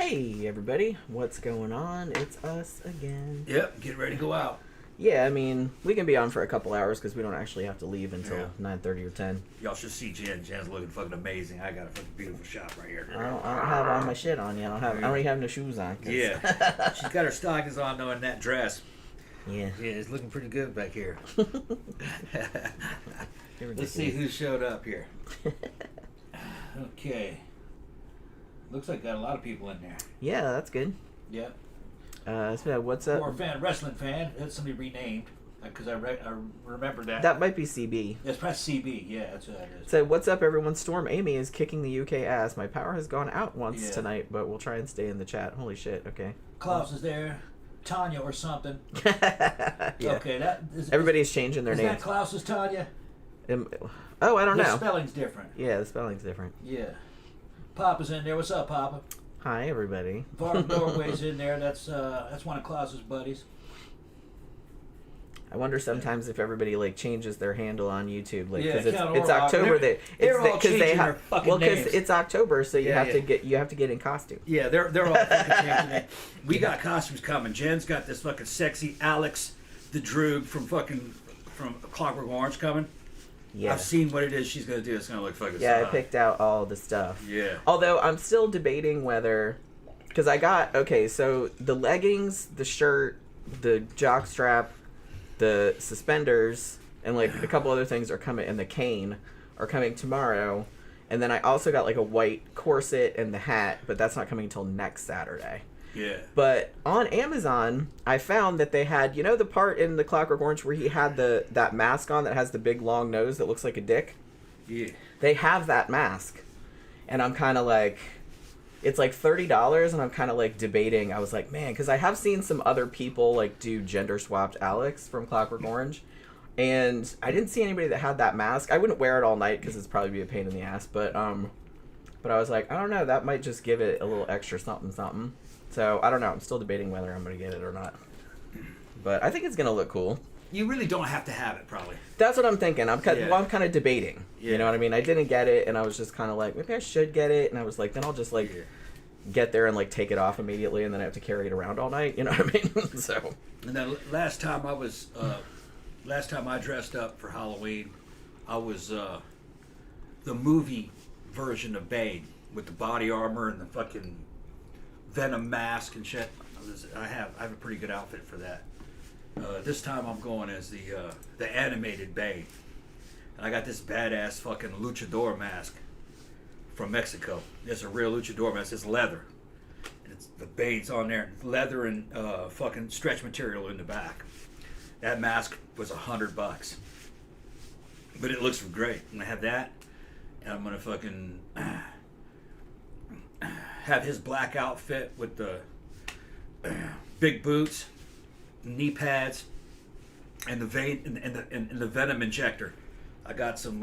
Hey everybody, what's going on? It's us again. Yep, get ready to go out. Yeah, I mean, we can be on for a couple hours because we don't actually have to leave until 9:30 or 10. Y'all should see Jen. Jen's looking fucking amazing. I got a fucking beautiful shop right here. I don't have all my shit on yet. I don't even have no shoes on. Yeah, she's got her stockings on though in that dress. Yeah. Yeah, it's looking pretty good back here. Let's see who showed up here. Okay. Looks like got a lot of people in there. Yeah, that's good. Yep. So what's up? Or wrestling fan. That's somebody renamed because I remember that. That might be CB. It's press CB. Yeah, that's what that is. So what's up, everyone? Storm Amy is kicking the UK ass. My power has gone out once tonight, but we'll try and stay in the chat. Holy shit. Okay. Klaus is there. Tanya or something. Yeah. Okay, that is, everybody's changing their names. Is that Klaus's Tanya? Oh, I don't know. The spelling's different. Yeah, the spelling's different. Yeah. Papa's in there. What's up, Papa? Hi, everybody. Varg Norway's in there. That's one of Klaus's buddies. I wonder sometimes if everybody like changes their handle on YouTube, like because yeah, it's October. They're all changing their fucking names. Because it's October, so you have to get in costume. Yeah, they're all fucking changing it. We got costumes coming. Jen's got this fucking sexy Alex the Droog from Clockwork Orange coming. Yeah. I've seen what it is she's gonna do. It's gonna look fucking. Yeah, I picked out all the stuff. Yeah. Although I'm still debating whether, because I got so the leggings, the shirt, the jock strap, the suspenders, and like a couple other things are coming, and the cane are coming tomorrow, and then I also got like a white corset and the hat, but that's not coming until next Saturday. Yeah. But on Amazon, I found that they had, the part in the Clockwork Orange where he had that mask on that has the big long nose that looks like a dick. Yeah. They have that mask, and I'm kind of like, it's like $30, and I'm kind of like debating. I was like, man, because I have seen some other people like do gender swapped Alex from Clockwork Orange, and I didn't see anybody that had that mask. I wouldn't wear it all night because it's probably be a pain in the ass, but I was like, I don't know, that might just give it a little extra something. So I don't know. I'm still debating whether I'm gonna get it or not, but I think it's gonna look cool. You really don't have to have it, probably. That's what I'm thinking. I'm kind of debating. Yeah. You know what I mean? I didn't get it, and I was just kind of like, maybe I should get it. And I was like, then I'll just get there and like take it off immediately, and then I have to carry it around all night. You know what I mean? So. And then last time I dressed up for Halloween, I was the movie version of Bane with the body armor and the fucking Venom mask and shit. I have a pretty good outfit for that. This time I'm going as the animated Bane. And I got this badass fucking luchador mask from Mexico. It's a real luchador mask. It's leather. And the Bane's on there. Leather and fucking stretch material in the back. That mask was $100. But it looks great. I'm gonna have that. And I'm gonna fucking have his black outfit with the big boots, knee pads, and the vein and the venom injector. I got some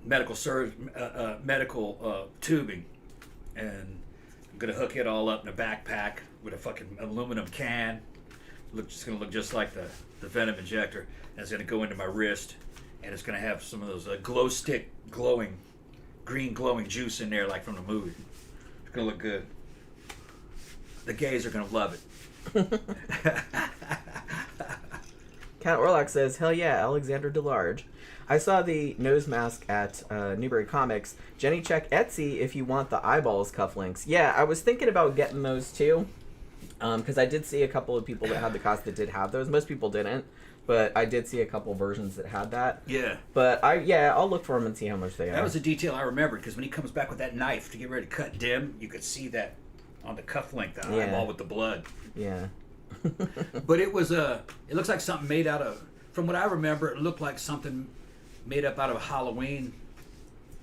medical tubing, and I'm gonna hook it all up in a backpack with a fucking aluminum can. It's gonna look just like the venom injector, and it's gonna go into my wrist, and it's gonna have some of those glow stick green glowing juice in there like from the movie. It's gonna look good. The gays are gonna love it. Cat Orlock says, hell yeah, Alexander DeLarge. I saw the nose mask at Newbury Comics. Jenny, check Etsy if you want the eyeballs cufflinks. Yeah, I was thinking about getting those too. Because I did see a couple of people that had the cost that did have those. Most people didn't. But I did see a couple versions that had that. Yeah. But I'll look for them and see how much they are. That was a detail I remembered, because when he comes back with that knife to get ready to cut Dim, you could see that on the cufflink, the eyeball with the blood. Yeah. But it looks like something made out of, from what I remember, it looked like something made up out of a Halloween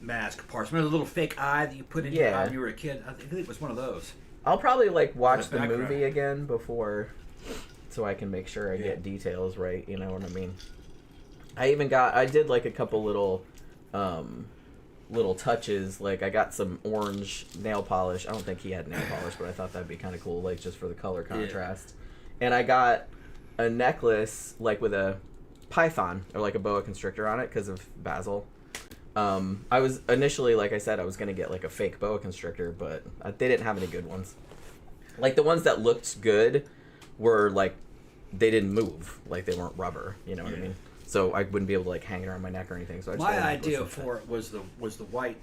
mask parts. Remember the little fake eye that you put in your eye when you were a kid? I think it was one of those. I'll probably watch the movie again before, so I can make sure I get details right. You know what I mean? I did like a couple little touches. Like I got some orange nail polish. I don't think he had nail polish, but I thought that'd be kind of cool, like just for the color contrast. Yeah. And I got a necklace like with a python or like a boa constrictor on it because of Basil. I was initially, like I said, I was gonna get like a fake boa constrictor, but they didn't have any good ones. Like the ones that looked good were like they didn't move, like they weren't rubber. You know what I mean? So I wouldn't be able to like hang it around my neck or anything. So my idea for it was the white,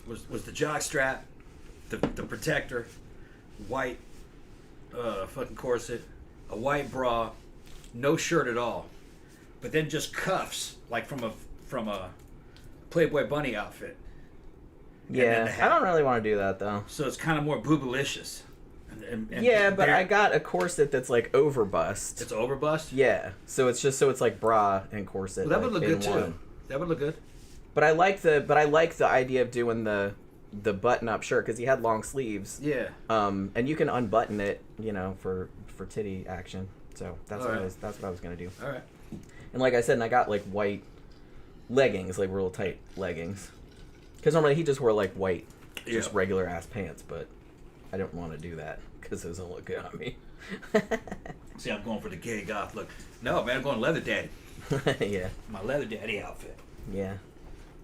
was the jock strap, the protector, white, fucking corset, a white bra, no shirt at all, but then just cuffs like from a Playboy bunny outfit. Yeah, I don't really want to do that though. So it's kind of more boobalicious. And yeah, but I got a corset that's like over bust. It's over bust? Yeah, so it's just it's like bra and corset. Well, that like, would look good too. That would look good. But I like the idea of doing the button up shirt because he had long sleeves. Yeah. And you can unbutton it, you know, for titty action. So that's All what right. that's what I was gonna do. All right. And like I said, I got like white leggings, like real tight leggings. Because normally he just wore like white, just regular ass pants, but I don't want to do that because it doesn't look good on me. See, I'm going for the gay goth look. No, man, I'm going leather daddy. Yeah. My leather daddy outfit. Yeah.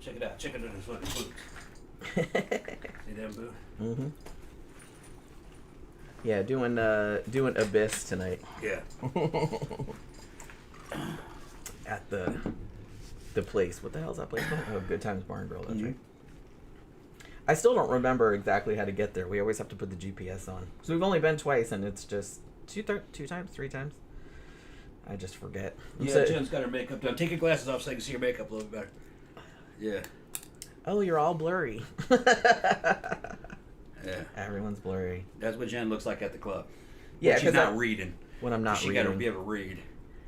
Check it out. Check it out his fucking boots. See them boots? Mm-hmm. Yeah, doing Abyss tonight. Yeah. At the place. What the hell is that place called? Oh, Good Times Bar and Grill. That's right. I still don't remember exactly how to get there. We always have to put the GPS on. So we've only been twice, and it's just three times. I just forget. Yeah, Jen's got her makeup done. Take your glasses off so I can see your makeup a little better. Yeah. Oh, you're all blurry. Yeah. Everyone's blurry. That's what Jen looks like at the club. Yeah, she's not reading. When I'm not reading. She got to be able to read.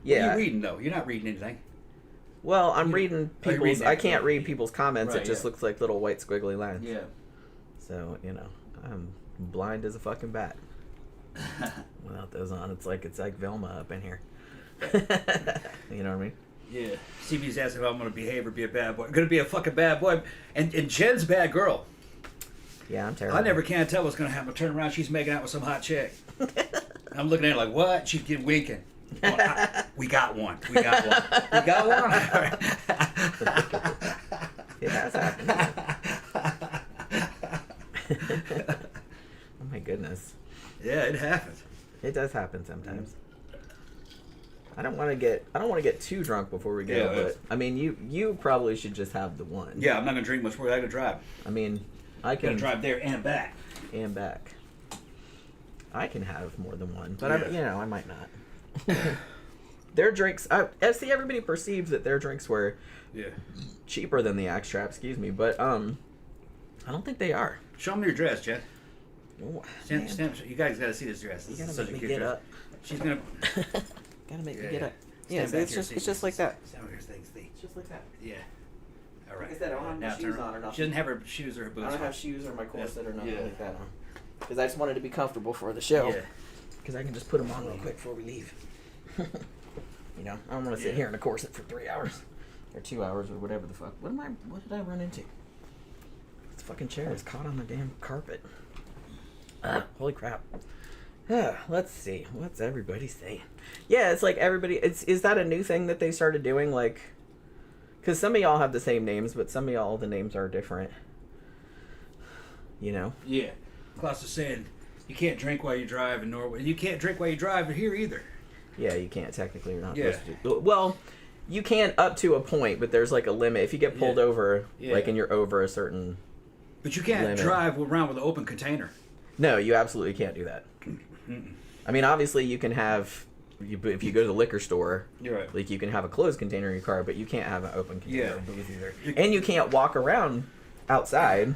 Yeah. What are you reading, though? You're not reading anything. Well, I'm reading people's... I can't read people's comments. Right, it just looks like little white squiggly lines. Yeah. So, you know, I'm blind as a fucking bat. Without those on, it's like Velma up in here. You know what I mean? Yeah. CB's asking if I'm going to behave or be a bad boy. I'm going to be a fucking bad boy. And Jen's a bad girl. Yeah, I'm terrible. I never can tell what's going to happen. Turn around, she's making out with some hot chick. I'm looking at her like, what? She's getting winking. We got one. We got one. It has happened. Oh my goodness. Yeah, it happens. It does happen sometimes. I don't want to get too drunk before we go, but I mean, you probably should just have the one. Yeah, I'm not gonna drink much more. I gotta drive. I mean, I can drive there and back. I can have more than one, but I might not. Their drinks, I see everybody perceives that their drinks were cheaper than the Axe Trap, but I don't think they are. Show me your dress, Jen. Stand, you guys gotta see this dress. You gotta make me get up. She's gonna. Gotta make me get up. Yeah, it's just like that. It's just like that. Yeah. All right. Like I said, I don't have my shoes on or nothing. She doesn't have her shoes or her boots. I don't have shoes or my corset or nothing like that on. Because I just wanted to be comfortable for the show. Yeah. Because I can just put them on real quick before we leave. You know, I don't want to sit here in a corset for 3 hours. Or 2 hours or whatever the fuck. What did I run into? This fucking chair is caught on the damn carpet. Holy crap. Let's see. What's everybody saying? Yeah, it's like everybody... Is that a new thing that they started doing? Like... Because some of y'all have the same names, but some of y'all, the names are different. You know? Yeah. Klaus is saying, you can't drink while you drive in Norway. You can't drink while you drive here either. Yeah, you can't. Technically, you're not supposed to. Well, you can up to a point, but there's like a limit. If you get pulled over, like, and you're over a certain But you can't drive around with an open container. No, you absolutely can't do that. I mean, obviously, you can have... if you go to the liquor store, you're right. Like, you can have a closed container in your car, but you can't have an open container booth either. And you can't walk around outside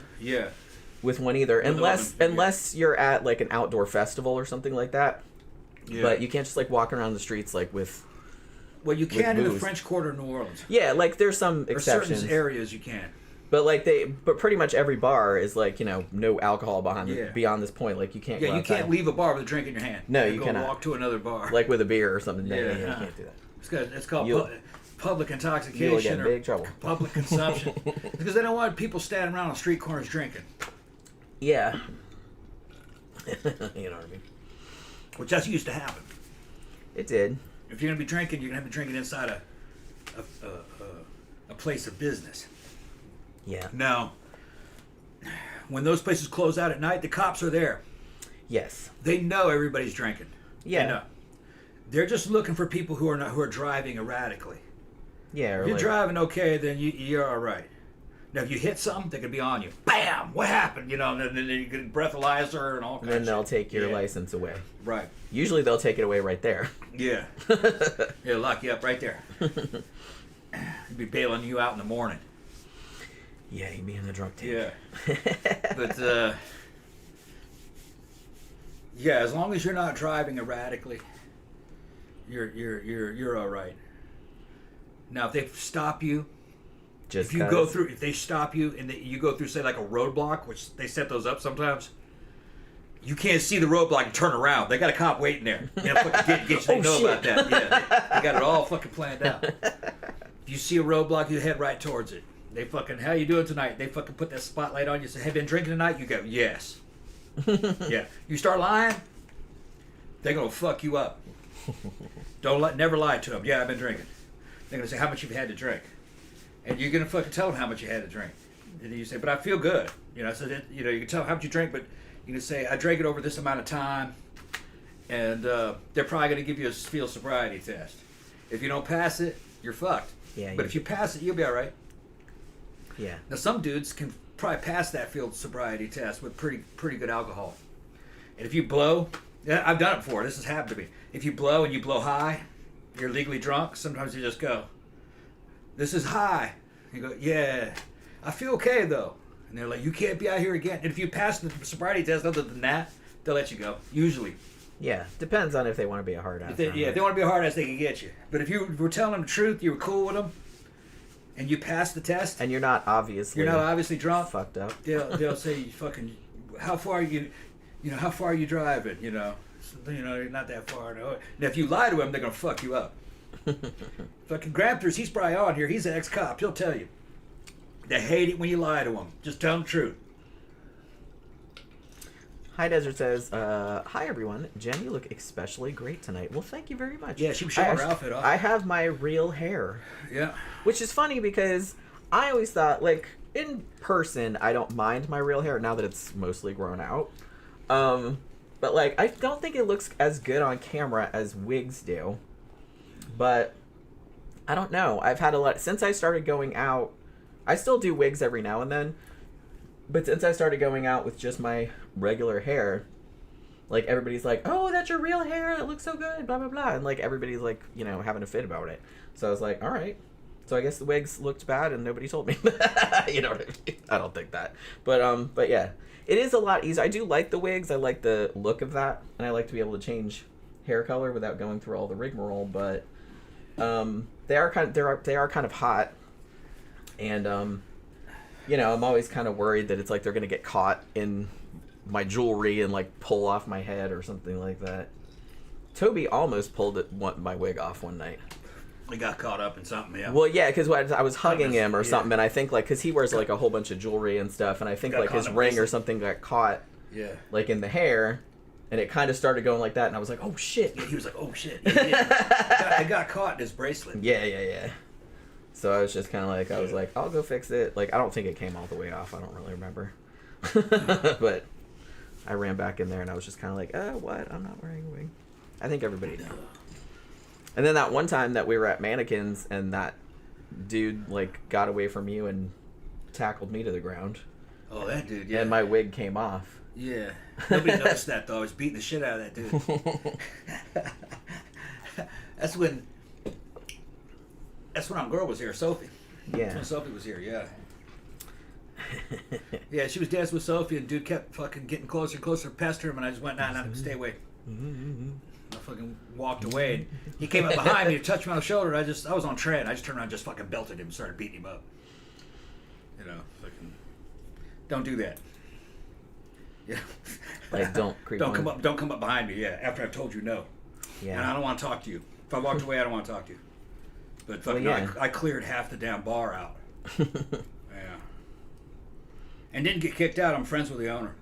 with one either, unless you're at, like, an outdoor festival or something like that. Yeah. But you can't just, like, walk around the streets, like, with... Well, you can in the French Quarter of New Orleans. Yeah, like, there's some exceptions. Certain areas you can. But, like, but pretty much every bar is, like, you know, no alcohol beyond this point. Like, you can't go outside. Can't leave a bar with a drink in your hand. No, you cannot. Walk to another bar. Like with a beer or something. You can't do that. It's called public intoxication. You'll get in big trouble. Public consumption. Because they don't want people standing around on street corners drinking. Yeah. You know what I mean? Which just used to happen. It did. If you're going to be drinking, you're going to have to be drinking inside a place of business. Yeah. Now, when those places close out at night, the cops are there. Yes. They know everybody's drinking. Yeah. They know. They're just looking for people who are driving erratically. Yeah. If you're driving okay, then you're all right. Now, if you hit something, they could be on you. Bam! What happened? And then you get a breathalyzer and all kinds of shit. And then they'll take your license away. Right. Usually they'll take it away right there. Yeah. Yeah, lock you up right there. You'd be bailing you out in the morning. Yeah, you'd be in the drunk tank. Yeah. But, yeah, as long as you're not driving erratically, you're all right. Now, if they stop you, Just if they stop you and you go through, say, like a roadblock, which they set those up sometimes, you can't see the roadblock and turn around. They got a cop waiting there. Fucking get you. They know about that. Yeah, they got it all fucking planned out. If you see a roadblock, you head right towards it. They fucking, how you doing tonight? They fucking put that spotlight on you. Say, have you been drinking tonight? You go, yes. Yeah. You start lying, they're gonna fuck you up. Never lie to them. Yeah, I've been drinking. They're gonna say, how much you've had to drink, and you're gonna fucking tell them how much you had to drink. And you say, but I feel good. So that, you can tell how much you drink, but you can say, I drank it over this amount of time, and they're probably gonna give you a field sobriety test. If you don't pass it, you're fucked. Yeah. But if you pass it, you'll be all right. Yeah. Now some dudes can probably pass that field sobriety test with pretty good alcohol. And if you blow, I've done it before. This has happened to me. If you blow and you blow high, you're legally drunk. Sometimes you just go, "This is high." You go, "Yeah, I feel okay though." And they're like, "You can't be out here again." And if you pass the sobriety test, other than that, they'll let you go. Usually. Yeah. Depends on if they want to be a hard ass. If they want to be a hard ass, they can get you. But if you were telling them the truth, you were cool with them, and you passed the test, and you're not obviously drunk, fucked up, they'll say, "Fucking, how far are you? How far are you driving? You're not that far." No. Now, if you lie to them, they're gonna fuck you up. Fucking Gramps, he's probably on here. He's an ex-cop. He'll tell you. They hate it when you lie to them. Just tell them the truth. High Desert says, hi everyone. Jen, you look especially great tonight. Well, thank you very much. Yeah, she was showing her outfit off. I have my real hair. Yeah. Which is funny because I always thought, like, in person, I don't mind my real hair now that it's mostly grown out. But, like, I don't think it looks as good on camera as wigs do. But, I don't know. I've had a lot... Since I started going out... I still do wigs every now and then. But since I started going out with just my regular hair, like, everybody's like, oh, that's your real hair, it looks so good, blah, blah, blah. And, like, everybody's, like, having a fit about it. So I was like, all right. So I guess the wigs looked bad and nobody told me. You know what I mean? I don't think that. But yeah. It is a lot easier. I do like the wigs. I like the look of that. And I like to be able to change hair color without going through all the rigmarole. But they are kind of hot. And, I'm always kind of worried that it's like they're going to get caught in my jewelry and, like, pull off my head or something like that. Toby almost pulled my wig off one night. He got caught up in something, yeah. Well, yeah, because I was hugging him or something, and I think, like, because he wears, like, a whole bunch of jewelry and stuff, and I think, like, his ring or something got caught, like, in the hair, and it kind of started going like that, and I was like, oh, shit. Yeah, he was like, oh, shit. Yeah, it got caught in his bracelet. Yeah. So I was just kind of like, I was like, I'll go fix it. Like, I don't think it came all the way off. I don't really remember. But I ran back in there, and I was just kind of like, what? I'm not wearing a wig. I think everybody knew. And then that one time that we were at Mannequins and that dude, like, got away from you and tackled me to the ground. Oh, that dude, yeah. And my wig came off. Yeah. Nobody noticed that, though. I was beating the shit out of that dude. That's when our girl was here, Sophie. Yeah. That's when Sophie was here, yeah. Yeah, she was dancing with Sophie, and dude kept fucking getting closer and closer past her, and I just went, nah, stay away. I fucking walked away, and he came up behind me to touch me on the shoulder. I was on trend. I just turned around and just fucking belted him and started beating him up. Fucking, don't do that. Yeah. Like, don't creep on. Don't come up behind me, yeah, after I've told you no. Yeah. And I don't want to talk to you. If I walked away, I don't want to talk to you. But fucking, I cleared half the damn bar out. Yeah. And didn't get kicked out. I'm friends with the owner.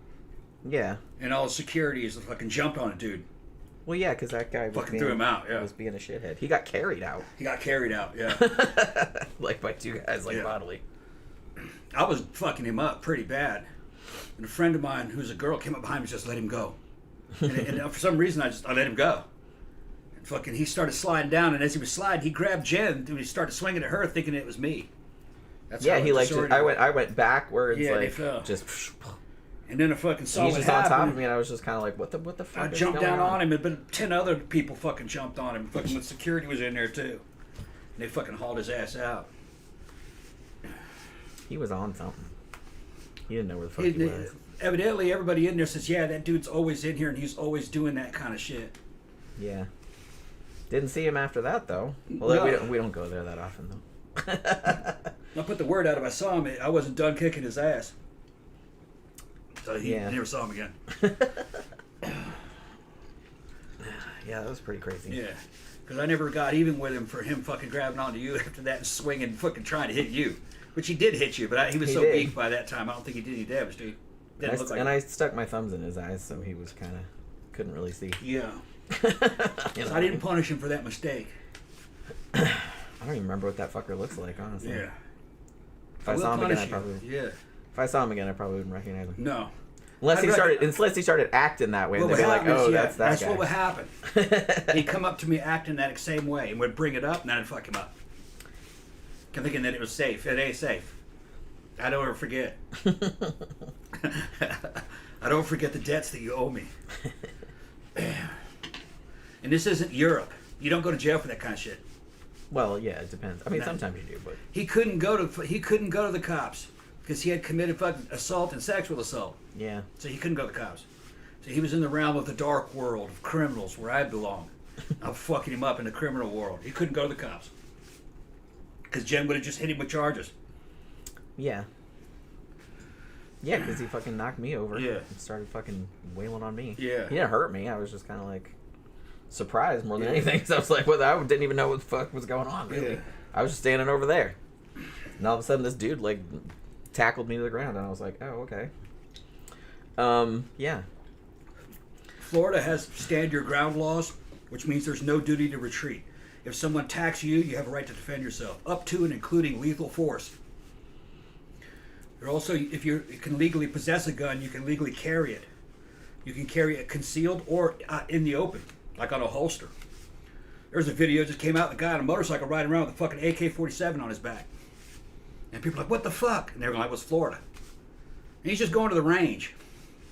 Yeah. And all the security is fucking jumped on a dude. Well, yeah, because that guy fucking threw him out. Yeah, was being a shithead. He got carried out. Yeah. Like by two guys, like bodily. I was fucking him up pretty bad, and a friend of mine who's a girl came up behind me and just let him go. And for some reason, I let him go. And fucking, he started sliding down, and as he was sliding, he grabbed Jen, and he started swinging at her, thinking it was me. That's how he like just, I went backwards, yeah, like fell. just. And then I fucking saw he's what just happened. on top of me, and I was just kind of like, what the fuck? I jumped down on him, but 10 other people fucking jumped on him. Fucking with security was in there too, and they fucking hauled his ass out. He was on something. He didn't know where the fuck he was. Evidently, everybody in there says, yeah, that dude's always in here, and he's always doing that kind of shit. Yeah. Didn't see him after that, though. Well, no. we don't go there that often, though. I put the word out if I saw him, I wasn't done kicking his ass. So he never saw him again. Yeah, that was pretty crazy. Yeah. Because I never got even with him for him fucking grabbing onto you after that and swinging, fucking trying to hit you. Which he did hit you, but he was so weak by that time, I don't think he did any damage to you. I stuck my thumbs in his eyes, so he was kind of couldn't really see. Yeah. So I didn't punish him for that mistake. I don't even remember what that fucker looks like, honestly. Yeah. If I saw him again, I probably. Yeah. If I saw him again, I probably wouldn't recognize him. No. Unless he started acting that way, and they'd be like, "Oh, that's that guy." That's what would happen. He'd come up to me acting that same way, and would bring it up, and then I'd fuck him up. Thinking that it was safe. It ain't safe. I don't ever forget. I don't forget the debts that you owe me. And this isn't Europe. You don't go to jail for that kind of shit. Well, yeah, it depends. I mean, sometimes you do, but he couldn't go to the cops because he had committed fucking assault and sexual assault. Yeah. So he couldn't go to the cops. So he was in the realm of the dark world of criminals where I belong. I'm fucking him up in the criminal world. He couldn't go to the cops. Because Jen would have just hit him with charges. Yeah. Yeah, because he fucking knocked me over. Yeah. And started fucking wailing on me. Yeah. He didn't hurt me. I was just kind of like surprised more than anything. Because I was like, well, I didn't even know what the fuck was going on, really. Yeah. I was just standing over there. And all of a sudden, this dude, like, tackled me to the ground. And I was like, oh, okay. Yeah. Florida has stand your ground laws, which means there's no duty to retreat. If someone attacks you, you have a right to defend yourself, up to and including lethal force. There also, if you can legally possess a gun, you can legally carry it. You can carry it concealed or in the open, like on a holster. There's a video just came out, the guy on a motorcycle riding around with a fucking AK-47 on his back. And people are like, what the fuck? And they're like, what's Florida? And he's just going to the range.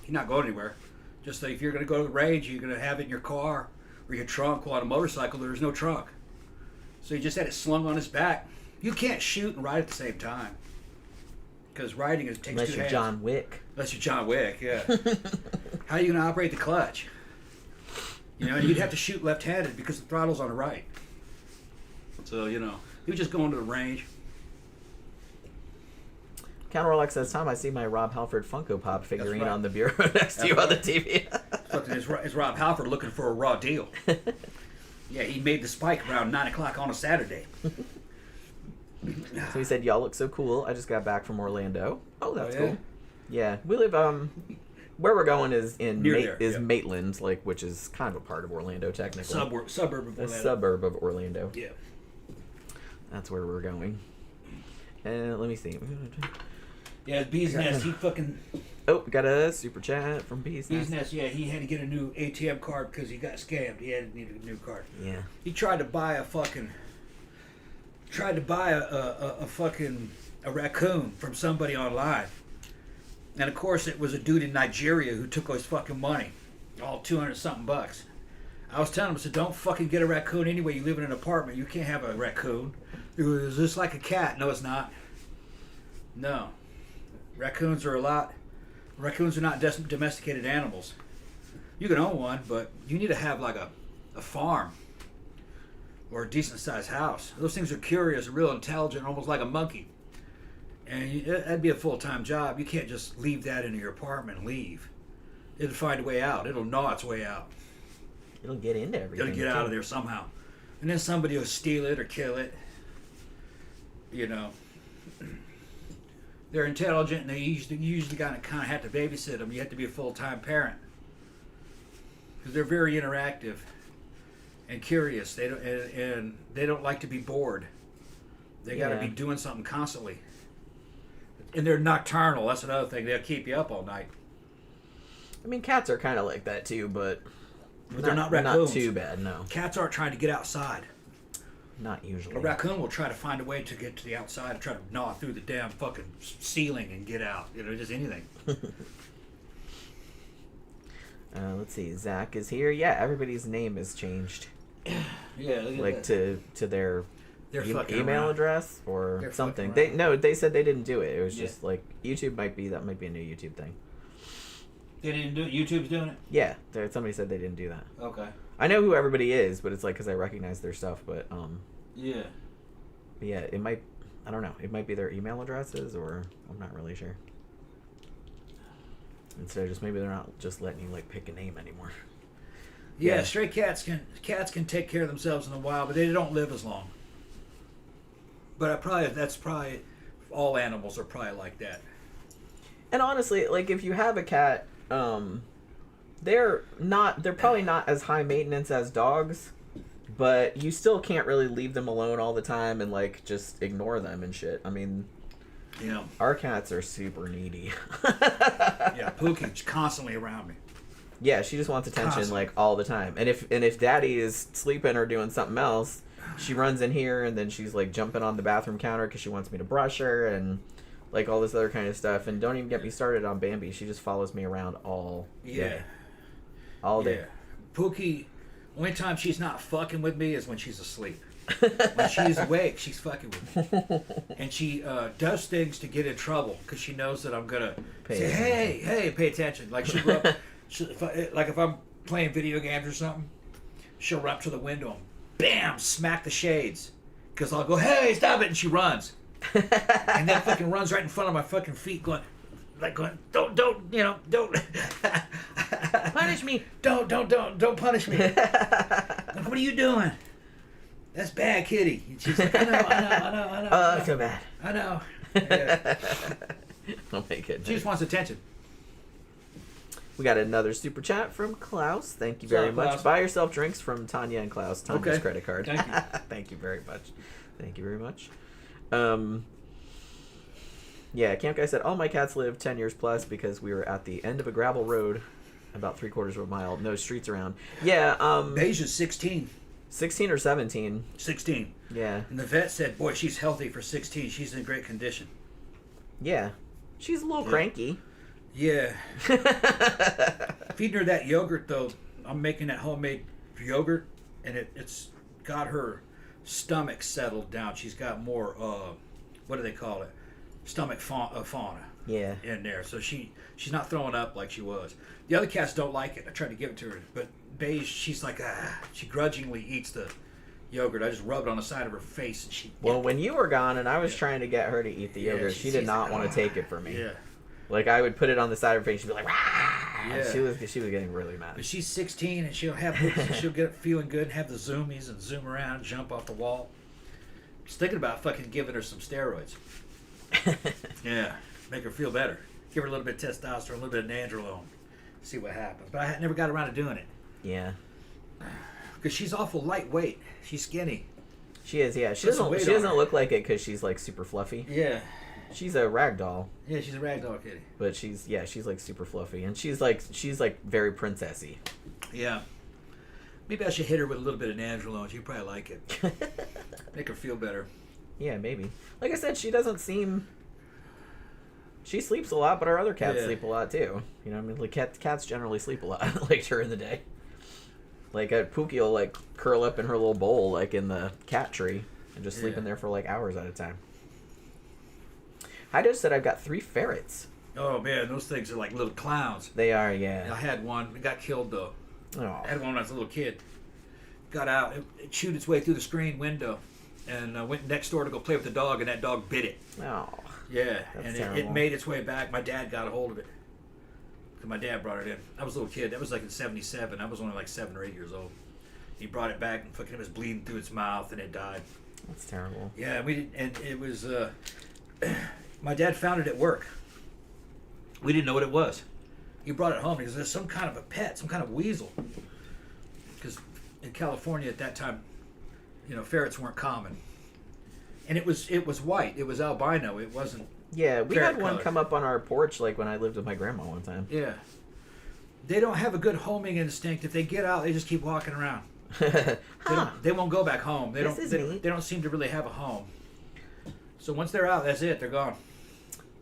He's not going anywhere. Just that if you're going to go to the range, you're going to have it in your car or your trunk. Well, on a motorcycle, there's no trunk. So he just had it slung on his back. You can't shoot and ride at the same time. Because riding takes 2 hands. Unless you're John Wick. Unless you're John Wick, yeah. How are you going to operate the clutch? You know, and you'd have to shoot left-handed because the throttle's on the right. So, you know, he was just going to the range. Counter Rolex says, Tom, I see my Rob Halford Funko Pop figurine on the bureau next to you on the TV. It's Rob Halford looking for a raw deal. Yeah, he made the spike around 9 o'clock on a Saturday. So he said, y'all look so cool. I just got back from Orlando. Oh, that's cool. Yeah, we live, where we're going is Maitland, like, which is kind of a part of Orlando, technically. Suburb of Orlando. A suburb of Orlando. Yeah. That's where we're going. And let me see. Yeah, Bee's Nest, he fucking... Oh, got a super chat from Bee's Nest. Bee's Nest, yeah, he had to get a new ATM card because he got scammed. He had to need a new card. Yeah. He tried to buy a fucking raccoon from somebody online. And of course it was a dude in Nigeria who took his fucking money. All 200-something bucks. I was telling him, I said, don't fucking get a raccoon anyway. You live in an apartment. You can't have a raccoon. It was just like a cat. No, it's not. No. Raccoons are not domesticated animals. You can own one, but you need to have like a farm or a decent sized house. Those things are curious, real intelligent, almost like a monkey. And that'd be a full-time job. You can't just leave that in your apartment and leave. It'll find a way out. It'll gnaw its way out. It'll get into everything. It'll get out of there somehow. And then somebody will steal it or kill it. You know. They're intelligent, and you usually kind of have to babysit them. You have to be a full-time parent. because they're very interactive and curious. They don't and they don't like to be bored. They got to be doing something constantly. And they're nocturnal. That's another thing. They'll keep you up all night. I mean, cats are kind of like that too, but they're not raccoons. Not too bad, no. Cats aren't trying to get outside. Not usually. A raccoon will try to find a way to get to the outside and try to gnaw through the damn fucking ceiling and get out. You know, just anything. Let's see. Zach is here. Yeah, everybody's name is changed. Yeah, look at like that. to their email address or They're something. fucking They said they didn't do it. It was just like YouTube might be a new YouTube thing. They didn't do it. YouTube's doing it. Yeah, somebody said they didn't do that. Okay. I know who everybody is, but it's like because I recognize their stuff. But yeah. But yeah, it might. I don't know. It might be their email addresses, or I'm not really sure. Instead of just maybe they're not just letting you like pick a name anymore. Yeah, stray cats can take care of themselves in the wild, but they don't live as long. But that's probably all animals are probably like that. And honestly, like if you have a cat, they're probably not as high maintenance as dogs, but you still can't really leave them alone all the time and like just ignore them and shit. I mean, yeah, our cats are super needy. Yeah, Pookie's constantly around me. Yeah, she just wants attention like all the time. And if Daddy is sleeping or doing something else, she runs in here and then she's like jumping on the bathroom counter because she wants me to brush her and like all this other kind of stuff. And don't even get me started on Bambi. She just follows me around all day. All day. Yeah. Pookie, only time she's not fucking with me is when she's asleep. When she's awake, she's fucking with me. And she does things to get in trouble because she knows that I'm going to say, hey, pay attention. Like she'll go up, if I'm playing video games or something, she'll run up to the window and bam, smack the shades. Because I'll go, hey, stop it, and she runs. And then fucking runs right in front of my fucking feet going, don't Punish me. Don't punish me. Like, what are you doing? That's bad, kitty. And she's like, I know. Oh, so bad. I know. Yeah. Oh my goodness. She just wants attention. We got another super chat from Klaus. Thank you very much. Klaus? Buy yourself drinks from Tanya and Klaus. Tanya's credit card. Thank you. Thank you very much. Thank you very much. Yeah, Camp Guy said, all my cats live 10 years plus because we were at the end of a gravel road about 3/4 of a mile. No streets around. Yeah. Beija's 16. 16 or 17. 16. Yeah. And the vet said, boy, she's healthy for 16. She's in great condition. Yeah. She's a little cranky. Yeah. Feeding her that yogurt, though, I'm making that homemade yogurt, and it's got her stomach settled down. She's got more, what do they call it? Stomach fauna. Yeah. In there. So she's not throwing up like she was. The other cats don't like it. I tried to give it to her, but Beige, she's like, she grudgingly eats the yogurt. I just rubbed it on the side of her face, and she... Well, when you were gone and I was trying to get her to eat the yogurt, she did not want to take it from me. Yeah. Like, I would put it on the side of her face, she'd be like, "Rah!" Yeah. She was getting really mad. But she's 16, and she'll get feeling good and have the zoomies and zoom around, jump off the wall. Just thinking about fucking giving her some steroids. Yeah, make her feel better. Give her a little bit of testosterone, a little bit of nandrolone. See what happens. But I never got around to doing it. Yeah. Because she's awful lightweight. She's skinny. She is, yeah. She doesn't look like it because she's like super fluffy. Yeah. She's a rag doll. Yeah, she's a ragdoll kitty. But she's like super fluffy, and she's like very princessy. Yeah. Maybe I should hit her with a little bit of nandrolone. She'd probably like it. Make her feel better. Yeah, maybe. Like I said, she doesn't seem... She sleeps a lot, but our other cats sleep a lot too. You know what I mean? Like cats generally sleep a lot, like during the day. Like Pookie will like curl up in her little bowl, like in the cat tree, and just sleep in there for like hours at a time. I just said I've got 3 ferrets. Oh man, those things are like little clowns. They are, yeah. I had one. It got killed though. Oh. I had one when I was a little kid. Got out. It chewed its way through the screen window, and went next door to go play with the dog, and that dog bit it. Oh. Yeah, That's and terrible. it made its way back. My dad got a hold of it. Cause my dad brought it in. I was a little kid. That was like in '77. I was only like 7 or 8 years old. He brought it back, and fucking it was bleeding through its mouth, and it died. That's terrible. Yeah, and it was. My dad found it at work. We didn't know what it was. He brought it home because there's some kind of a pet, some kind of weasel. because in California at that time, ferrets weren't common, and it was white. It was albino. It wasn't. Yeah, we had one color. come up on our porch like when I lived with my grandma one time. Yeah, they don't have a good homing instinct. If they get out, they just keep walking around. They won't go back home. They don't seem to really have a home. So once they're out, that's it. They're gone.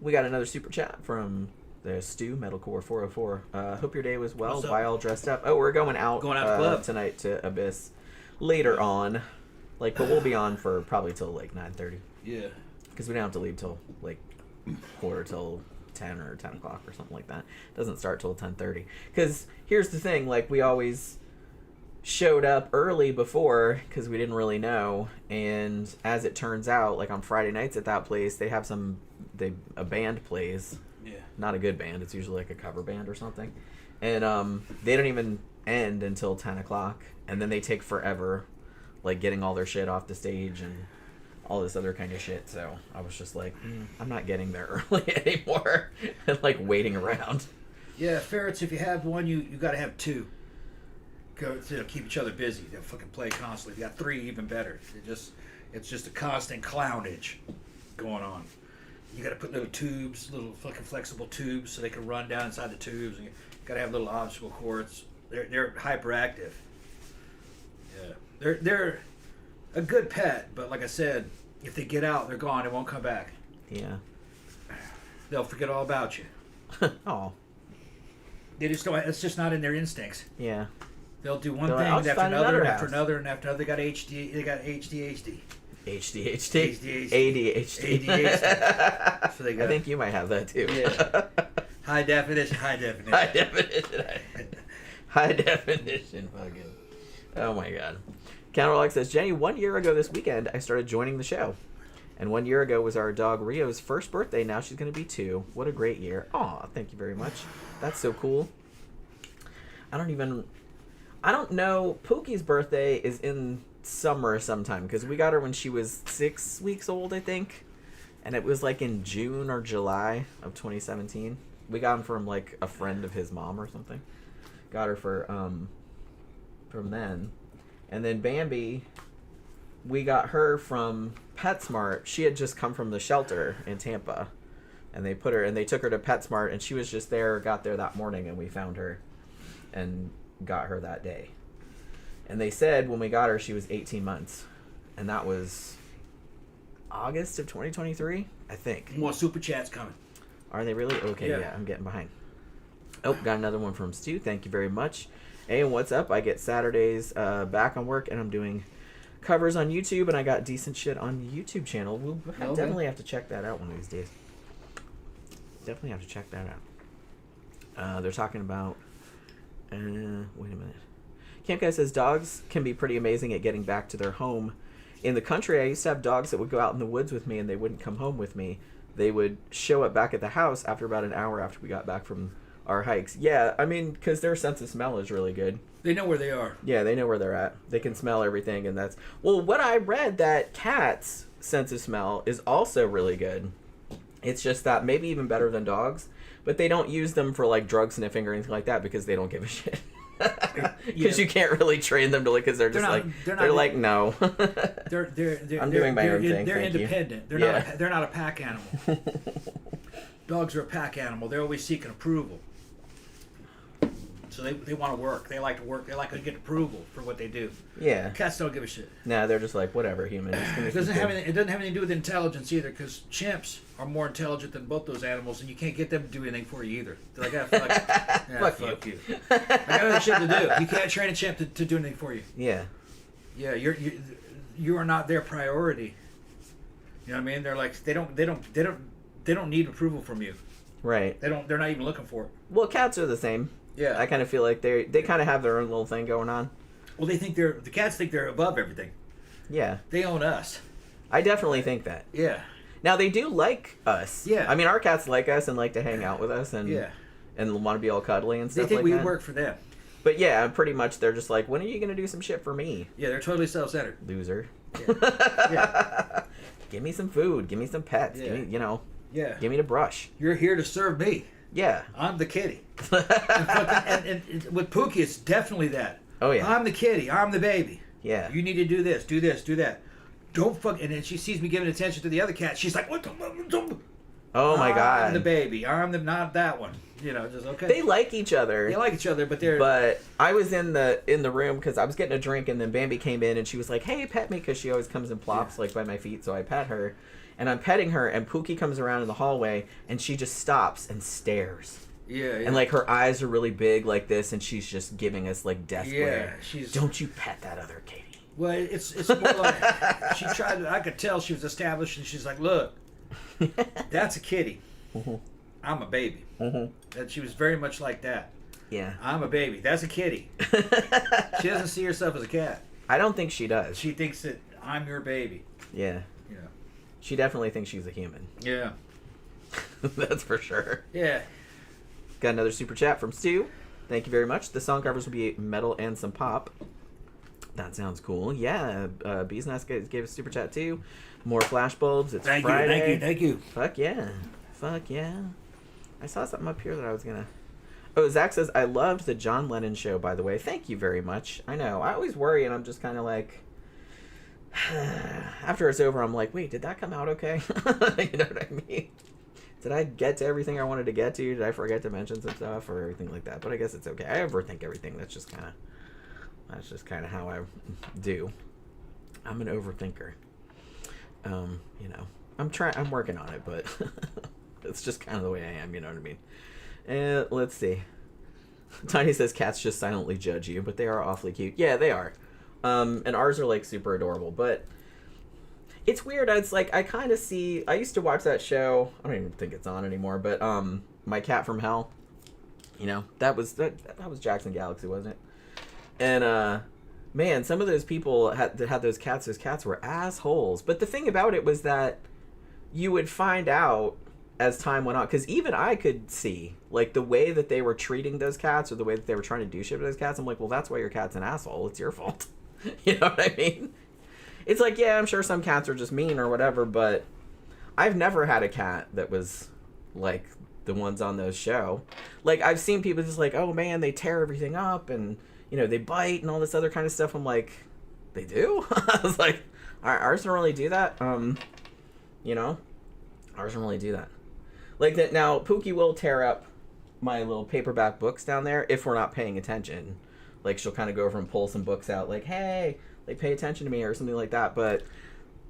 We got another super chat from the Stu Metalcore 404. Hope your day was well. Why all dressed up? Oh, we're going out to the club tonight to Abyss later on. But we'll be on for probably till 9:30. Yeah. Because we don't have to leave till quarter till 10 or 10 o'clock or something like that. It doesn't start till 10:30. Because here's the thing, we always showed up early before because we didn't really know, and as it turns out, on Friday nights at that place, they have a band plays. Yeah. Not a good band. It's usually a cover band or something. And they don't even end until 10 o'clock, and then they take forever, getting all their shit off the stage and all this other kind of shit. So I was just I'm not getting there early anymore and waiting around. Yeah, ferrets, if you have one, you got to have two. Go to keep each other busy. They'll fucking play constantly. If you got three, even better. It's just a constant clownage going on. You got to put little tubes, little fucking flexible tubes, so they can run down inside the tubes. And you got to have little obstacle courses. They're hyperactive. Yeah, they're a good pet, but like I said, if they get out, they're gone. They won't come back. Yeah. They'll forget all about you. Oh. They just don't. It's just not in their instincts. Yeah. They'll do one They're thing like, after another, and after house. another, and after another. They got HD. They got ADHD. ADHD. So they got. I think you might have that too. Yeah. High definition. High definition. Fucking. Oh my god. Counterlog says, Jenny, 1 year ago this weekend, I started joining the show. And 1 year ago was our dog Rio's first birthday. Now she's going to be 2. What a great year. Aw, thank you very much. That's so cool. I don't know. Pookie's birthday is in summer sometime because we got her when she was 6 weeks old, I think. And it was in June or July of 2017. We got him from a friend of his mom or something. Got her from then. And then Bambi, we got her from PetSmart. She had just come from the shelter in Tampa. And they took her to PetSmart, and she was just got there that morning, and we found her and got her that day. And they said when we got her, she was 18 months. And that was August of 2023, I think. More super chats coming. Are they really? Okay, yeah, I'm getting behind. Oh, got another one from Stu. Thank you very much. Hey, and what's up? I get Saturdays back on work, and I'm doing covers on YouTube, and I got decent shit on the YouTube channel. We'll definitely have to check that out one of these days. Definitely have to check that out. They're talking about... wait a minute. Camp Guy says, dogs can be pretty amazing at getting back to their home. In the country, I used to have dogs that would go out in the woods with me, and they wouldn't come home with me. They would show up back at the house after about an hour after we got back from our hikes. Yeah, I mean, because their sense of smell is really good. They know where they are. Yeah, they know where they're at. They can smell everything, and that's... Well, what I read, that cats' sense of smell is also really good. It's just that maybe even better than dogs, but they don't use them for, drug sniffing or anything like that because they don't give a shit. Because you can't really train them to because they're just no. I'm doing my own thing. They're Thank independent. You. They're not a pack animal. Dogs are a pack animal. They're always seeking approval. So they want to work. They like to work. They like to get approval for what they do. Yeah. Cats don't give a shit. Nah, they're just whatever, human. It doesn't have anything to do with intelligence either, because chimps are more intelligent than both those animals, and you can't get them to do anything for you either. They're like, fuck you. I got other shit to do. You can't train a chimp to do anything for you. Yeah. Yeah, you are not their priority. You know what I mean? They're like they don't need approval from you. Right. They're not even looking for it. Well, cats are the same. Yeah. I kind of feel like they kind of have their own little thing going on. Well, the cats think they're above everything. Yeah. They own us. I definitely think that. Yeah. Now they do like us. Yeah. I mean, our cats like us and like to hang out with us and want to be all cuddly and stuff. They think like we that. work for them. But yeah, pretty much they're just like, when are you gonna do some shit for me? Yeah, they're totally self-centered. Loser. Yeah. Give me some food. Give me some pets. Yeah. Give me, Yeah. Give me the brush. You're here to serve me. Yeah. I'm the kitty. and with Pookie, it's definitely that. Oh, yeah. I'm the kitty. I'm the baby. Yeah. You need to do this, do that. Don't fuck. And then she sees me giving attention to the other cat. She's like, what the? Oh my God. I'm the baby. I'm the not that one. You know, just okay. They like each other. They like each other, but they're. But I was in the room because I was getting a drink, and then Bambi came in, and she was like, "Hey, pet me," because she always comes and plops like by my feet. So I pet her, and I'm petting her, and Pookie comes around in the hallway, and she just stops and stares. Yeah. And like her eyes are really big like this, and she's just giving us like death glare. She's. Don't you pet that other Cady. Well, it's more like she tried to. I could tell she was established, and she's like, "Look, that's a kitty. Mm-hmm. I'm a baby." Mm-hmm. And she was very much like that. Yeah. I'm a baby. That's a kitty. She doesn't see herself as a cat. I don't think she does. She thinks that I'm your baby. Yeah. Yeah. She definitely thinks she's a human. Yeah. That's for sure. Yeah. Got another super chat from Stu. Thank you very much. The song covers will be metal and some pop. That sounds cool. Yeah. Bees Nest gave a super chat too. More flashbulbs. It's Friday. Thank you. Fuck yeah. Fuck yeah. I saw something up here that I was gonna... Oh, Zach says, I loved the John Lennon show, by the way. Thank you very much. I know. I always worry, and I'm just kind of like... After it's over, I'm like, wait, did that come out okay? You know what I mean? Did I get to everything I wanted to get to? Did I forget to mention some stuff or everything like that? But I guess it's okay. I overthink everything. That's just kind of how I do. I'm an overthinker. You know, I'm working on it, but it's just kind of the way I am, you know what I mean? And let's see. Tiny says cats just silently judge you, but they are awfully cute. Yeah, they are. And ours are like super adorable, but it's weird. It's like I kind of see. I used to watch that show. I don't even think it's on anymore. But My Cat from Hell. You know, that was Jackson Galaxy, wasn't it? And man, some of those people that had those cats were assholes. But the thing about it was that you would find out as time went on, because even I could see like the way that they were treating those cats or the way that they were trying to do shit with those cats. I'm like, well, that's why your cat's an asshole. It's your fault. You know what I mean? It's like, yeah, I'm sure some cats are just mean or whatever, but I've never had a cat that was like the ones on those show. Like, I've seen people just like, oh man, they tear everything up and, you know, they bite and all this other kind of stuff. I'm like, they do? I was like, ours don't really do that. You know, ours don't really do that. Like that. Now, Pookie will tear up my little paperback books down there if we're not paying attention. Like, she'll kind of go over and pull some books out, like, hey, like, pay attention to me or something like that. But,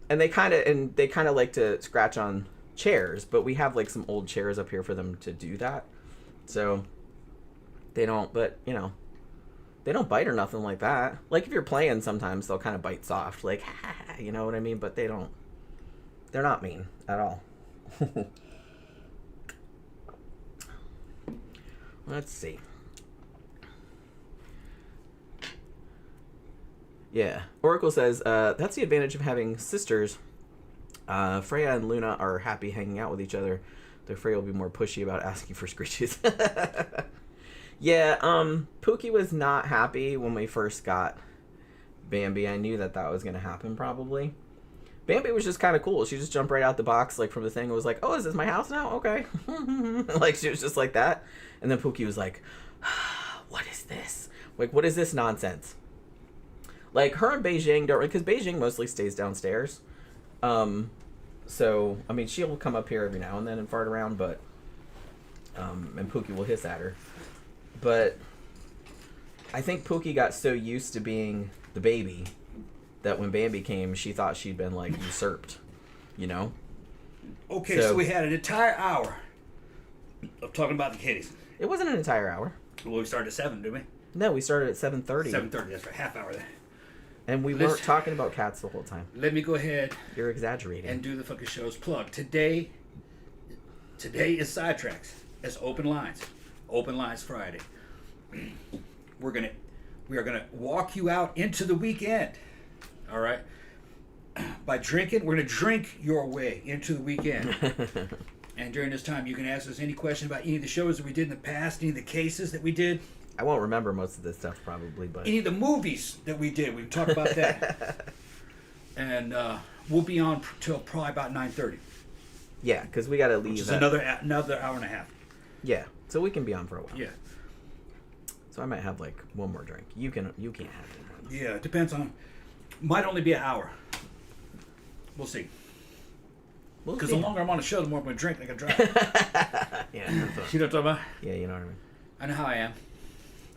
and they kind of like to scratch on chairs, but we have like some old chairs up here for them to do that. So they don't, but you know, they don't bite or nothing like that. Like, if you're playing, sometimes they'll kind of bite soft, like, you know what I mean? But they're not mean at all. Let's see. Yeah. Oracle says, that's the advantage of having sisters. Freya and Luna are happy hanging out with each other, though Freya will be more pushy about asking for screeches. Yeah, Pookie was not happy when we first got Bambi. I knew that was going to happen, probably. Bambi was just kind of cool. She just jumped right out the box, like, from the thing and was like, oh, is this my house now? Okay. Like, she was just like that. And then Pookie was like, what is this? Like, what is this nonsense? Like, her and Beijing don't... Because Beijing mostly stays downstairs. So, I mean, she'll come up here every now and then and fart around, but... and Pookie will hiss at her. But I think Pookie got so used to being the baby that when Bambi came, she thought she'd been, like, usurped. You know? Okay, so we had an entire hour of talking about the kitties. It wasn't an entire hour. Well, we started at 7, didn't we? No, we started at 7:30. 7:30, that's right. Half hour there. And we weren't talking about cats the whole time. Let me go ahead. You're exaggerating. And do the fucking show's plug. Today is Sidetracks. It's open lines. Open lines Friday. We are gonna walk you out into the weekend. All right. By drinking, we're gonna drink your way into the weekend. And during this time, you can ask us any question about any of the shows that we did in the past, any of the cases that we did. I won't remember most of this stuff probably, but any of the movies that we did, we can talk about that. And we'll be on till probably about 9:30. Yeah, because we got to leave. Which is another hour and a half. Yeah, so we can be on for a while. Yeah. So I might have like one more drink. You can't have it. Yeah, it depends on. Might only be an hour. We'll see. Because the longer I'm on the show, the more I'm going to drink. I can drive. Yeah. You know what I'm talking about? Yeah, you know what I mean. I know how I am.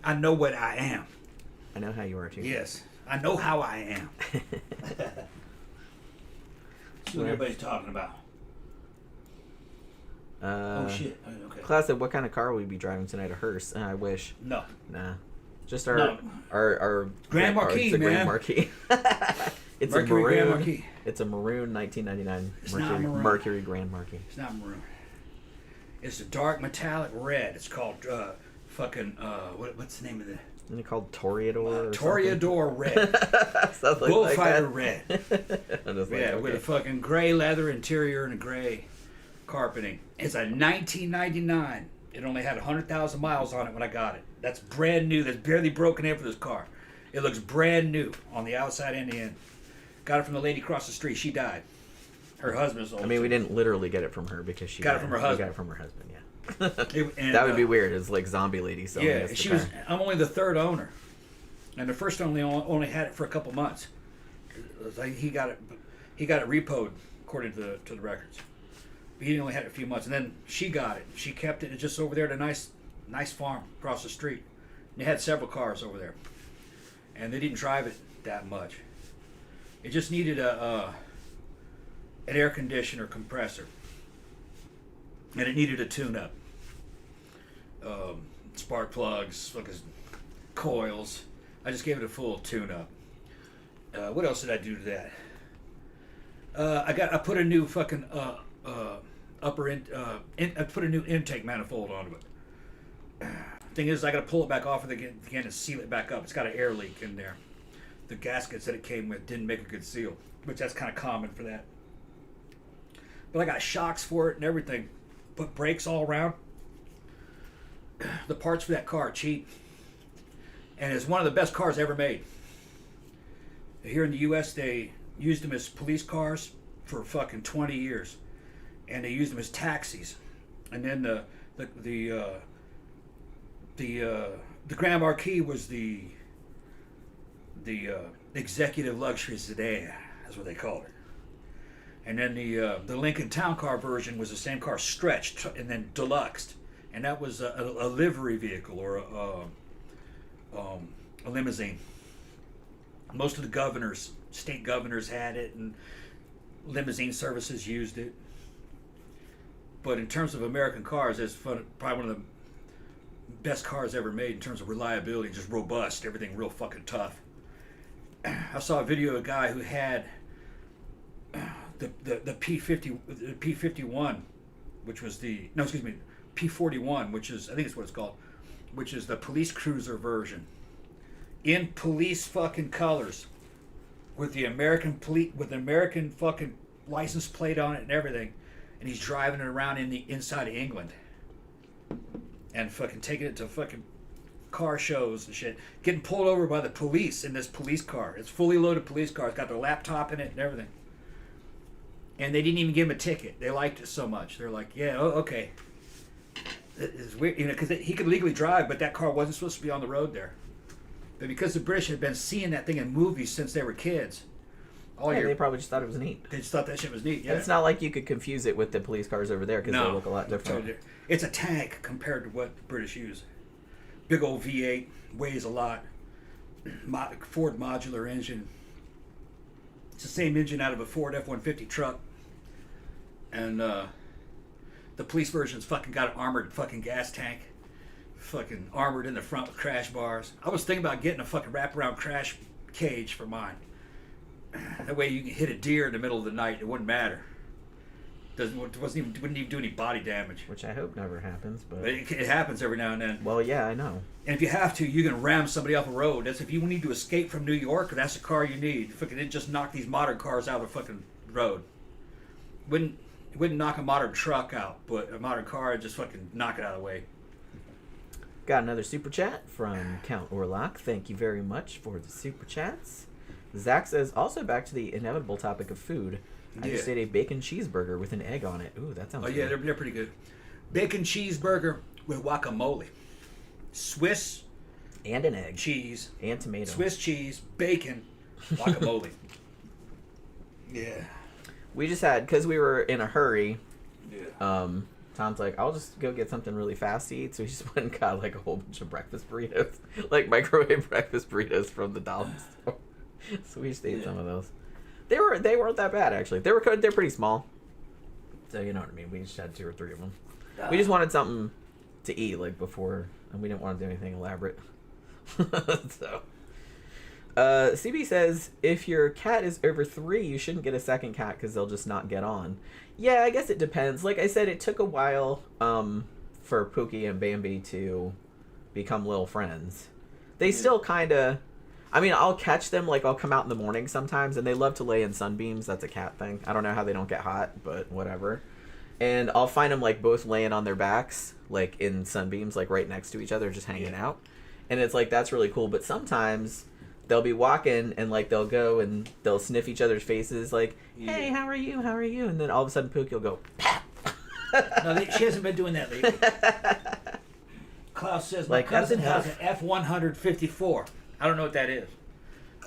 I know what I am. I know how you are too. Yes, I know how I am. See what everybody's talking about. Oh shit. Okay. Class said, what kind of car will we be driving tonight? A hearse? I wish. No. Nah. Just our Grand Marquis, it's a man. Grand Marquis. It's Mercury a maroon. Grand Marquis. It's a maroon 1999 It's not maroon. Mercury Grand Marquis. It's not maroon. It's a dark metallic red. It's called what's the name of the? Isn't it called Toreador? Toreador red. Bullfighter red. With a fucking gray leather interior and a gray carpeting. It's a 1999. It only had 100,000 miles on it when I got it. That's brand new. That's barely broken in for this car. It looks brand new on the outside and the end. Got it from the lady across the street. She died. Her husband's old. I mean, we didn't literally get it from her because she got it from her husband. We got it from her husband, yeah. And, that would be weird. It's like zombie lady selling us the car. I'm only the third owner, and the first owner only had it for a couple months. He got it repoed according to the records. He only had it a few months, and then she got it. She kept it just over there at a nice farm across the street. And they had several cars over there, and they didn't drive it that much. It just needed an air conditioner compressor, and it needed a tune-up. Spark plugs, fucking coils. I just gave it a full tune-up. What else did I do to that? I put a new fucking I put a new intake manifold onto it. Thing is, I got to pull it back off again and seal it back up. It's got an air leak in there. The gaskets that it came with didn't make a good seal, which that's kind of common for that. But I got shocks for it and everything. Put brakes all around. The parts for that car are cheap, and it's one of the best cars ever made. Here in the U.S., they used them as police cars for fucking 20 years, and they used them as taxis. And then the Grand Marquis was the executive luxury sedan. That's what they called it. And then the Lincoln Town Car version was the same car stretched and then deluxed, and that was a livery vehicle or a limousine. Most of the governors, state governors, had it, and limousine services used it. But in terms of American cars, it's probably one of the best cars ever made in terms of reliability, just robust, everything real fucking tough. I saw a video of a guy who had the P51, which was P41, which is, I think it's what it's called, which is the police cruiser version, in police fucking colors, with the American fucking license plate on it and everything, and he's driving it around in the inside of England, and fucking taking it to fucking car shows and shit, getting pulled over by the police in this police car. It's fully loaded police car. It's got their laptop in it and everything. And they didn't even give him a ticket. They liked it so much. They're like, yeah, okay. It's weird, because he could legally drive, but that car wasn't supposed to be on the road there. But because the British had been seeing that thing in movies since they were kids, they probably just thought it was neat. They just thought that shit was neat. Yeah. It's not like you could confuse it with the police cars over there because they look a lot different. Totally. It's a tank compared to what the British use. Big old V8, weighs a lot. Ford modular engine. It's the same engine out of a Ford F-150 truck. And the police version's fucking got an armored fucking gas tank. Fucking armored in the front with crash bars. I was thinking about getting a fucking wraparound crash cage for mine. That way you can hit a deer in the middle of the night. It wouldn't matter. Wouldn't even do any body damage. Which I hope never happens, but it happens every now and then. Well, yeah, I know. And if you have to, you can ram somebody off a road. That's if you need to escape from New York, that's the car you need. Fucking, it just knock these modern cars out of the fucking road. It wouldn't knock a modern truck out, but a modern car would just fucking knock it out of the way. Got another super chat from Count Orlock. Thank you very much for the super chats. Zach says, also back to the inevitable topic of food. I just ate a bacon cheeseburger with an egg on it. Ooh, that sounds good. Yeah, they're pretty good. Bacon cheeseburger with guacamole. Swiss And an egg. cheese, And tomato. Swiss cheese, bacon, guacamole. Yeah. We just had, because we were in a hurry, Yeah. Tom's like, I'll just go get something really fast to eat. So he just went and got like a whole bunch of breakfast burritos. Like microwave breakfast burritos from the dollar store. So we just ate some of those. They weren't that bad, actually. They're pretty small. So you know what I mean. We just had 2 or 3 of them. We just wanted something to eat, like, before, and we didn't want to do anything elaborate. So, CB says, if your cat is over 3, you shouldn't get a second cat because they'll just not get on. Yeah, I guess it depends. Like I said, it took a while for Pookie and Bambi to become little friends. They still kind of... I mean, I'll catch them, like, I'll come out in the morning sometimes, and they love to lay in sunbeams. That's a cat thing. I don't know how they don't get hot, but whatever. And I'll find them, like, both laying on their backs, like, in sunbeams, like, right next to each other, just hanging out. And it's like, that's really cool. But sometimes they'll be walking, and, like, they'll go and they'll sniff each other's faces, like, hey, how are you? How are you? And then all of a sudden, Pookie will go, pap. No, she hasn't been doing that lately. Klaus says, my cousin has an F-154. I don't know what that is.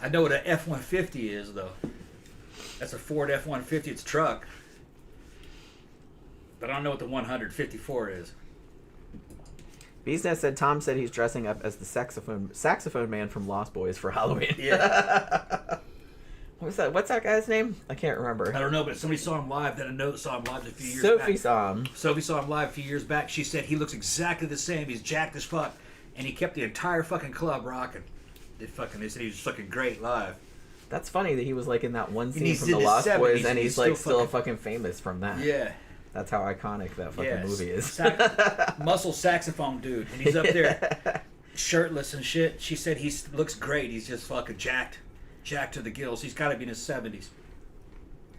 I know what an F-150 is, though. That's a Ford F-150. It's a truck. But I don't know what the 154 is. Bee's Nest said Tom said he's dressing up as the saxophone man from Lost Boys for Halloween. Yeah. What's that guy's name? I can't remember. I don't know, but somebody saw him live that I know saw him live a few years Sophie back. saw him. Sophie saw him live a few years back. She said he looks exactly the same. He's jacked as fuck. And he kept the entire fucking club rocking. They said he was fucking great live. That's funny that he was like in that one scene he's from the in his Lost 70s, Boys, and and he's like still fucking famous from that. Yeah. That's how iconic that fucking movie is. Muscle saxophone dude. And he's up there shirtless and shit. She said he looks great. He's just fucking jacked to the gills. He's got to be in his 70s.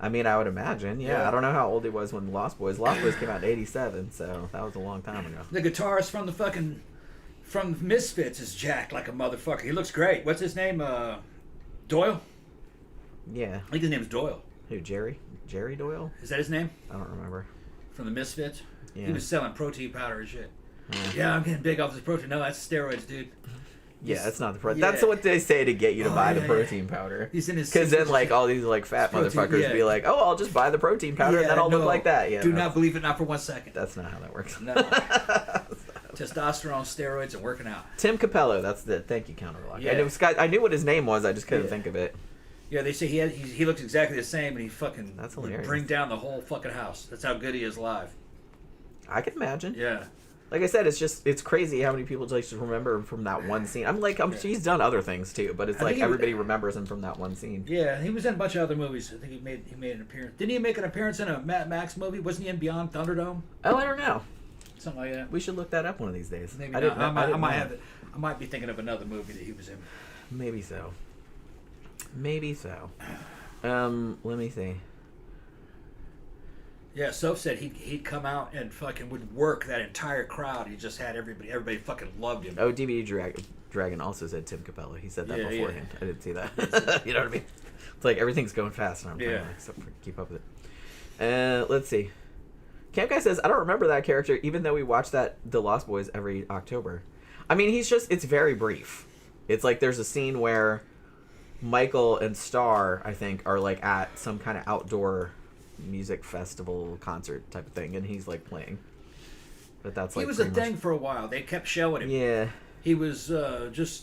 I mean, I would imagine. Yeah. I don't know how old he was when Lost Boys came out in 87, so that was a long time ago. The guitarist from Misfits is jacked like a motherfucker. He looks great. What's his name? Doyle? Yeah. I think his name's Doyle. Who, Jerry? Jerry Doyle? Is that his name? I don't remember. From the Misfits? Yeah. He was selling protein powder and shit. Yeah, I'm getting big off this protein. No, that's steroids, dude. Yeah, that's not the protein. That's what they say to get you to buy the protein powder. He's in his... Because then, like, all these, like, fat motherfuckers be like, oh, I'll just buy the protein powder and then I'll look like that. Yeah. Do not believe it, not for 1 second. That's not how that works. No. Testosterone, steroids, and working out. Tim Capello, that's the thank you counterlock. Yeah. I knew what his name was, I just couldn't think of it. Yeah, they say he looks exactly the same, and he fucking that's hilarious. Bring down the whole fucking house. That's how good he is live. I can imagine. Yeah. Like I said, it's crazy how many people just remember him from that one scene. He's done other things too, but it's like everybody remembers him from that one scene. Yeah, he was in a bunch of other movies. I think he made an appearance. Didn't he make an appearance in a Mad Max movie? Wasn't he in Beyond Thunderdome? Oh, I don't know. Something like that. We should look that up one of these days. Maybe not. I might have it. I might be thinking of another movie that he was in. Maybe so. Let me see. Yeah, Soph said he'd come out and fucking would work that entire crowd. He just had everybody fucking loved him. Oh, DVD Dragon also said Tim Capella. He said that beforehand. Yeah. I didn't see that. You know what I mean? It's like everything's going fast and I'm trying to keep up with it. Let's see. Camp Guy says, I don't remember that character even though we watch The Lost Boys every October. I mean, it's very brief. It's like there's a scene where Michael and Star, I think, are like at some kind of outdoor music festival concert type of thing, and he's like playing. But that's like he was a thing for a while. They kept showing him. Yeah. He was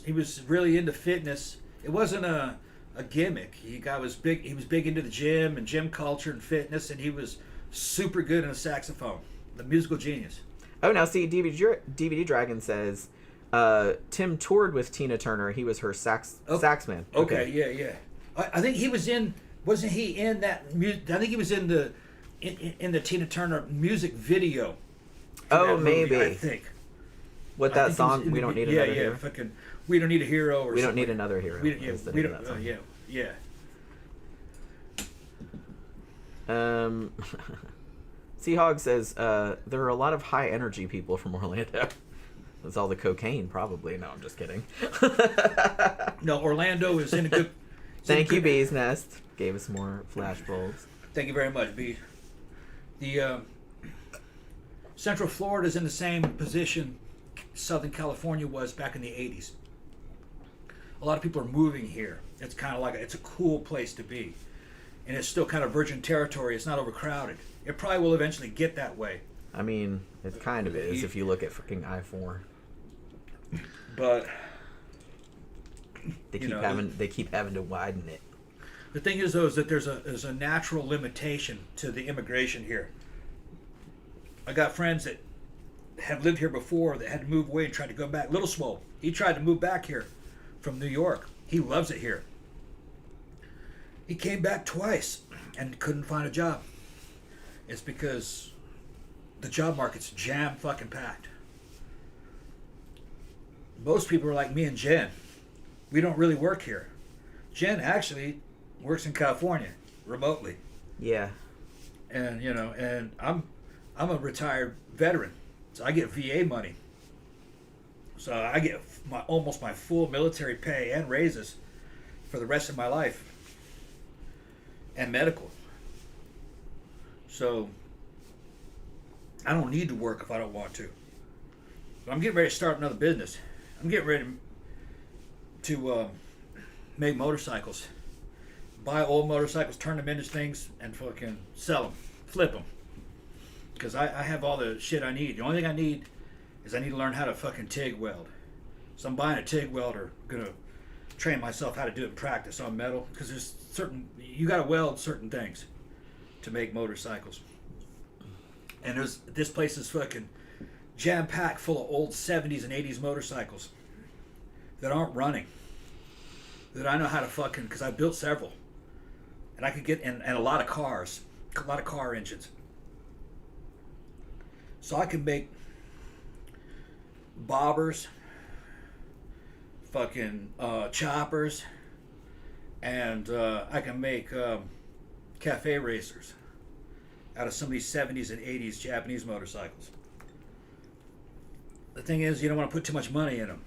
he was really into fitness. It wasn't a gimmick. He was big into the gym and gym culture and fitness, and he was super good in a saxophone. The musical genius. Oh, now see, DVD Dragon says Tim toured with Tina Turner. He was her sax man. Okay, yeah. I think he was in. Wasn't he in that? I think he was in the Tina Turner music video. Oh, movie, maybe. I think. What that song? We don't need another hero. Fucking. We don't need a hero. Or we don't need another hero. We don't. Yeah. Seahog says there are a lot of high energy people from Orlando. That's all the cocaine, probably. No, I'm just kidding. No, Orlando is in a good. Thank you, Bee's Nest. Gave us more flash bulbs. Thank you very much, B. The Central Florida is in the same position Southern California was back in the 80s. a lot of people are moving here. It's kind of like it's a cool place to be, and it's still kind of virgin territory. It's not overcrowded. It probably will eventually get that way. I mean, it kind of is if you look at freaking I-4. But they keep having to widen it. the thing is, though, is that there's a natural limitation to the immigration here. I got friends that have lived here before that had to move away and tried to go back. Little Swole, he tried to move back here from New York. He loves it here. He came back twice and couldn't find a job. It's because the job market's jam fucking packed. Most people are like me and Jen. We don't really work here. Jen actually works in California remotely. Yeah. And and I'm a retired veteran, so I get VA money. So I get almost my full military pay and raises for the rest of my life, and medical. So I don't need to work if I don't want to. But I'm getting ready to start another business. I'm getting ready to make motorcycles. Buy old motorcycles, turn them into things, and fucking sell them, flip them. Because I have all the shit I need. The only thing I need is I need to learn how to fucking TIG weld. So I'm buying a TIG welder, gonna train myself how to do it in practice on metal. Because there's you gotta weld certain things to make motorcycles. And this place is fucking jam-packed full of old 70s and 80s motorcycles that aren't running. That I know how to fucking, because I built several. And I could get, and a lot of cars, a lot of car engines. So I can make bobbers, fucking choppers, and I can make cafe racers out of some of these 70s and 80s Japanese motorcycles. The thing is, you don't want to put too much money in them.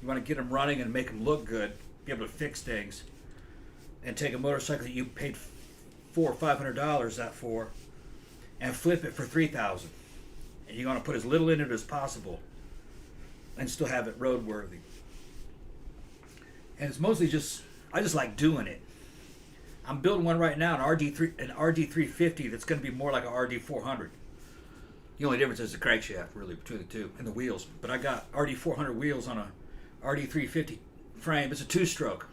You want to get them running and make them look good, be able to fix things, and take a motorcycle that you paid $400 or $500 that for, and flip it for $3,000. And you want to put as little in it as possible, and still have it roadworthy. And it's mostly I just like doing it. I'm building one right now, an RD350 that's going to be more like an RD400. The only difference is the crankshaft, really, between the two, and the wheels. But I got RD400 wheels on a RD350 frame. It's a two-stroke,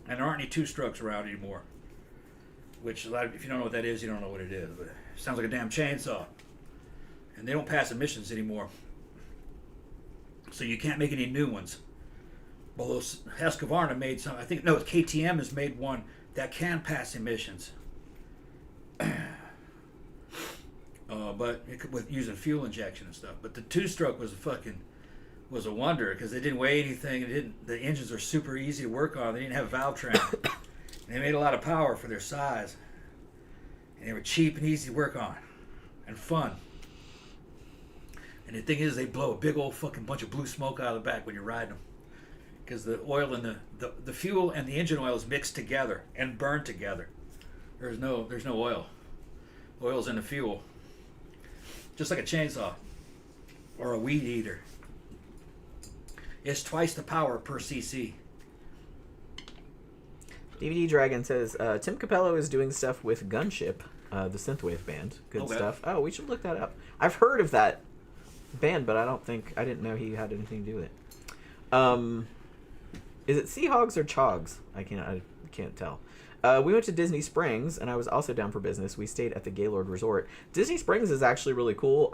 and there aren't any two-strokes around anymore. Which, if you don't know what that is, you don't know what it is. But it sounds like a damn chainsaw. And they don't pass emissions anymore. So you can't make any new ones. Although Husqvarna made some, KTM has made one that can pass emissions. But with using fuel injection and stuff. But the two-stroke was a wonder because they didn't weigh anything. The engines are super easy to work on. They didn't have valve train. They made a lot of power for their size. And they were cheap and easy to work on. And fun. And the thing is, they blow a big old fucking bunch of blue smoke out of the back when you're riding them. Because the oil and the fuel and the engine oil is mixed together and burned together. There's no oil. Oil's in the fuel. Just like a chainsaw. Or a weed eater. It's twice the power per cc. DVD Dragon says, Tim Capello is doing stuff with Gunship, the synthwave band. Good stuff. Oh, we should look that up. I've heard of that band, but I didn't know he had anything to do with it. Is it Seahogs or Chogs? I can't tell. We went to Disney Springs, and I was also down for business. We stayed at the Gaylord Resort. Disney Springs is actually really cool.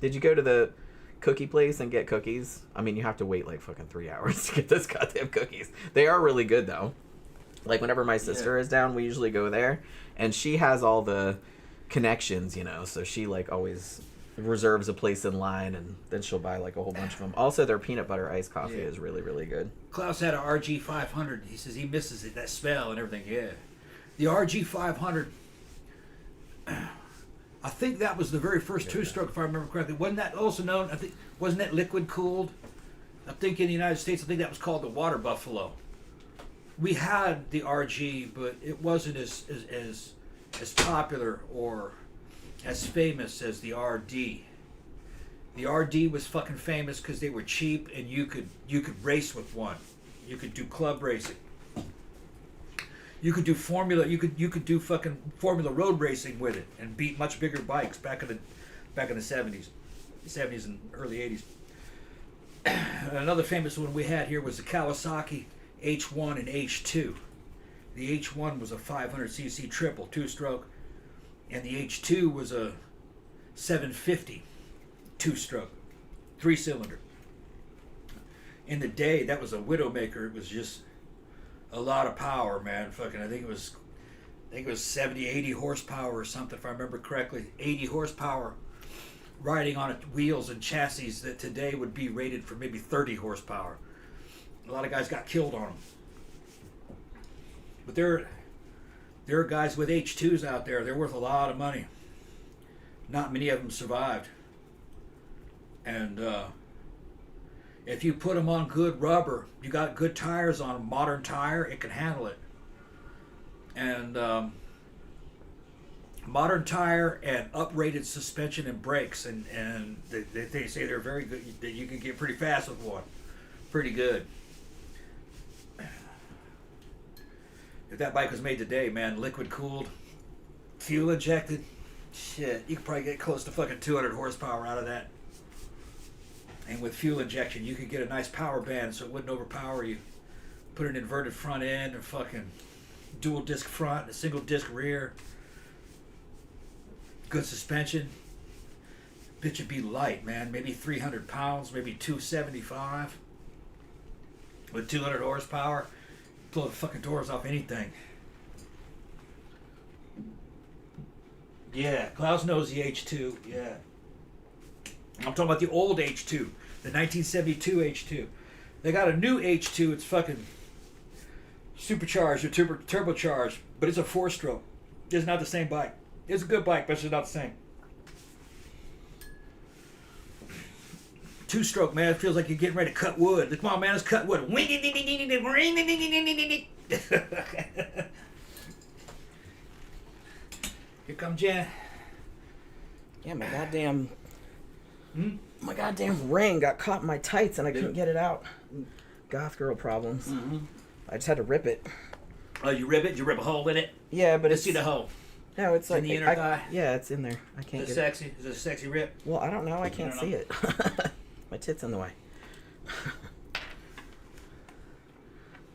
Did you go to the cookie place and get cookies? I mean, you have to wait like fucking 3 hours to get those goddamn cookies. They are really good, though. Like, whenever my sister is down, we usually go there. And she has all the connections, so she, like, always reserves a place in line, and then she'll buy, like, a whole bunch of them. Also, their peanut butter iced coffee is really, really good. Klaus had an RG500. He says he misses it, that smell and everything. Yeah. The RG500, I think that was the very first two-stroke, if I remember correctly. Wasn't that also known, wasn't that liquid-cooled? I think in the United States, that was called the Water Buffalo. We had the RG, but it wasn't as popular or as famous as the RD. The RD was fucking famous because they were cheap and you could race with one. You could do club racing. You could do formula. You could do fucking Formula Road racing with it and beat much bigger bikes back in the 70s and early 80s. Another famous one we had here was the Kawasaki H1 and H2. The H1 was a 500cc triple, two-stroke, and the H2 was a 750 two-stroke, three-cylinder. In the day, that was a Widowmaker. It was just a lot of power, man. Fucking, I think it was 70, 80 horsepower or something, if I remember correctly. 80 horsepower riding on wheels and chassis that today would be rated for maybe 30 horsepower. A lot of guys got killed on them. But there are guys with H2s out there. They're worth a lot of money. Not many of them survived. And if you put them on good rubber, you got good tires on a modern tire, it can handle it. And modern tire and uprated suspension and brakes, and they say they're very good. That you can get pretty fast with one. Pretty good. If that bike was made today, man, liquid cooled, fuel injected, shit, you could probably get close to fucking 200 horsepower out of that. And with fuel injection, you could get a nice power band so it wouldn't overpower you. Put an inverted front end, a fucking dual disc front, a single disc rear. Good suspension. Bitch would be light, man. Maybe 300 pounds, maybe 275. With 200 horsepower. Blow the fucking doors off anything. Yeah, Klaus knows the H2. Yeah. I'm talking about the old H2. The 1972 H2. They got a new H2. It's fucking supercharged or turbocharged. But it's a 4-stroke. It's not the same bike. It's a good bike, but it's not the same. 2-stroke, man. It feels like you're getting ready to cut wood. Come on, man. Let's cut wood. Here comes Jen. Yeah, my goddamn ring got caught in my tights and I couldn't get it out. Goth girl problems. Mm-hmm. I just had to rip it. Oh, you rip it? Did you rip a hole in it? Yeah, but Let's see the hole. No, it's like in the inner thigh. Yeah, it's in there. I can't. Is it sexy? Is it a sexy rip? Well, I don't know. I can't see it. My tit's in the way.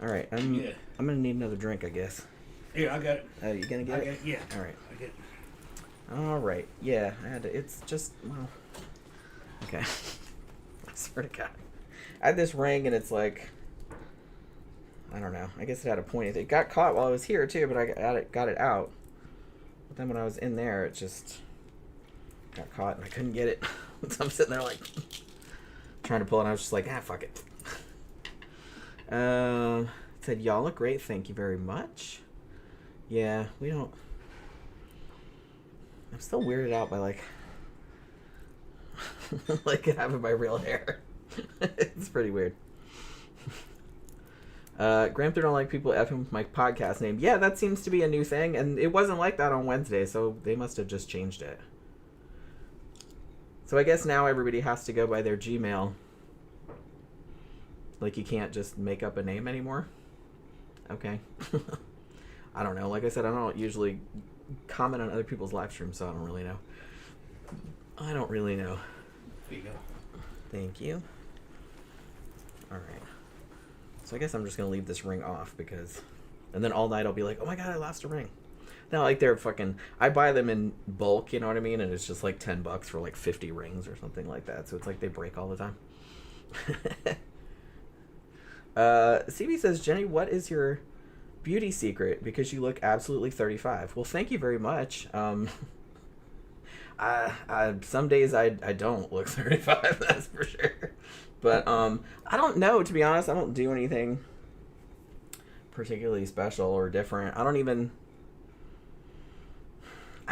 All right, I'm gonna need another drink, I guess. Here, I got it. Oh, you gonna get it? Yeah. All right. I get it. All right. Yeah, I had to. It's just well. Okay. I swear to God, I had this ring and it's like, I don't know. I guess it had a point. It got caught while I was here too, but I got it out. But then when I was in there, it just got caught and I couldn't get it. So I'm sitting there like trying to pull it. And I was just like, fuck it. It said, y'all look great. Thank you very much. Yeah, we don't. I'm still weirded out by like having my real hair. It's pretty weird. Gramper don't like people effing with my podcast name. Yeah, that seems to be a new thing, and it wasn't like that on Wednesday, so they must have just changed it. So I guess now everybody has to go by their Gmail. Like, you can't just make up a name anymore? Okay. I don't know. Like I said, I don't usually comment on other people's live streams, so I don't really know. I don't really know. There you go. Thank you. All right. So I guess I'm just going to leave this ring off because... And then all night I'll be like, oh my God, I lost a ring. Now, like, they're fucking... I buy them in bulk, you know what I mean? And it's just like $10 for like 50 rings or something like that. So it's like they break all the time. CB says, Jenny, what is your beauty secret? Because you look absolutely 35. Well, thank you very much. Some days I don't look 35, that's for sure. But I don't know, to be honest. I don't do anything particularly special or different. I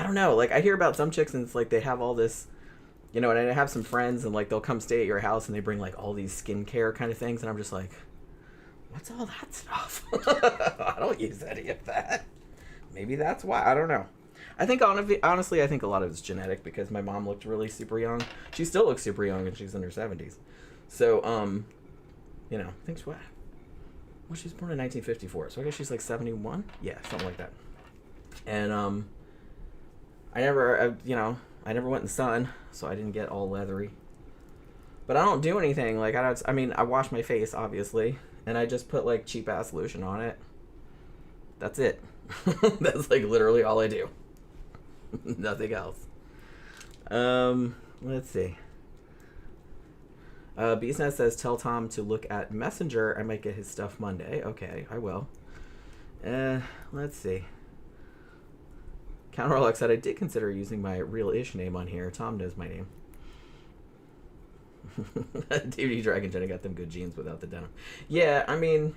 don't know. Like, I hear about some chicks and it's like they have all this, you know, and I have some friends and like they'll come stay at your house and they bring like all these skincare kind of things and I'm just like, what's all that stuff? I don't use any of that. Maybe that's why. I don't know. I think honestly, I think a lot of it's genetic because my mom looked really super young. She still looks super young and she's in her 70s. So, you know, thanks. What? Well, she was born in 1954, so I guess she's like 71. Yeah, something like that. And I never went in the sun, so I didn't get all leathery. But I don't do anything. Like I wash my face obviously, and I just put like cheap ass lotion on it. That's it. That's like literally all I do. Nothing else. Let's see. Beast Nest says, tell Tom to look at Messenger. I might get his stuff Monday. Okay, I will. Let's see. Counterlock said, I did consider using my real-ish name on here. Tom knows my name. DVD Dragon Jenny got them good jeans without the denim. Yeah, I mean,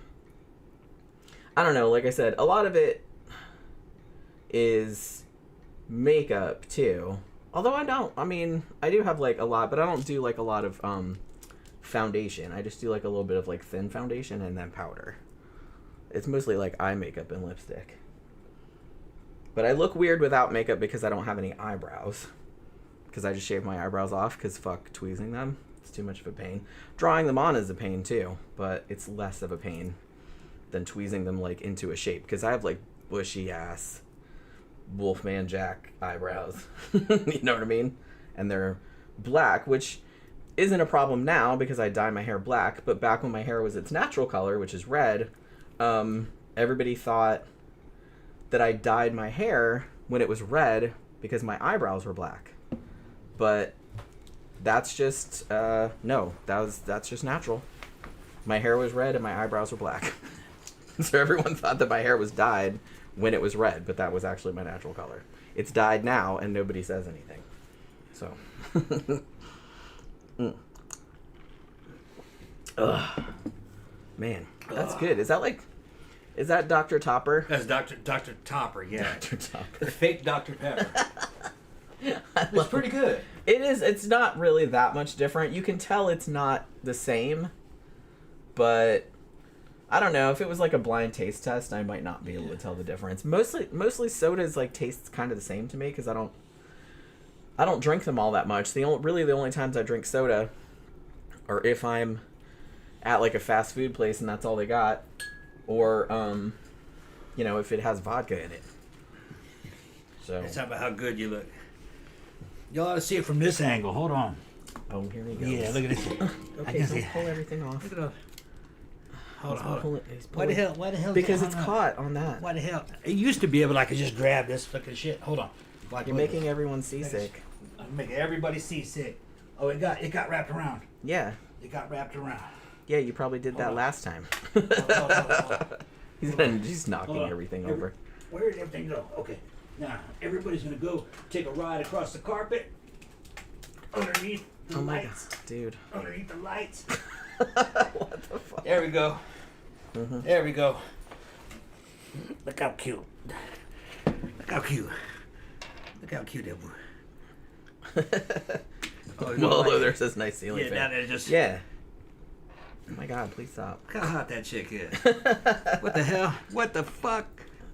I don't know. Like I said, a lot of it is makeup, too. Although I do have, like, a lot, but I don't do, like, a lot of, foundation. I just do like a little bit of like thin foundation and then powder. It's mostly like eye makeup and lipstick. But I look weird without makeup because I don't have any eyebrows. Because I just shave my eyebrows off because fuck tweezing them. It's too much of a pain. Drawing them on is a pain too, but it's less of a pain than tweezing them like into a shape. Because I have like bushy ass Wolfman Jack eyebrows. You know what I mean? And they're black, which isn't a problem now because I dye my hair black, but back when my hair was its natural color, which is red, everybody thought that I dyed my hair when it was red because my eyebrows were black. But that's just no, that's just natural. My hair was red and my eyebrows were black. So everyone thought that my hair was dyed when it was red, but that was actually my natural color. It's dyed now and nobody says anything. So Ugh. Man, that's good. Is that Dr. Topper? That's Dr. Topper, yeah. Dr. Topper. The fake Dr. Pepper. It's pretty good. It is. It's not really that much different. You can tell it's not the same, but I don't know. If it was like a blind taste test, I might not be able to tell the difference. Mostly sodas like tastes kind of the same to me because I don't drink them all that much. The only times I drink soda are if I'm at like a fast food place and that's all they got, or if it has vodka in it. So it's about how good you look. Y'all ought to see it from this angle. Hold on. Oh, here he goes. Yeah, look at this. Okay, don't pull everything off. Look at that. Hold on. Why the hell? Because it's caught on that. Why the hell? It used to be able to just grab this fucking shit. Hold on. You're making everyone seasick. I'm making everybody seasick. Oh, it got wrapped around. Yeah. It got wrapped around. Yeah, you probably did that last time. Hold on. He's knocking everything over. Where did everything go? Okay. Now, everybody's going to go take a ride across the carpet. Underneath the lights. God, dude. Underneath the lights. What the fuck? There we go. Mm-hmm. There we go. Look how cute. Look how cute. Look how cute that boy. Although there's this nice ceiling fan. Down there just... Yeah. Oh my god, please stop. Look how hot that chick is. What the hell? What the fuck?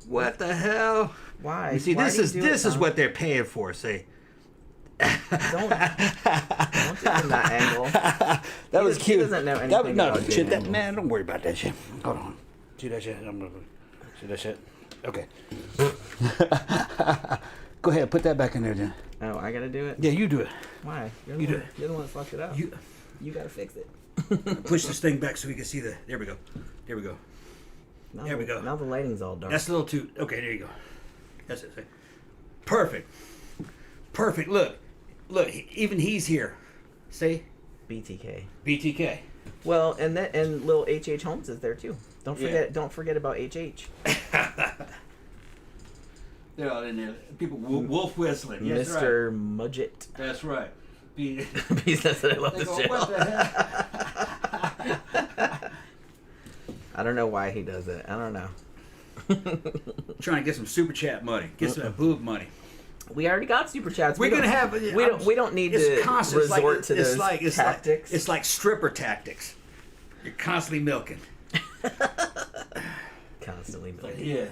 What the hell? Why? You see, Why this is what they're paying for, see? Don't do it from that angle. That was cute. He doesn't know anything about shit, angles. man, don't worry about that shit. Hold on. See that shit? See that shit? Okay. Go ahead, put that back in there, then. Oh, I gotta do it? Yeah, you do it. Why? You're the one that fucked it up. You gotta fix it. Push this thing back so we can see the... There we go. There we go. There we go. Now the lighting's all dark. That's a little too... Okay, there you go. That's it. Perfect. Perfect. Look, even he's here. See? BTK. Well, and little H.H. Holmes is there too. Don't forget about H.H. They're all in there. People wolf whistling. Yes, Mr. Right. Mudgett. That's right. He says that I love this channel. What the hell? I don't know why he does it. I don't know. Trying to get some super chat money. Get some boob money. We already got super chats. We're gonna have. We don't need to resort to those tactics. It's like stripper tactics. You're constantly milking. Constantly milking. Yeah.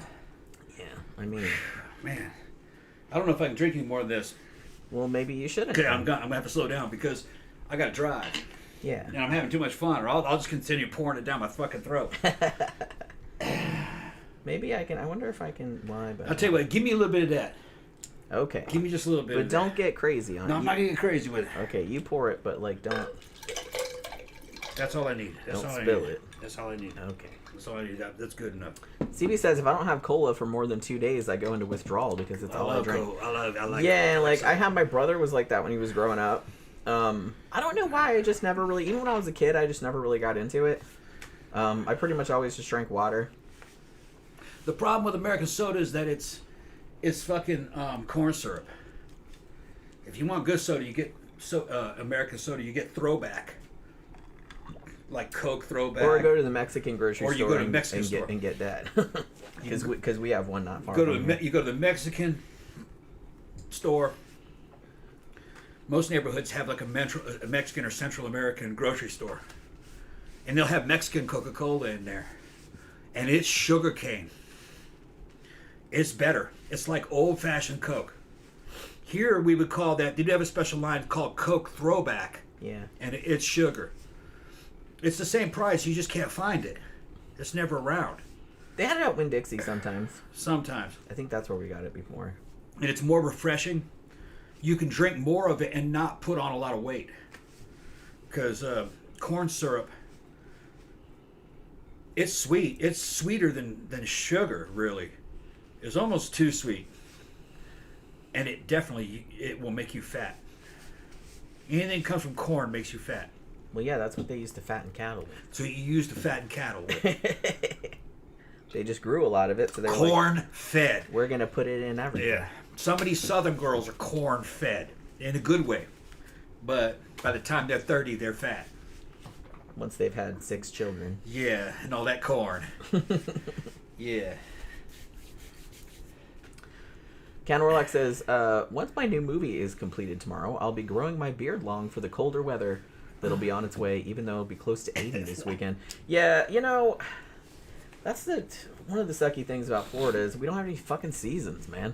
Yeah. I mean, man, I don't know if I can drink any more of this. Well, maybe you shouldn't. Okay, I'm gonna have to slow down because I gotta drive. Yeah. And I'm having too much fun, or I'll just continue pouring it down my fucking throat. Maybe I can. I wonder if I can lie. But I'll tell you what. Give me a little bit of that. Okay. Give me just a little bit. But of don't that. get crazy on it. No, I'm not gonna get crazy with it. Okay, you pour it, but like don't. That's all I need. That's Don't all spill I need. it. That's all I need. Okay. That's all I need. That's good enough. CB says if I don't have cola for more than 2 days, I go into withdrawal because it's all I drink. I like. Yeah, it. like I had my brother was like that when he was growing up. I don't know why. I just never really, even when I was a kid, I just never really got into it. I pretty much always just drank water. The problem with American soda is that it's fucking corn syrup. If you want good soda, you get American soda. You get Throwback, like Coke Throwback. Or go to the Mexican grocery store. Or you go to the Mexican store and get that. Because we have one not far you from here. go to the Mexican store. Most neighborhoods have like a Mexican or Central American grocery store, and they'll have Mexican Coca-Cola in there, and it's sugar cane. It's better. It's like old-fashioned Coke. Here we would call that. They do have a special line called Coke Throwback. Yeah. And it's sugar. It's the same price. You just can't find it. It's never around. They had it at Winn-Dixie sometimes. Sometimes. I think that's where we got it before. And it's more refreshing. You can drink more of it and not put on a lot of weight. Because corn syrup, it's sweet. It's sweeter than sugar, really. It's almost too sweet. And it will make you fat. Anything that comes from corn makes you fat. Well, yeah, that's what they used to fatten cattle with. So you use to fatten cattle with. They just grew a lot of it, so they were corn like, fed. we're going to put it in everything. Yeah. Some of these southern girls are corn fed. In a good way. But by the time they're 30, they're fat. Once they've had 6 children. Yeah, and all that corn. Yeah. Ken Warlock says, once my new movie is completed tomorrow, I'll be growing my beard long for the colder weather that'll be on its way, even though it'll be close to 80 this weekend. Yeah, you know, that's one of the sucky things about Florida is we don't have any fucking seasons, man.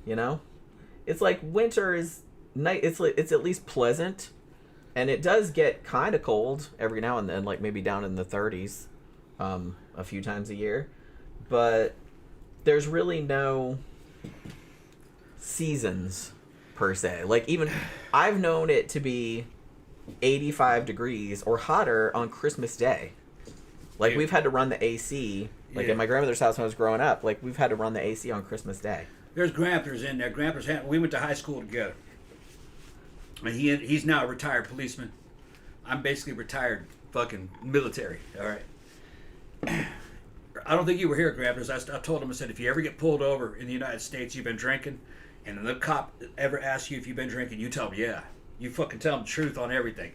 You know? It's like winter is night. It's at least pleasant, and it does get kind of cold every now and then, like maybe down in the 30s a few times a year. But there's really no seasons per se. Like even I've known it to be 85 degrees or hotter on Christmas Day. Like we've had to run the AC. Like at my grandmother's house when I was growing up, like we've had to run the AC on Christmas Day. There's Grampers in there. We went to high school together. And he's now a retired policeman. I'm basically retired fucking military. All right. I don't think you were here, Grampers. I told him, I said, if you ever get pulled over in the United States, you've been drinking, and the cop ever asks you if you've been drinking, you tell him, yeah. You fucking tell them the truth on everything.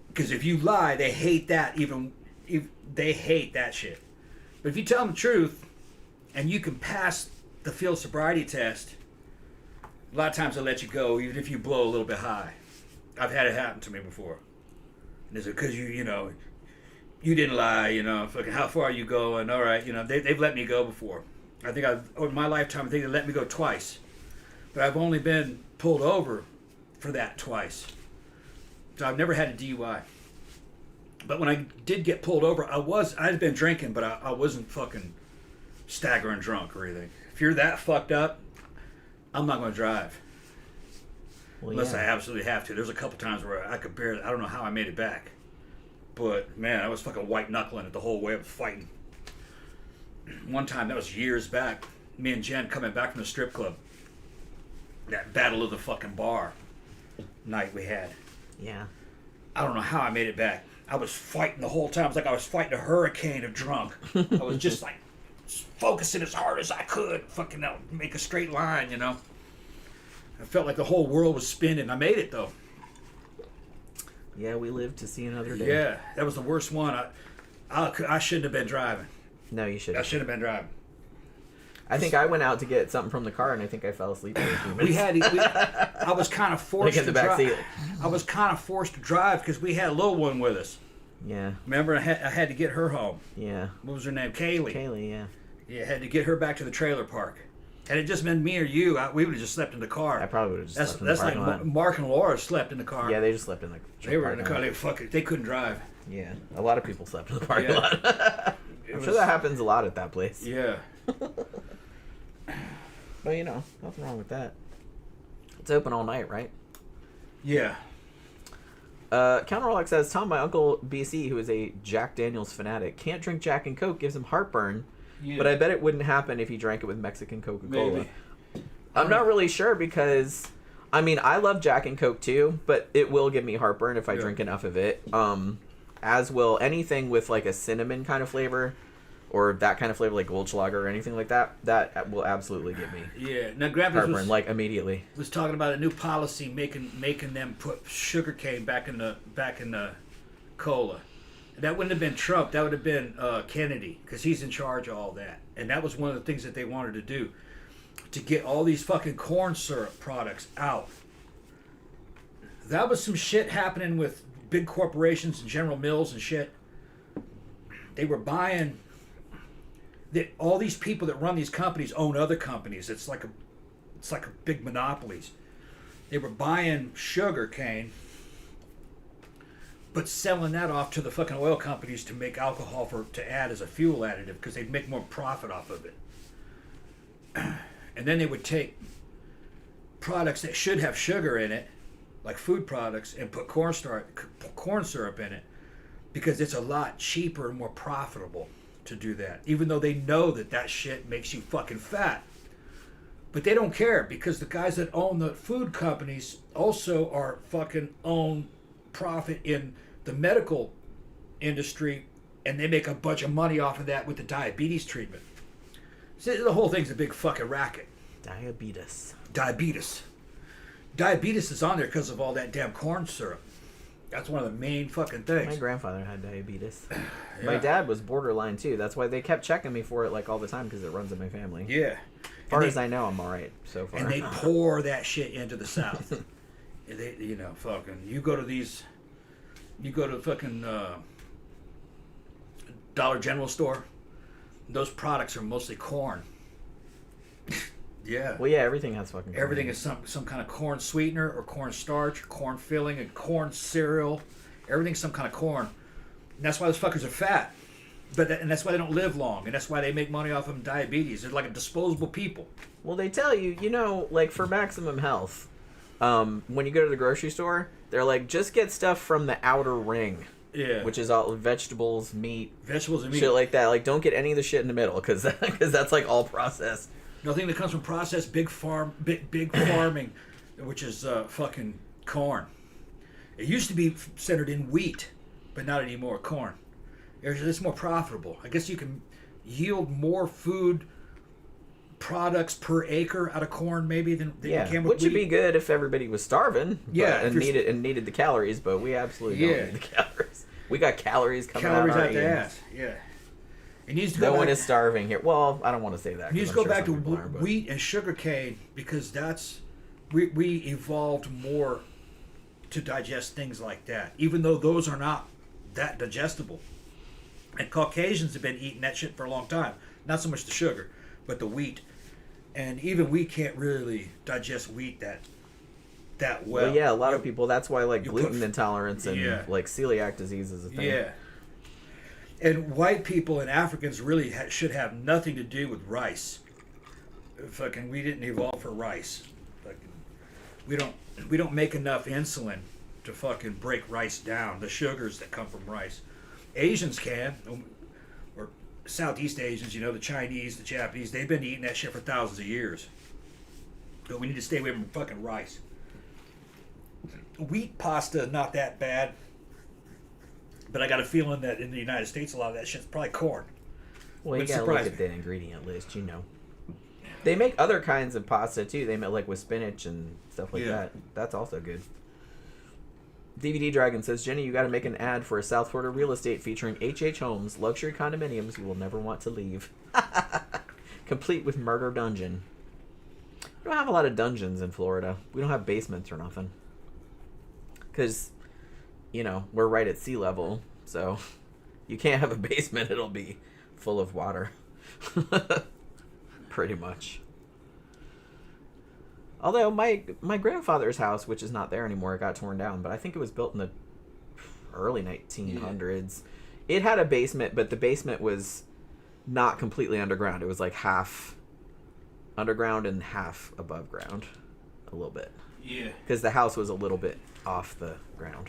Because if you lie, they hate that. They hate that shit. But if you tell them the truth, and you can pass the field sobriety test, a lot of times they'll let you go, even if you blow a little bit high. I've had it happen to me before. And it's because you didn't lie, fucking how far are you going? All right, they've let me go before. I think over my lifetime, I think they let me go twice. But I've only been pulled over for that twice. So I've never had a DUI. But when I did get pulled over, I'd been drinking, but I wasn't fucking staggering drunk or anything. If you're that fucked up, I'm not going to drive. Well, unless I absolutely have to. There's a couple times where I could barely, I don't know how I made it back. But, man, I was fucking white-knuckling it the whole way. I was fighting. One time, that was years back, me and Jen coming back from the strip club. That battle of the fucking bar night we had. Yeah. I don't know how I made it back. I was fighting the whole time. It was like I was fighting a hurricane of drunk. I was just like focusing as hard as I could. Fucking make a straight line, I felt like the whole world was spinning. I made it, though. Yeah, we lived to see another day. Yeah, that was the worst one. I shouldn't have been driving. No, you shouldn't. I should have been driving. I think I went out to get something from the car, and I think I fell asleep for a few minutes. I was kind of forced to drive. I was kind of forced to drive because we had a little one with us. Yeah. Remember, I had to get her home. Yeah. What was her name? Kaylee. Kaylee, yeah. Yeah, I had to get her back to the trailer park. Had it just been me or you, we would have just slept in the car. I probably would have just slept in the That's parking like lot. Mark and Laura slept in the car. Yeah, they just slept in the They were in the parking car. lot. They couldn't drive. Yeah, a lot of people slept in the parking Yeah. lot. I'm sure that happens a lot at that place. Yeah. But, you know, nothing wrong with that. It's open all night, right? Yeah. Counterlock says, Tom, my uncle BC, who is a Jack Daniels fanatic, can't drink Jack and Coke, gives him heartburn, but I bet it wouldn't happen if he drank it with Mexican Coca-Cola. Maybe. I'm not really sure because, I mean, I love Jack and Coke too, but it will give me heartburn if I drink enough of it. As will anything with like a cinnamon kind of flavor or that kind of flavor like Goldschlager or anything like that. That will absolutely give me Now, Grandpa heartburn, like immediately. Was talking about a new policy making them put sugar cane back in the cola. That wouldn't have been Trump. That would have been Kennedy, because he's in charge of all that. And that was one of the things that they wanted to do, to get all these fucking corn syrup products out. That was some shit happening with big corporations and General Mills and shit. They were buying. All these people that run these companies own other companies. It's like a big monopolies. They were buying sugar cane, but selling that off to the fucking oil companies to make alcohol to add as a fuel additive, because they'd make more profit off of it. And then they would take products that should have sugar in it, like food products, and put corn syrup in it, because it's a lot cheaper and more profitable to do that. Even though they know that shit makes you fucking fat. But they don't care, because the guys that own the food companies also are fucking own profit in the medical industry, and they make a bunch of money off of that with the diabetes treatment. So the whole thing's a big fucking racket. Diabetes is on there because of all that damn corn syrup. That's one of the main fucking things. My grandfather had diabetes. Yeah. My dad was borderline too. That's why they kept checking me for it like all the time, because it runs in my family. Yeah. As far as I know, I'm all right so far. And they pour that shit into the South. You go to fucking Dollar General store. Those products are mostly corn. Yeah. Well, yeah, everything has fucking corn. Everything is some kind of corn sweetener or corn starch, or corn filling, and corn cereal. Everything's some kind of corn. And that's why those fuckers are fat. And that's why they don't live long. And that's why they make money off of diabetes. They're like a disposable people. Well, they tell you, like for maximum health, when you go to the grocery store, they're like, just get stuff from the outer ring. Yeah. Which is all vegetables, meat. Vegetables and meat. Shit like that. Like, don't get any of the shit in the middle, because that's like all processed. Nothing that comes from processed big farming, which is fucking corn. It used to be centered in wheat, but not anymore. Corn. It's more profitable. I guess you can yield more food products per acre out of corn maybe than you can with which would wheat. be good if everybody was starving. Yeah, and needed the calories, but we absolutely don't need the calories. We got calories coming out our the ass. Yeah. It needs to no one is starving here. Well, I don't want to say that. It needs to go back to wheat and sugar cane, because we evolved more to digest things like that, even though those are not that digestible. And Caucasians have been eating that shit for a long time. Not so much the sugar, but the wheat. And even we can't really digest wheat that well. Well, yeah, a lot of people. That's why like gluten intolerance and like celiac disease is a thing. Yeah. And white people and Africans really should have nothing to do with rice. Fucking, we didn't evolve for rice. Fucking, we don't make enough insulin to fucking break rice down. The sugars that come from rice. Asians can, or Southeast Asians. The Chinese, the Japanese. They've been eating that shit for thousands of years. But we need to stay away from fucking rice. Wheat pasta, not that bad. But I got a feeling that in the United States, a lot of that shit's probably corn. Well, you gotta look at the ingredient list, They make other kinds of pasta, too. They make, like, with spinach and stuff like that. That's also good. DVD Dragon says, Jenny, you gotta make an ad for a South Florida real estate featuring H.H. Holmes, luxury condominiums you will never want to leave. Complete with murder dungeon. We don't have a lot of dungeons in Florida. We don't have basements or nothing. Because... we're right at sea level, so you can't have a basement. It'll be full of water. Pretty much. Although my grandfather's house, which is not there anymore, got torn down, but I think it was built in the early 1900s. Yeah. It had a basement, but the basement was not completely underground. It was like half underground and half above ground, a little bit. Yeah. Because the house was a little bit off the ground.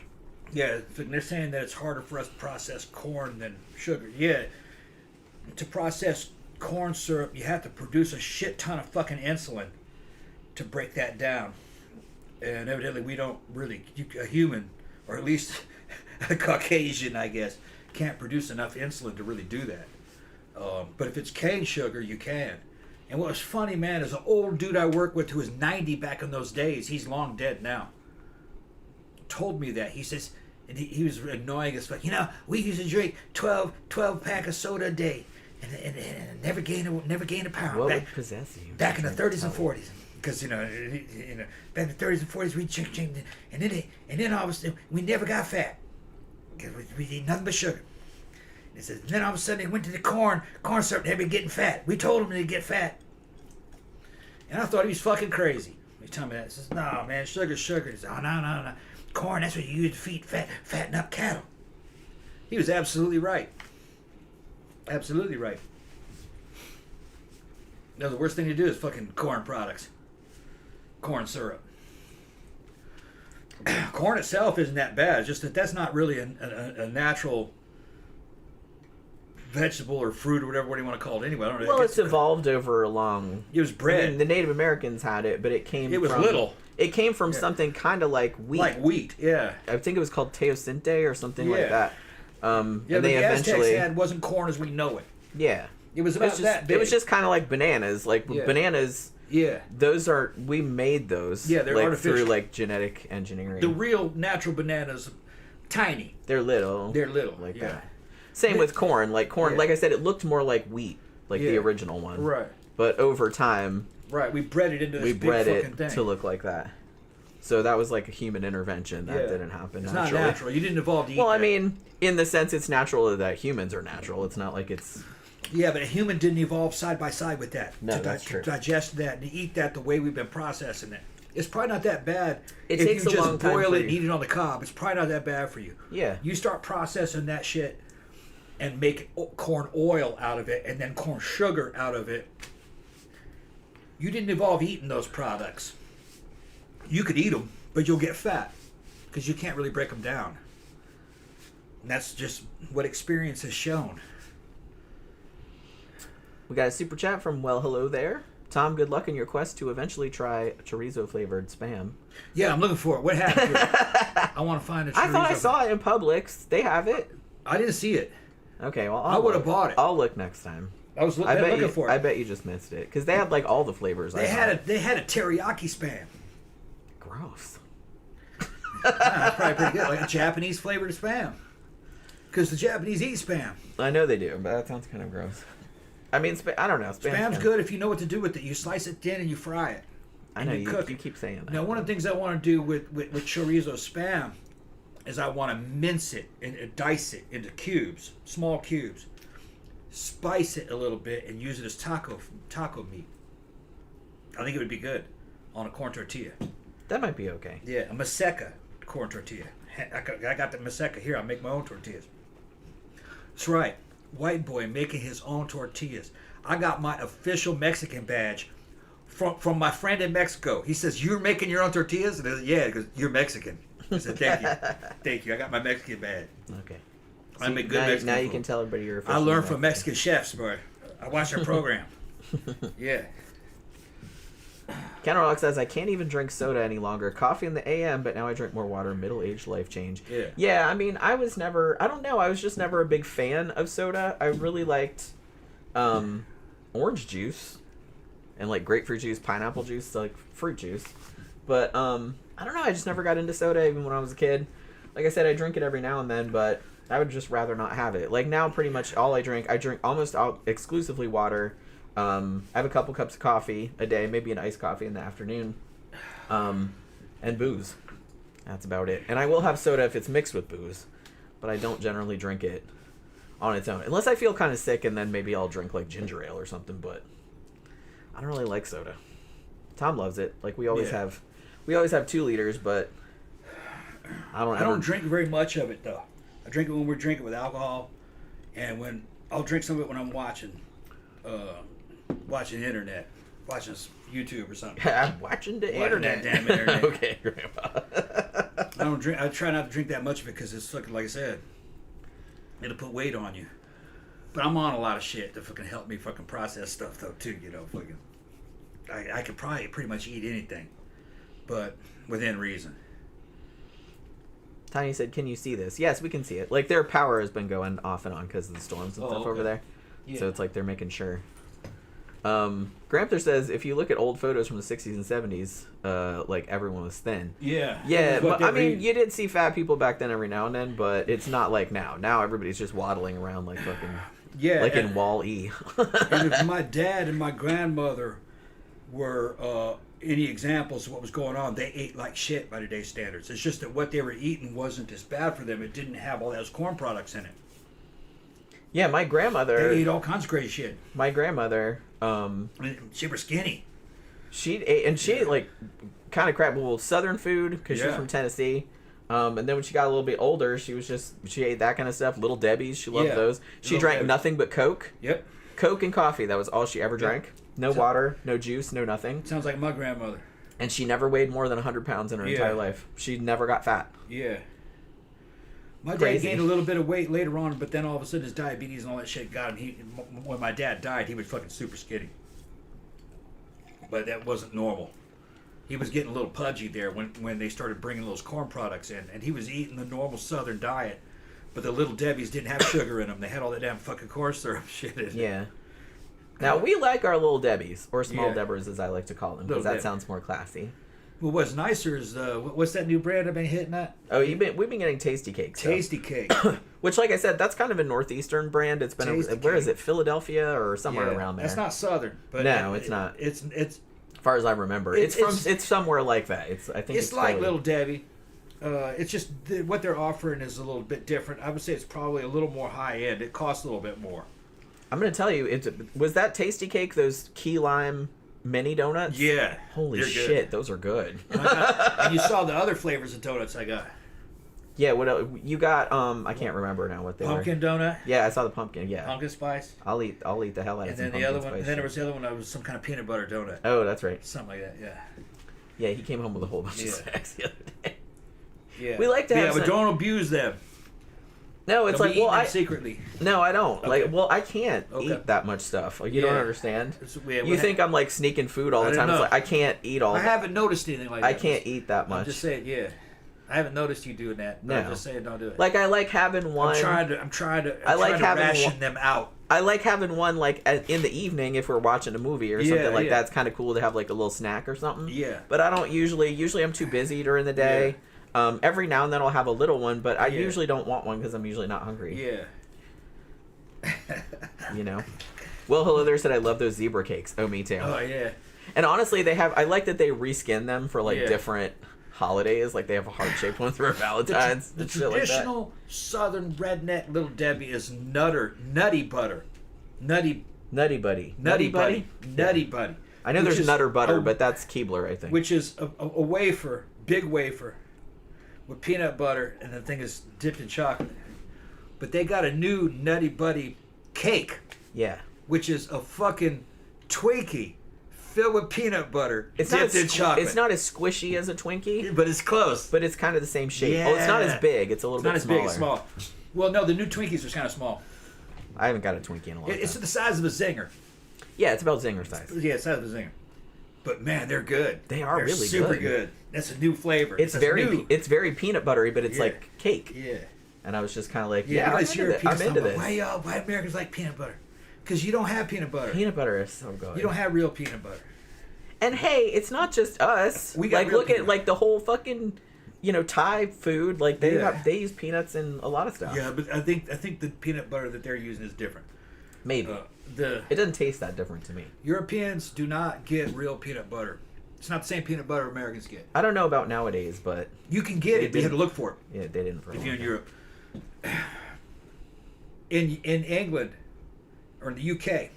Yeah, they're saying that it's harder for us to process corn than sugar. Yeah. To process corn syrup, you have to produce a shit ton of fucking insulin to break that down. And evidently we don't really, a human, or at least a Caucasian, I guess, can't produce enough insulin to really do that. But if it's cane sugar, you can. And what was funny, man, is an old dude I worked with who was 90 back in those days, he's long dead now, told me that. He says, and he was annoying as fuck. You know, we used to drink 12 pack of soda a day and never gain a pound. What would possess you? Back in the 30s and 40s. Because, you know, back in the 30s and 40s, we drink, and then all of a sudden, we never got fat. Because we eat nothing but sugar. He says, then all of a sudden, they went to the corn syrup, and they'd been getting fat. We told them they'd get fat. And I thought he was fucking crazy. He told me that. He says, no, man, sugar's sugar. He says, oh, no. Corn, that's what you use to feed fatten up cattle. He was absolutely right. Absolutely right. No, the worst thing to do is fucking corn products. Corn syrup. Corn itself isn't that bad. It's just that that's not really a natural vegetable or fruit or whatever, what do you want to call it anyway. I don't know. Well, it's evolved over a long... It was bred. I mean, the Native Americans had it, but it came It was from, little. It came from something kind of like wheat. Like wheat, yeah. I think it was called teosinte or something like that. Yeah, and but they the eventually... Aztecs had wasn't corn as we know it. Yeah. It was about that big. It was just kind of like bananas. Like, bananas... Yeah. Those are... We made those. Yeah, they're like, artificial. through, like, genetic engineering. The real natural bananas, tiny. They're little. Like that. Same with corn. Like, like I said, it looked more like wheat. Like the original one. Right. But over time... Right, we bred it into this big fucking thing. To look like that. So that was like a human intervention. That didn't happen It's naturally. not natural. You didn't evolve to eat I mean, in the sense it's natural that humans are natural. It's not like it's... Yeah, but a human didn't evolve side by side with that. No, that's true. To digest that and eat that the way we've been processing it. It's probably not that bad. It if takes you a just long time boil for it you. and eat it on the cob. It's probably not that bad for you. Yeah. You start processing that shit and make corn oil out of it and then corn sugar out of it. You didn't evolve eating those products. You could eat them, but you'll get fat because you can't really break them down. And that's just what experience has shown. We got a super chat from Well Hello There. Tom, good luck in your quest to eventually try chorizo flavored Spam. Yeah, I'm looking for it. What happened to it? I want to find a chorizo. I thought I saw it in Publix. They have it. I didn't see it. Okay, well, I would have bought it. I'll look next time. I was looking for it. I bet you just missed it because they had like all the flavors. They had a teriyaki Spam. Gross. That's probably pretty good, like a Japanese flavored Spam. Because the Japanese eat Spam. I know they do, but that sounds kind of gross. I mean, I don't know. Spam's good if you know what to do with it. You slice it thin and you fry it. I know you keep saying that. Now, one of the things I want to do with chorizo Spam is I want to mince it and dice it into cubes, small cubes. Spice it a little bit and use it as taco meat. I think it would be good on a corn tortilla. That might be okay. Yeah, a maseca corn tortilla. I got the maseca here. I make my own tortillas. That's right. White boy making his own tortillas. I got my official Mexican badge from my friend in Mexico. He says, "You're making your own tortillas?" And I said, "Yeah, because you're Mexican." I said, "Thank you, thank you. I got my Mexican badge." Okay. I make good Mexican Now food. you can tell everybody you're official. I learned from Mexican chefs, bro. I watch their program. Yeah. Counterlock says, I can't even drink soda any longer. Coffee in the AM, but now I drink more water. Middle-aged life change. Yeah. Yeah, I mean, I was just never a big fan of soda. I really liked orange juice and, like, grapefruit juice, pineapple juice, like, fruit juice. But, I don't know, I just never got into soda even when I was a kid. Like I said, I drink it every now and then, but I would just rather not have it. Like, now pretty much all I drink almost exclusively water. I have a couple cups of coffee a day, maybe an iced coffee in the afternoon, and booze. That's about it. And I will have soda if it's mixed with booze, but I don't generally drink it on its own. Unless I feel kind of sick, and then maybe I'll drink, like, ginger ale or something, but I don't really like soda. Tom loves it. Like we always Yeah. have. We always have 2 liters, but I don't drink very much of it though. I drink it when we're drinking with alcohol, and when I'll drink some of it when I'm watching the internet, watching YouTube or something. I'm watching the internet. That damn internet. Okay, Grandpa. I don't drink. I try not to drink that much of it because it's fucking, like I said, it'll put weight on you. But I'm on a lot of shit to fucking help me fucking process stuff though too. You know, fucking. I could probably pretty much eat anything, but within reason. Tiny said, "Can you see this?" Yes, we can see it. Like their power has been going off and on because of the storms and stuff okay. over there. Yeah. So it's like they're making sure. Granther says, if you look at old photos from the 60s and 70s, like everyone was thin. Yeah. Yeah, but I mean, you did see fat people back then every now and then, but it's not like now. Now everybody's just waddling around like fucking, like in Wall-E. And if my dad and my grandmother were any examples of what was going on, they ate like shit by today's standards. It's just that what they were eating wasn't as bad for them. It didn't have all those corn products in it. Yeah, my grandmother. They ate all kinds of crazy shit. My grandmother. She was skinny. She ate like kind of crap, well, Southern food because she's from Tennessee. And then when she got a little bit older, she ate that kind of stuff. Little Debbie's, she loved those. She drank nothing but Coke. Yep. Coke and coffee. That was all she ever drank. No water, no juice, no nothing. Sounds like my grandmother. And she never weighed more than 100 pounds in her entire life. She never got fat. Yeah. My dad gained a little bit of weight later on, but then all of a sudden his diabetes and all that shit got him. When my dad died, he was fucking super skinny. But that wasn't normal. He was getting a little pudgy there when they started bringing those corn products in. And he was eating the normal Southern diet. But the Little Debbie's didn't have sugar in them. They had all that damn fucking corn syrup shit in it. Yeah. Now, we like our Little Debbies, or Small Debbers as I like to call them, because that sounds more classy. Well, what's nicer is, what's that new brand I've been hitting at? Oh, we've been getting Tasty Cakes. Tasty Cake. Which, like I said, that's kind of a northeastern brand. It's been, where is it, Philadelphia or somewhere around there? That's not Southern. But no, it's not. It's as far as I remember. It's somewhere like that. I think it's like Philly. Little Debbie. It's just what they're offering is a little bit different. I would say it's probably a little more high end. It costs a little bit more. I'm going to tell you, was that Tasty Cake those key lime mini donuts? Yeah. Holy shit, those are good. And you saw the other flavors of donuts I got. Yeah, what else? You got, I can't remember now what they pumpkin were. donut? Yeah, I saw the pumpkin, yeah. Pumpkin spice? I'll eat the hell out of some pumpkin spice. And then the other one, and then there was the other one that was some kind of peanut butter donut. Oh, that's right. Something like that, yeah. Yeah, he came home with a whole bunch of snacks the other day. Yeah. We like to have but don't abuse them. No, it's like, well, secretly. No, I don't. Okay. Like, well, I can't eat that much stuff. Like, you don't understand. You think I'm like sneaking food all the time. It's like I can't eat all. I haven't noticed anything like that. I can't eat that much. I'm just saying, yeah. I haven't noticed you doing that. No. I'm just saying, don't do it. Like, I like having one. I'm trying to ration them out. I like having one like in the evening if we're watching a movie or something like that. It's kind of cool to have like a little snack or something. Yeah. But I don't usually I'm too busy during the day. Yeah. Every now and then I'll have a little one, but I usually don't want one because I'm usually not hungry. Yeah. You know? Will Hello there said, I love those zebra cakes. Oh, me too. Oh, yeah. And honestly, I like that they reskin them for like different holidays. Like they have a heart-shaped one for Valentine's. The traditional Southern redneck Little Debbie is Nutty Butter. Nutty Buddy. I know there's Nutter Butter, but that's Keebler, I think. Which is a wafer, big wafer, with peanut butter, and the thing is dipped in chocolate. But they got a new Nutty Buddy cake. Yeah. Which is a fucking Twinkie filled with peanut butter dipped in chocolate. It's not as squishy as a Twinkie. But it's close. But it's kind of the same shape. Yeah. Oh, it's not as big. It's a little bit smaller. Not as big, it's small. Well, no, the new Twinkies are kind of small. I haven't got a Twinkie in a long time. It's the size of a Zinger. Yeah, it's about Zinger size. Yeah, it's the size of a Zinger. But man, they're good. They're really super good. That's a new flavor. It's very peanut buttery, but it's like cake. Yeah. And I was just kind of like, I'm into this. Why Americans like peanut butter? Because you don't have peanut butter. Peanut butter is so good. You don't have real peanut butter. And hey, it's not just us. Look at like the whole fucking, Thai food. Like they use peanuts in a lot of stuff. Yeah, but I think the peanut butter that they're using is different. Maybe. It doesn't taste that different to me. Europeans do not get real peanut butter. It's not the same peanut butter Americans get. I don't know about nowadays, but you can get it. But you have to look for it. Yeah, they didn't. For if you're in Europe, in England or in the UK,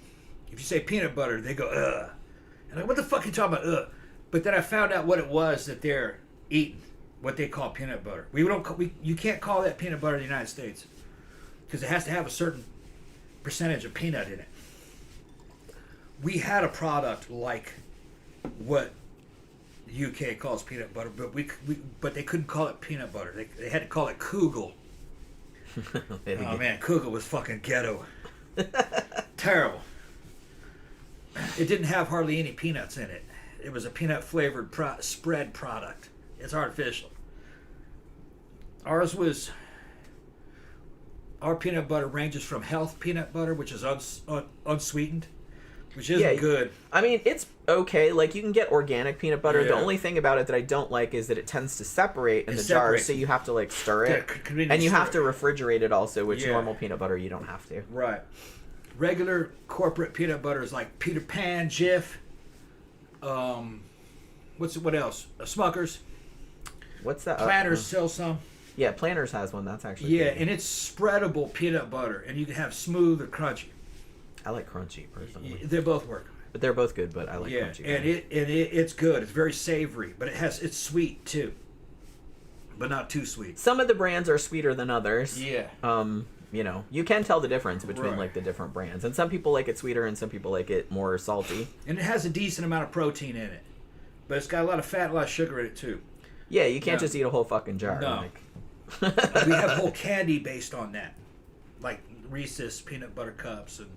if you say peanut butter, they go ugh. And like, what the fuck are you talking about? Ugh. But then I found out what it was that they're eating, what they call peanut butter. You can't call that peanut butter in the United States because it has to have a certain percentage of peanut in it. We had a product like what the UK calls peanut butter, but they couldn't call it peanut butter. They had to call it Kugel. Oh man, Kugel was fucking ghetto. Terrible. It didn't have hardly any peanuts in it. It was a peanut flavored spread product. It's artificial. Our peanut butter ranges from health peanut butter, which is unsweetened, which isn't good. I mean, it's okay. Like, you can get organic peanut butter. Yeah. The only thing about it that I don't like is that it tends to separate in the jar, so you have to, like, stir it. And you have to refrigerate it also, which normal peanut butter you don't have to. Right. Regular corporate peanut butter is like Peter Pan, Jif. What else? Smuckers. What's that? Planters sell some. Yeah, Planters has one. That's actually good. And it's spreadable peanut butter, and you can have smooth or crunchy. I like crunchy personally. They both work. But they're both good, but I like crunchy. And it's good. It's very savory, but it's sweet too, but not too sweet. Some of the brands are sweeter than others. Yeah. You know, you can tell the difference between like the different brands, and some people like it sweeter, and some people like it more salty. And it has a decent amount of protein in it, but it's got a lot of fat, a lot of sugar in it too. Yeah, you can't just eat a whole fucking jar. No. We have whole candy based on that, like Reese's peanut butter cups, and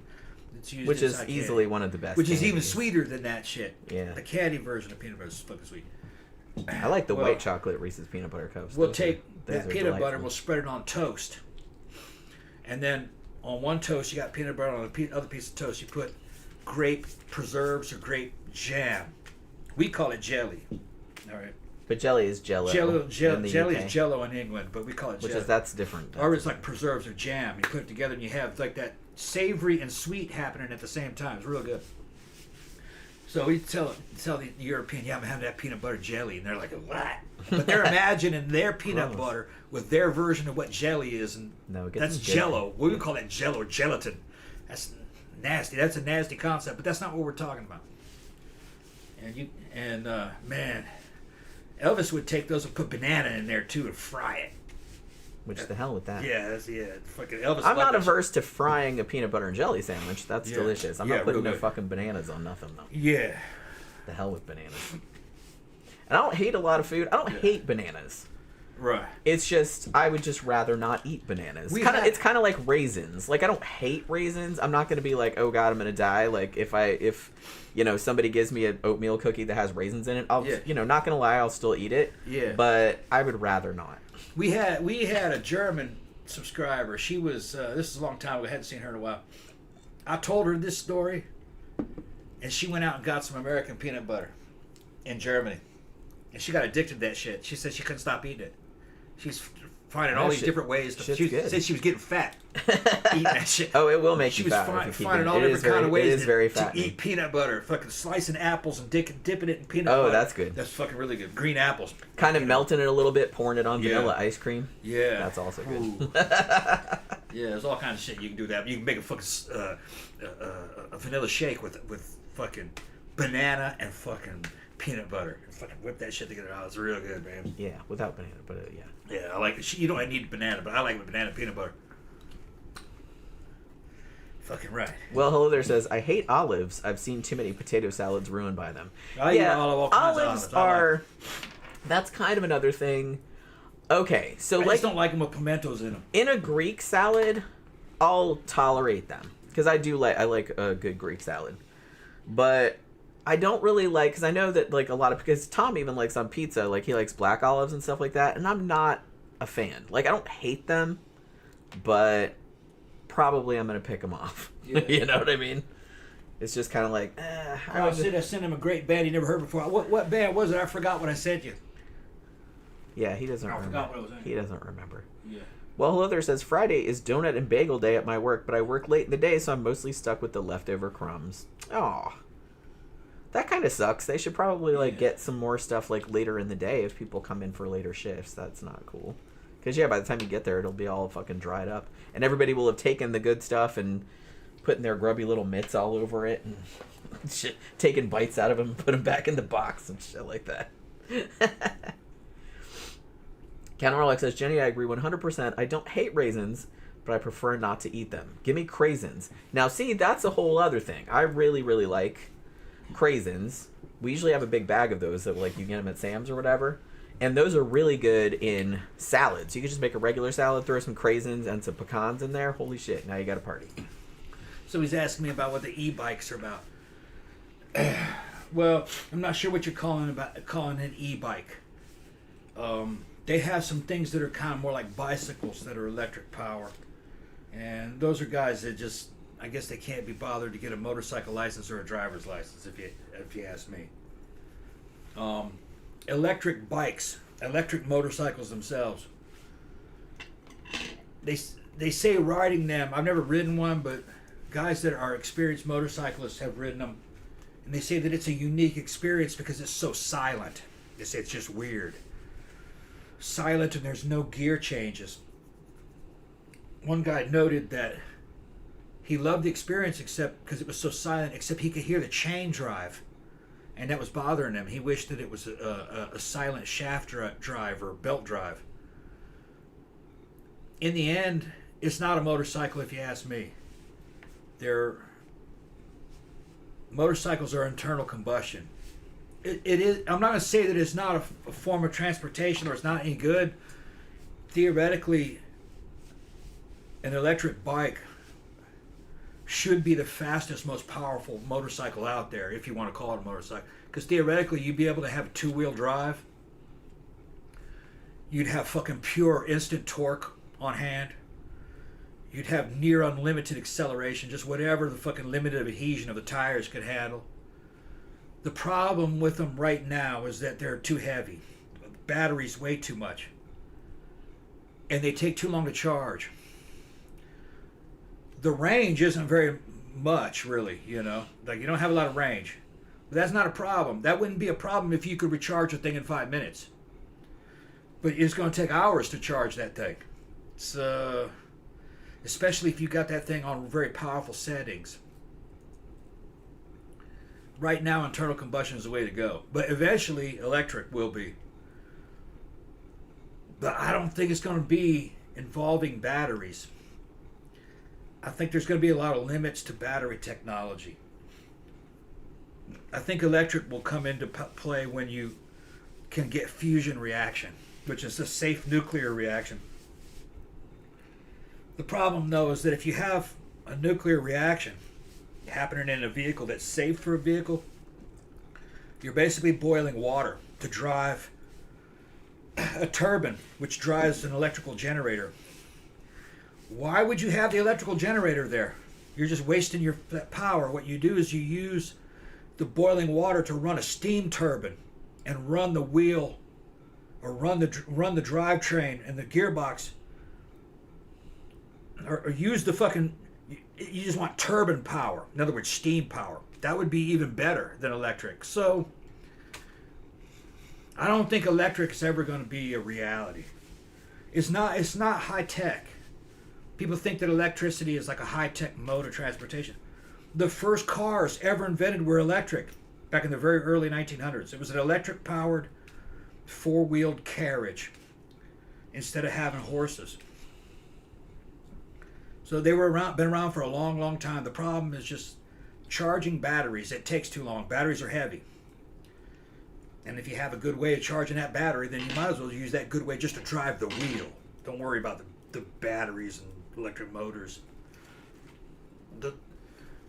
it's used which is easily one of the best. Which is even sweeter than that shit. Yeah. The candy version of peanut butter is fucking sweet. I like the white chocolate Reese's peanut butter cups. We'll take that peanut butter, we'll spread it on toast, and then on one toast you got peanut butter, on the other piece of toast you put grape preserves or grape jam. We call it jelly. All right. But jelly is Jello. Jelly is Jello in England, but we call it jelly. That's different. Or it's like preserves or jam. You put it together and you have like that savory and sweet happening at the same time. It's real good. So we tell the European, yeah, I'm having that peanut butter jelly, and they're like, what? But they're imagining their peanut butter with their version of what jelly is, and that's Jello. We would call that Jello or gelatin. That's nasty. That's a nasty concept, but that's not what we're talking about. And man, Elvis would take those and put banana in there too and fry it. Which the hell with that? Yeah, fucking Elvis. I'm not averse to frying a peanut butter and jelly sandwich. That's delicious. I'm not putting no fucking bananas on nothing though. Yeah. The hell with bananas. And I don't hate a lot of food. I don't hate bananas. Right. It's just I would just rather not eat bananas. It's kind of like raisins. Like I don't hate raisins. I'm not gonna be like, oh god, I'm gonna die. Like if somebody gives me an oatmeal cookie that has raisins in it, I'll not gonna lie, I'll still eat it. Yeah. But I would rather not. We had a German subscriber. She was this is a long time ago. I hadn't seen her in a while. I told her this story, and she went out and got some American peanut butter in Germany, and she got addicted to that shit. She said she couldn't stop eating it. She's finding all these different ways. She said she was getting fat eating that shit. Oh, it will make you fat. She was finding all different kind of ways to eat peanut butter. Fucking slicing apples and dipping it in peanut butter. Oh, that's good. That's fucking really good. Green apples. Kind of melting it a little bit, pouring it on vanilla ice cream. Yeah. That's also good. Yeah, there's all kinds of shit you can do that. You can make a fucking a vanilla shake with fucking banana and fucking peanut butter. And fucking whip that shit together. Oh, it's real good, man. Yeah, without banana, but yeah. Yeah, I like it. You don't need banana, but I like it with banana and peanut butter. Fucking right. Well, Hello There says, I hate olives. I've seen too many potato salads ruined by them. I eat all kinds of olives are... That's kind of another thing. Okay, so I just don't like them with pimentos in them. In a Greek salad, I'll tolerate them. Because I like a good Greek salad. But I don't really like, because I know that like a lot of, because Tom even likes on pizza, like he likes black olives and stuff like that, and I'm not a fan. Like I don't hate them, but probably I'm going to pick them off. Yeah. You know what I mean? It's just kind of like, I sent him a great band he never heard before. What band was it? I forgot what I sent you. Yeah, he doesn't remember. I forgot what it was. He doesn't remember. Yeah. Well, Hello There says, Friday is donut and bagel day at my work, but I work late in the day, so I'm mostly stuck with the leftover crumbs. Aw. That kind of sucks. They should probably get some more stuff like later in the day if people come in for later shifts. That's not cool. Because by the time you get there, it'll be all fucking dried up. And everybody will have taken the good stuff and putting their grubby little mitts all over it. And shit, taking bites out of him and put him back in the box and shit like that. Ken Orlock says, Jenny, I agree 100%. I don't hate raisins, but I prefer not to eat them. Give me craisins. Now, see, that's a whole other thing. I really, really like craisins. We usually have a big bag of those that, like, you get them at Sam's or whatever. And those are really good in salads. You can just make a regular salad, throw some craisins and some pecans in there. Holy shit, now you got a party. So he's asking me about what the e-bikes are about. Well, I'm not sure what you're calling an e-bike. They have some things that are kind of more like bicycles that are electric power. And those are guys that just, I guess they can't be bothered to get a motorcycle license or a driver's license, if you ask me. Electric bikes, electric motorcycles themselves. They say riding them, I've never ridden one, but guys that are experienced motorcyclists have ridden them. And they say that it's a unique experience because it's so silent. They say it's just weird. Silent, and there's no gear changes. One guy noted that he loved the experience except because it was so silent, except he could hear the chain drive, and that was bothering him. He wished that it was a silent shaft drive or belt drive. In the end, it's not a motorcycle if you ask me. Motorcycles are internal combustion. It is. I'm not going to say that it's not a form of transportation or it's not any good. Theoretically, an electric bike should be the fastest, most powerful motorcycle out there, if you want to call it a motorcycle. Because theoretically, you'd be able to have a two-wheel drive. You'd have fucking pure instant torque on hand. You'd have near unlimited acceleration, just whatever the fucking limited adhesion of the tires could handle. The problem with them right now is that they're too heavy. The batteries weigh too much. And they take too long to charge. The range isn't very much, really, you know. Like, you don't have a lot of range. But that's not a problem. That wouldn't be a problem if you could recharge a thing in 5 minutes. But it's going to take hours to charge that thing. It's, especially if you got that thing on very powerful settings. Right now, internal combustion is the way to go. But eventually, electric will be. But I don't think it's going to be involving batteries. I think there's going to be a lot of limits to battery technology. I think electric will come into play when you can get fusion reaction, which is a safe nuclear reaction. The problem, though, is that if you have a nuclear reaction happening in a vehicle that's safe for a vehicle, you're basically boiling water to drive a turbine, which drives an electrical generator. Why would you have the electrical generator there? You're just wasting your power. What you do is you use the boiling water to run a steam turbine and run the wheel or run the drivetrain and the gearbox, or use the fucking. You just want turbine power. In other words, steam power. That would be even better than electric. So I don't think electric is ever going to be a reality. It's not high tech. People think that electricity is like a high tech mode of transportation. The first cars ever invented were electric back in the very early 1900s. It was an electric powered four-wheeled carriage instead of having horses. So they were been around for a long, long time. The problem is just charging batteries. It takes too long. Batteries are heavy. And if you have a good way of charging that battery, then you might as well use that good way just to drive the wheel. Don't worry about the batteries and electric motors.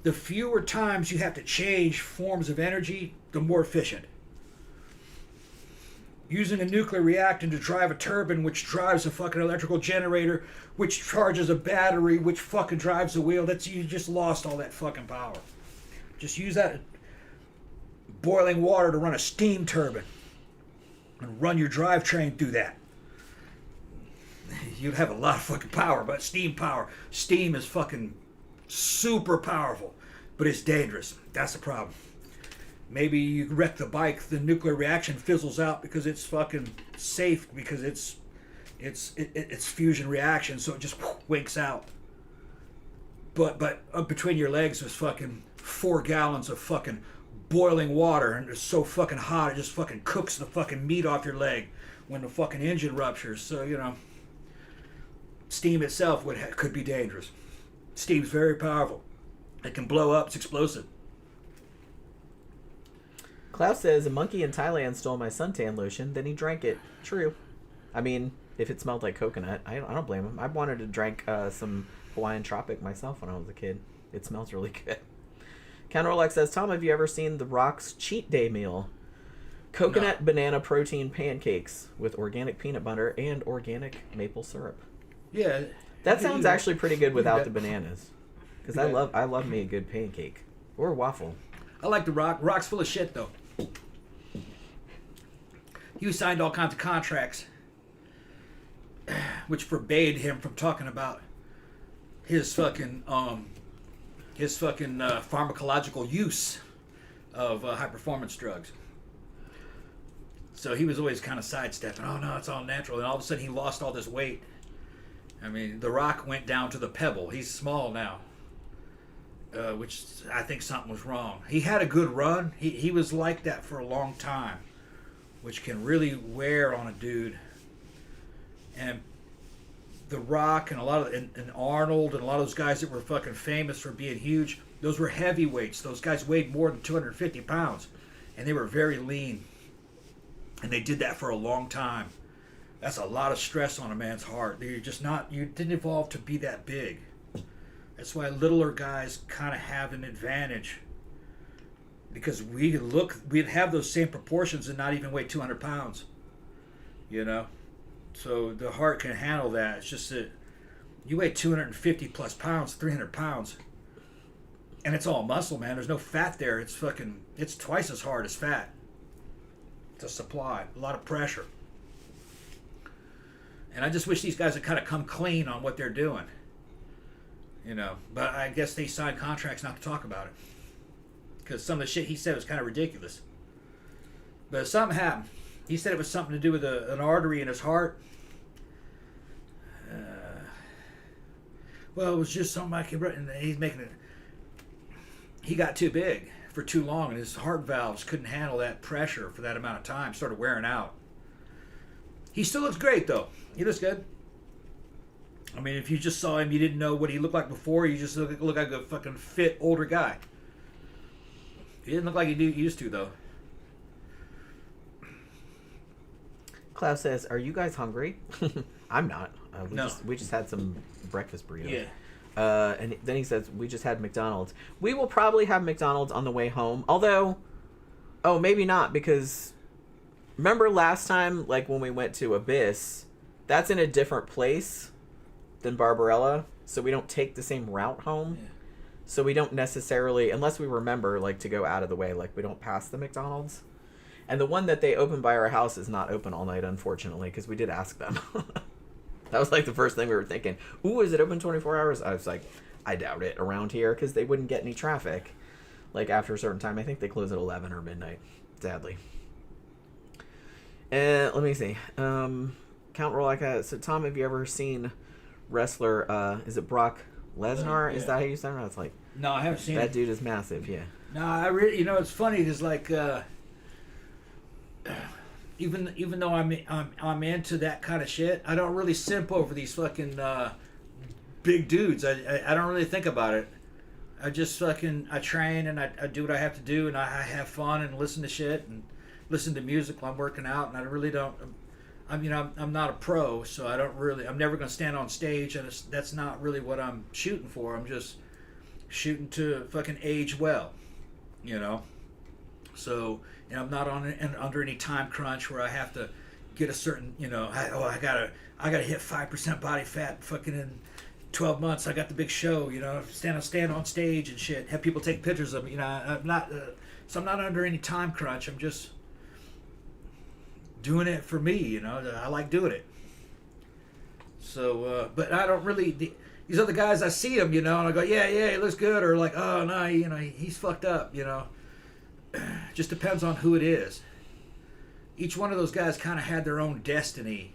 The fewer times you have to change forms of energy, the more efficient. Using a nuclear reactor to drive a turbine, which drives a fucking electrical generator, which charges a battery, which fucking drives a wheel, you just lost all that fucking power. Just use that boiling water to run a steam turbine and run your drivetrain through that. You'd have a lot of fucking power, but steam power. Steam is fucking super powerful, but it's dangerous. That's the problem. Maybe you wreck the bike, the nuclear reaction fizzles out because it's fucking safe, because it's fusion reaction, so it just winks out. But between your legs was fucking 4 gallons of fucking boiling water, and it's so fucking hot it just fucking cooks the fucking meat off your leg when the fucking engine ruptures. So, you know, steam itself could be dangerous. Steam's very powerful. It can blow up. It's explosive. Klaus says, a monkey in Thailand stole my suntan lotion, then he drank it. True. I mean, if it smelled like coconut, I don't blame him. I wanted to drink some Hawaiian Tropic myself when I was a kid. It smells really good. Counter-Rolex says, Tom, have you ever seen The Rock's cheat day meal? Coconut banana protein pancakes with organic peanut butter and organic maple syrup. Yeah. That sounds actually pretty good without the bananas. Because I love me a good pancake. Or a waffle. I like The Rock. Rock's full of shit, though. He signed all kinds of contracts which forbade him from talking about his fucking pharmacological use of high performance drugs. So he was always kind of sidestepping. Oh no, it's all natural. And all of a sudden he lost all this weight. I mean, The Rock went down to the pebble. He's small now, which I think something was wrong. He had a good run. He was like that for a long time, which can really wear on a dude. And The Rock and and Arnold and a lot of those guys that were fucking famous for being huge, those were heavyweights. Those guys weighed more than 250 pounds, and they were very lean. And they did that for a long time. That's a lot of stress on a man's heart. You didn't evolve to be that big. That's why littler guys kind of have an advantage. Because we'd have those same proportions and not even weigh 200 pounds. You know? So the heart can handle that. It's just that you weigh 250 plus pounds, 300 pounds. And it's all muscle, man. There's no fat there. It's twice as hard as fat to supply. A lot of pressure. And I just wish these guys would kind of come clean on what they're doing. You know, but I guess they signed contracts not to talk about it. Because some of the shit he said was kind of ridiculous. But something happened. He said it was something to do with an artery in his heart. Well, it was just something I could... And he's making it... He got too big for too long, and his heart valves couldn't handle that pressure for that amount of time. Started wearing out. He still looks great, though. He looks good. I mean, if you just saw him, you didn't know what he looked like before. You just look like a fucking fit, older guy. He didn't look like he used to, though. Klaus says, are you guys hungry? I'm not. No. We just had some breakfast burritos. Yeah. And then he says, we just had McDonald's. We will probably have McDonald's on the way home. Although, maybe not, because remember last time, like when we went to Abyss, that's in a different place than Barbarella, so we don't take the same route home. Yeah. So we don't necessarily, unless we remember, like, to go out of the way, like, we don't pass the McDonald's. And the one that they open by our house is not open all night, unfortunately, because we did ask them. That was, like, the first thing we were thinking. Ooh, is it open 24 hours? I was like, I doubt it around here, because they wouldn't get any traffic. Like, after a certain time. I think they close at 11 or midnight, sadly. Let me see. Count roll like that. So, Tom, have you ever seen wrestler, is it Brock Lesnar? Yeah. Is that how you say it? It's like... No, I haven't seen that dude is massive, yeah. No, I really... You know, it's funny, because, like... Even though I'm into that kind of shit, I don't really simp over these fucking big dudes. I don't really think about it. I just fucking I train and I do what I have to do, and I have fun and listen to shit and listen to music while I'm working out, and I really don't. I'm not a pro, so I don't really. I'm never gonna stand on stage, and that's not really what I'm shooting for. I'm just shooting to fucking age well, you know. So. And I'm not under any time crunch where I have to get a certain, I gotta hit 5% body fat fucking in 12 months. I got the big show, stand on stage and shit, have people take pictures of me. I'm not, so I'm not under any time crunch. I'm just doing it for me. I like doing it. So, but I don't really. These other guys, I see them, and I go, yeah, he looks good, or like, oh no, he's fucked up, Just depends on who it is. Each one of those guys kind of had their own destiny,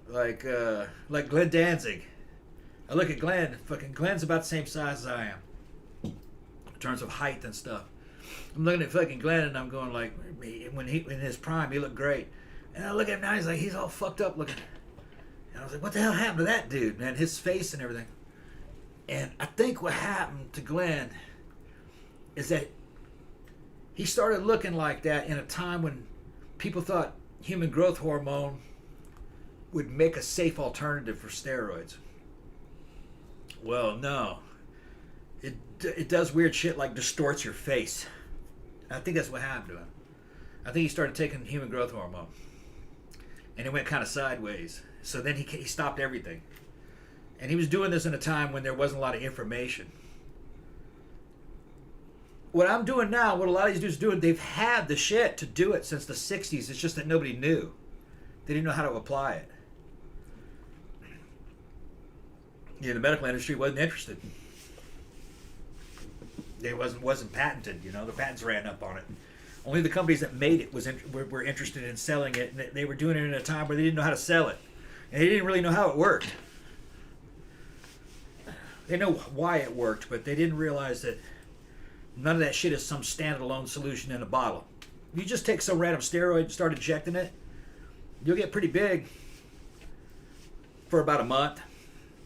Like Glenn Danzig. I look at Glenn. Fucking Glenn's about the same size as I am. in terms of height and stuff. I'm looking at fucking Glenn and I'm going like, when he in his prime, he looked great. And I look at him now, he's all fucked up looking. And I was like, what the hell happened to that dude, man? His face and everything. And I think what happened to Glenn is that he started looking like that in a time when people thought human growth hormone would make a safe alternative for steroids. Well, no. It does weird shit like distorts your face. I think that's what happened to him. I think he started taking human growth hormone. And it went kind of sideways. So then he stopped everything. And he was doing this in a time when there wasn't a lot of information. What I'm doing now, what a lot of these dudes are doing, they've had the shit to do it since the 60s. It's just that nobody knew. They didn't know how to apply it. Yeah, the medical industry wasn't interested. It wasn't patented, you know. The patents ran up on it. Only the companies that made it were interested in selling it, and they were doing it in a time where they didn't know how to sell it. And they didn't really know how it worked. They know why it worked, but they didn't realize that none of that shit is some standalone solution in a bottle. You just take some random steroid and start injecting it, you'll get pretty big for about a month.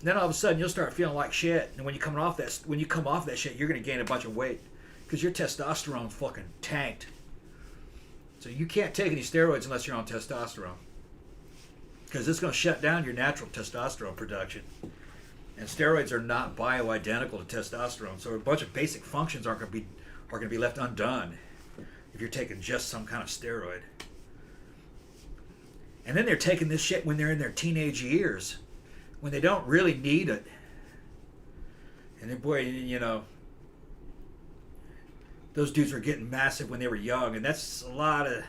Then all of a sudden you'll start feeling like shit, and when you come off that shit, you're going to gain a bunch of weight because your testosterone's fucking tanked. So you can't take any steroids unless you're on testosterone, because it's going to shut down your natural testosterone production. And steroids are not bioidentical to testosterone, so a bunch of basic functions are going to be left undone if you're taking just some kind of steroid. And then they're taking this shit when they're in their teenage years, when they don't really need it. And then, boy, you know, those dudes were getting massive when they were young, and that's a lot of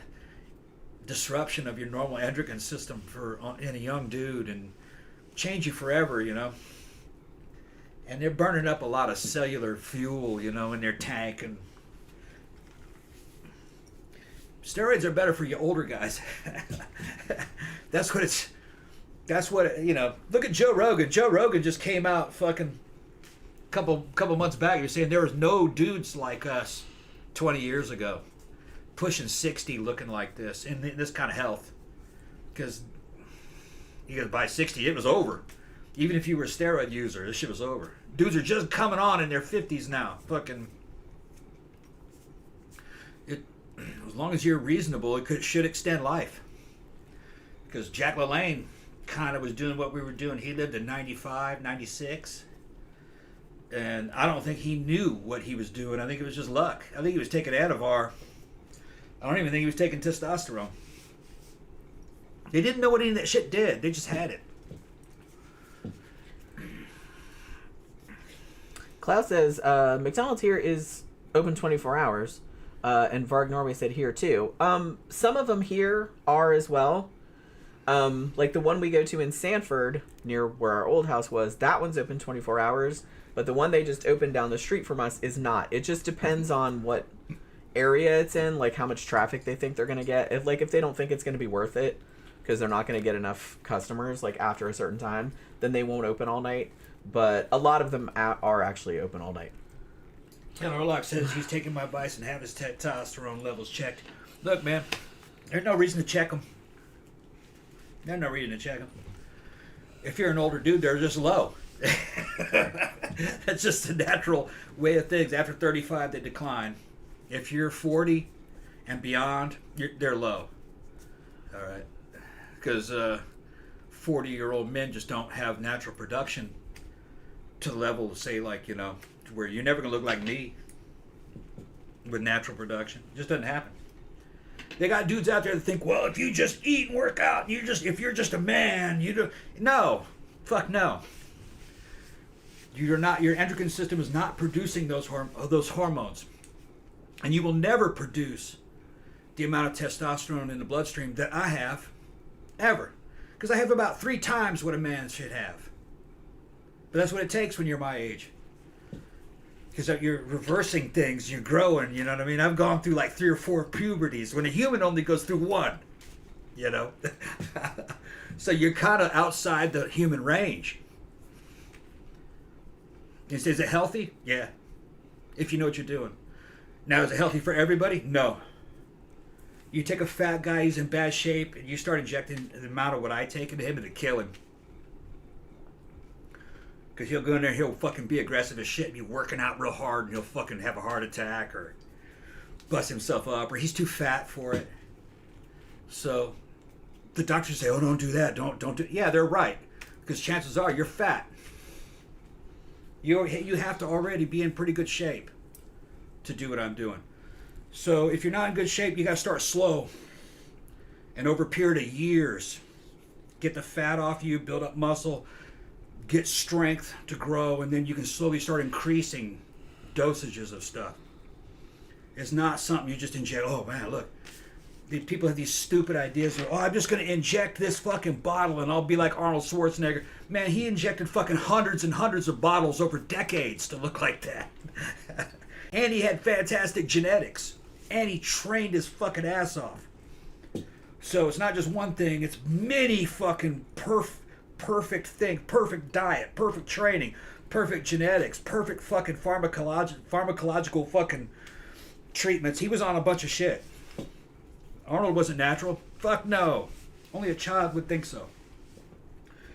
disruption of your normal endocrine system in a young dude, and change you forever, you know. And they're burning up a lot of cellular fuel, you know, in their tank. And steroids are better for you older guys. That's what, you know. Look at Joe Rogan. Joe Rogan just came out fucking couple months back. He was saying there was no dudes like us 20 years ago pushing 60 looking like this in this kind of health. Because he goes, by 60, it was over. Even if you were a steroid user, this shit was over. Dudes are just coming on in their 50s now. Fucking, as long as you're reasonable, it should extend life. Because Jack LaLanne kind of was doing what we were doing. He lived to 95, 96. And I don't think he knew what he was doing. I think it was just luck. I think he was taking Anavar. I don't even think he was taking testosterone. They didn't know what any of that shit did. They just had it. Klaus says, McDonald's here is open 24 hours. And Varg Normie said here too. Some of them here are as well. Like the one we go to in Sanford, near where our old house was, that one's open 24 hours. But the one they just opened down the street from us is not. It just depends on what area it's in, like how much traffic they think they're going to get. If they don't think it's going to be worth it, because they're not going to get enough customers, like after a certain time, then they won't open all night. But a lot of them are actually open all night. Taylor Orlock says he's taking my advice and have his testosterone levels checked. Look, man, there's no reason to check them. There's no reason to check them. If you're an older dude, they're just low. That's just the natural way of things. After 35, they decline. If you're 40 and beyond, they're low. All right. Because 40-year-old men just don't have natural production to the level, say, like, you know, to where you're never going to look like me with natural production. It just doesn't happen. They got dudes out there that think, well, if you just eat and work out, if you're just a man, you do. No. Fuck no. You're not. Your endocrine system is not producing those hormones, and you will never produce the amount of testosterone in the bloodstream that I have, ever, because I have about 3 times what a man should have. But that's what it takes when you're my age, because you're reversing things, you're growing. You know what I mean? I've gone through like 3 or 4 puberties when a human only goes through 1. You know, so you're kind of outside the human range. Is it healthy? Yeah. if you know what you're doing. Now, is it healthy for everybody? No. You take a fat guy who's in bad shape and you start injecting the amount of what I take into him, it'll kill him. Because he'll go in there, he'll fucking be aggressive as shit and be working out real hard and he'll fucking have a heart attack or bust himself up or he's too fat for it. So the doctors say, oh, don't do that. Don't do. Yeah, they're right. Because chances are you're fat. You have to already be in pretty good shape to do what I'm doing. So if you're not in good shape, you got to start slow. And over a period of years, get the fat off you, build up muscle, get strength to grow, and then you can slowly start increasing dosages of stuff. It's not something you just inject. Oh man, look. These people have these stupid ideas of, oh, I'm just going to inject this fucking bottle and I'll be like Arnold Schwarzenegger. Man, he injected fucking hundreds and hundreds of bottles over decades to look like that. And he had fantastic genetics. And he trained his fucking ass off. So it's not just one thing, it's many fucking perfect things. Perfect diet, perfect training, perfect genetics, perfect fucking pharmacological fucking treatments. He was on a bunch of shit. Arnold wasn't natural? Fuck no. Only a child would think so.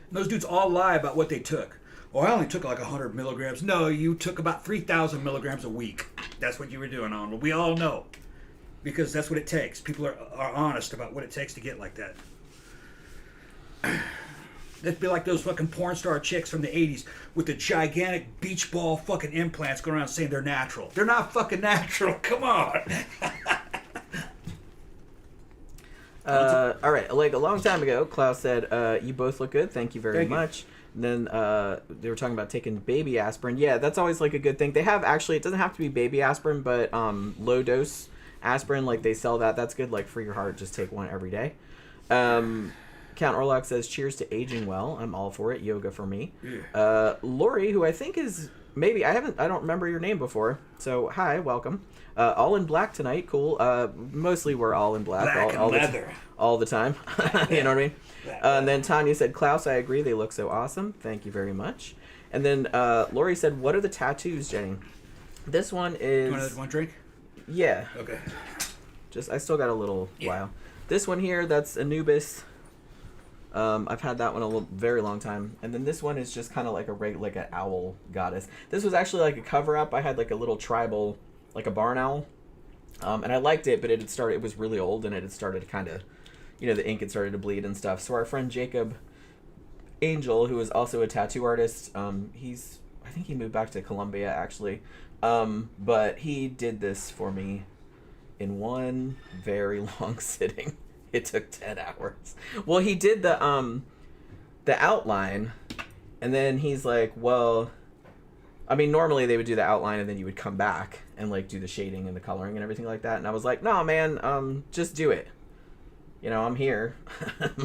And those dudes all lie about what they took. Oh, I only took like 100 milligrams. No, you took about 3,000 milligrams a week. That's what you were doing, Arnold. We all know. Because that's what it takes. People are honest about what it takes to get like that. That'd be like those fucking porn star chicks from the 80s with the gigantic beach ball fucking implants going around saying they're natural. They're not fucking natural. Come on. All right, like a long time ago, Klaus said, you both look good. Thank you very much. And then they were talking about taking baby aspirin. Yeah, that's always like a good thing. They have actually, it doesn't have to be baby aspirin, but low dose aspirin, like they sell that. That's good, like for your heart. Just take one every day. Count Orlock says, cheers to aging well. I'm all for it. Yoga for me. Yeah. Lori, who I think is maybe, I don't remember your name before. So hi, welcome. All in black tonight, cool. Mostly we're all in black. All leather. All the time. You know what I mean? And then Tanya said, Klaus, I agree. They look so awesome. Thank you very much. And then Lori said, what are the tattoos, Jenny? This one is... Do you want one drink? Yeah. Okay. I still got a little while. This one here, that's Anubis. I've had that one a very long time. And then this one is just kind of like an owl goddess. This was actually like a cover-up. I had like a little tribal... like a barn owl, and I liked it, but it was really old, and it had started to kind of, the ink had started to bleed and stuff. So our friend Jacob Angel, who is also a tattoo artist, I think he moved back to Colombia actually, but he did this for me in one very long sitting. It took 10 hours. Well, he did the outline, and then he's like, well, I mean, normally they would do the outline and then you would come back and like do the shading and the coloring and everything like that. And I was like, no, man, just do it. I'm here.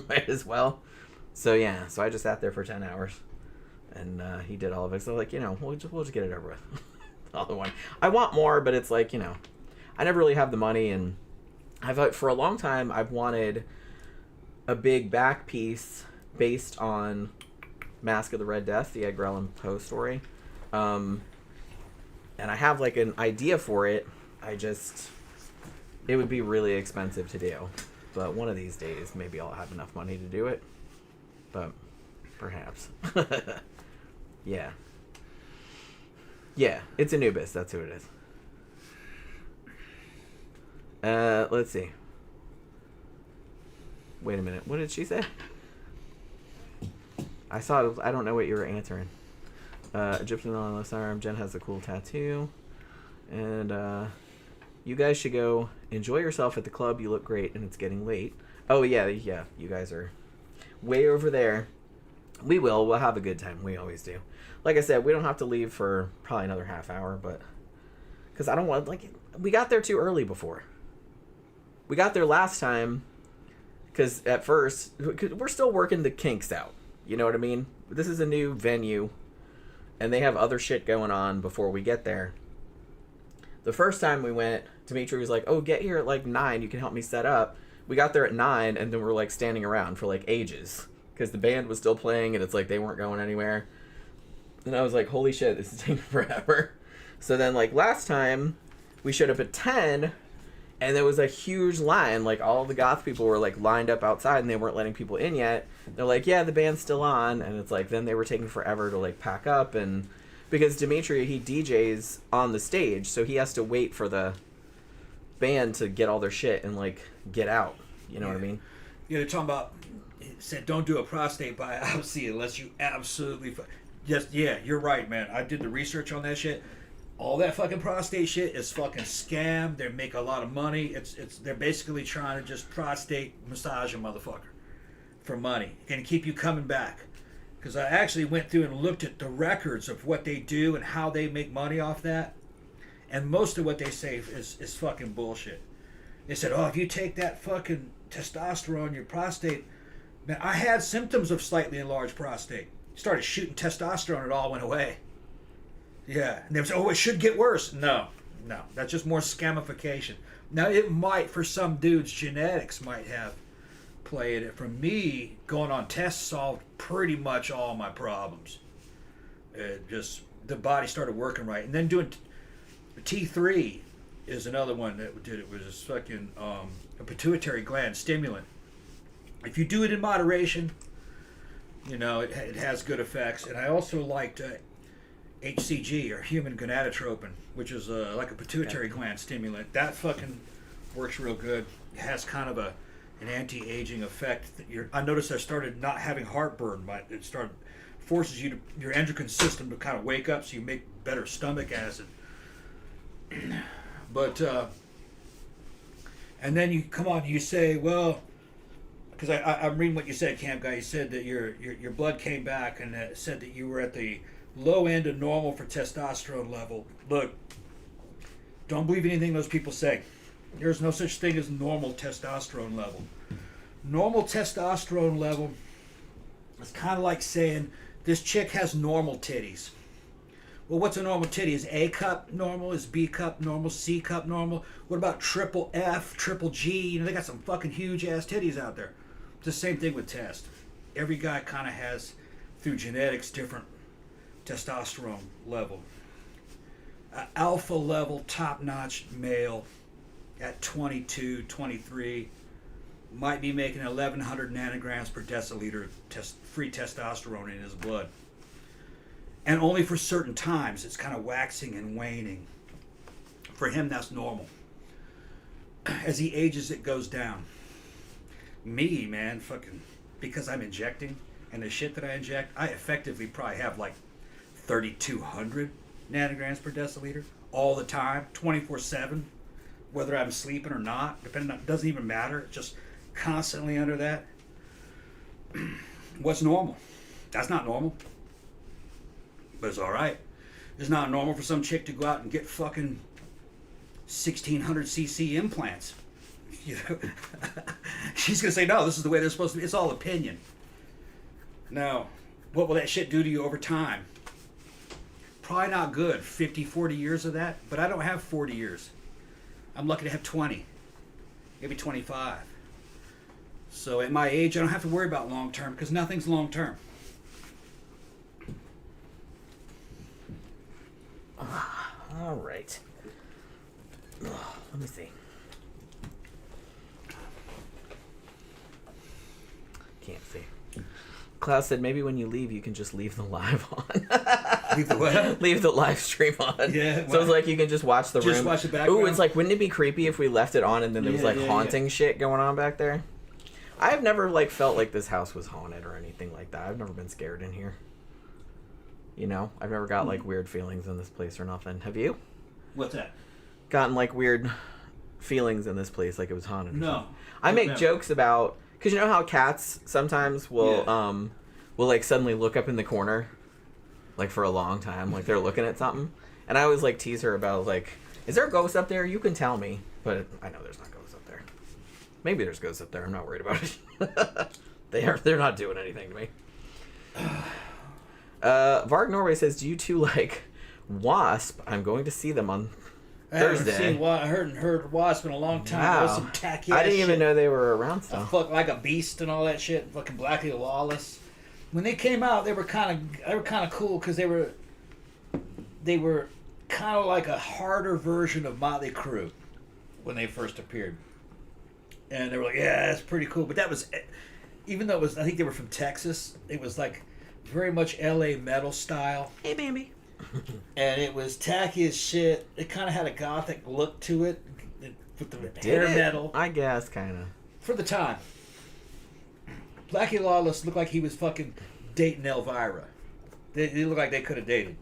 Might as well. So yeah, so I just sat there for 10 hours and he did all of it. So like, we'll just get it over with. All the one. I want more, but it's like, I never really have the money, and for a long time I've wanted a big back piece based on Mask of the Red Death, the Edgar Allan Poe story. And I have like an idea for it. It would be really expensive to do, but one of these days maybe I'll have enough money to do it, but perhaps. Yeah, it's Anubis, that's who it is. Let's see, wait a minute, what did she say? I don't know what you were answering. Egyptian on the left arm. Jen has a cool tattoo. And you guys should go enjoy yourself at the club. You look great, and it's getting late. Oh, yeah. You guys are way over there. We will. We'll have a good time. We always do. Like I said, we don't have to leave for probably another half hour, but... Because I don't want... we got there too early before. We got there last time because at first... Cause we're still working the kinks out. You know what I mean? This is a new venue. And they have other shit going on before we get there. The first time we went, Dimitri was like, oh, get here at like 9. You can help me set up. We got there at 9, and then we're like standing around for like ages. Because the band was still playing, and it's like they weren't going anywhere. And I was like, holy shit, this is taking forever. So then, like, last time, we showed up at 10, and there was a huge line. Like, all the goth people were, like, lined up outside, and they weren't letting people in yet. They're like, yeah, the band's still on. And it's like, then they were taking forever to, like, pack up. And because Dimitri, he DJs on the stage, so he has to wait for the band to get all their shit and, like, get out. You know what I mean? Yeah, they're talking about, it said, don't do a prostate biopsy unless you absolutely... Just, yeah, you're right, man. I did the research on that shit. All that fucking prostate shit is fucking scam. They make a lot of money. They're basically trying to just prostate massage a motherfucker for money and keep you coming back. Because I actually went through and looked at the records of what they do and how they make money off that. And most of what they say is fucking bullshit. They said, oh, if you take that fucking testosterone, your prostate... Man, I had symptoms of slightly enlarged prostate. Started shooting testosterone, it all went away. Yeah. And they said, oh, it should get worse. No. That's just more scamification. Now, it might, for some dudes, genetics might have played it. For me, going on tests solved pretty much all my problems. It just, the body started working right. And then doing T3 is another one that did it. Was a fucking a pituitary gland stimulant. If you do it in moderation, you know, it has good effects. And I also liked HCG, or human gonadotropin, which is like a pituitary gland stimulant. That fucking works real good. It has kind of an anti-aging effect. I noticed I started not having heartburn, but it forces you to, your endocrine system to kind of wake up, so you make better stomach acid. But and then you come on, you say, well, because I'm reading what you said, Camp Guy. You said that your blood came back, and it said that you were at the low end of normal for testosterone level. Look, don't believe anything those people say. There's no such thing as normal testosterone level. Normal testosterone level is kind of like saying this chick has normal titties. Well, what's a normal titty? Is A cup normal? Is B cup normal? C cup normal? What about triple F, triple G? You know, they got some fucking huge ass titties out there. It's the same thing with test. Every guy kind of has, through genetics, different testosterone level. Alpha level, top-notch male at 22, 23 might be making 1,100 nanograms per deciliter free testosterone in his blood. And only for certain times. It's kind of waxing and waning. For him, that's normal. As he ages, it goes down. Me, man, fucking, because I'm injecting, and the shit that I inject, I effectively probably have like 3,200 nanograms per deciliter all the time, 24/7, whether I'm sleeping or not, depending on, doesn't even matter, just constantly under that. What's normal? That's not normal. But it's alright. It's not normal for some chick to go out and get fucking 1,600 cc implants. You know? She's gonna say, no, this is the way they're supposed to be. It's all opinion. Now, what will that shit do to you over time? Probably not good. 50, 40 years of that. But I don't have 40 years. I'm lucky to have 20. Maybe 25. So at my age, I don't have to worry about long term, because nothing's long term. All right. Let me see. Can't see. Klaus said maybe when you leave, you can just leave the live on. Leave the what? Leave the live stream on. Yeah. So it's like you can just watch the room. Just watch the background. Ooh, it's like, wouldn't it be creepy if we left it on and then there was like haunting shit going on back there? I've never like felt like this house was haunted or anything like that. I've never been scared in here. You know, I've never got like weird feelings in this place or nothing. Have you? What's that? Gotten like weird feelings in this place, like it was haunted? No. I make jokes about, because you know how cats sometimes will like suddenly look up in the corner, like for a long time, like they're looking at something, and I always like tease her about like, is there a ghost up there? You can tell me, but I know there's not ghosts up there. Maybe there's ghosts up there. I'm not worried about it. They're not doing anything to me. Varg Norway says, do you two like Wasp? I'm going to see them on Thursday. I heard Wasp in a long time. Wow. There was some tacky I didn't even know they were around still. Fuck, like a beast and all that shit. Fucking Blackie Lawless. When they came out, they were kind of cool because they were kind of like a harder version of Motley Crue when they first appeared. And they were like, yeah, that's pretty cool. But that was, even though it was, I think they were from Texas, it was like very much LA metal style. Hey, baby. And it was tacky as shit. It kind of had a gothic look to it with the hair metal. I guess, kind of. For the time. Blackie Lawless looked like he was fucking dating Elvira. They looked like they could have dated.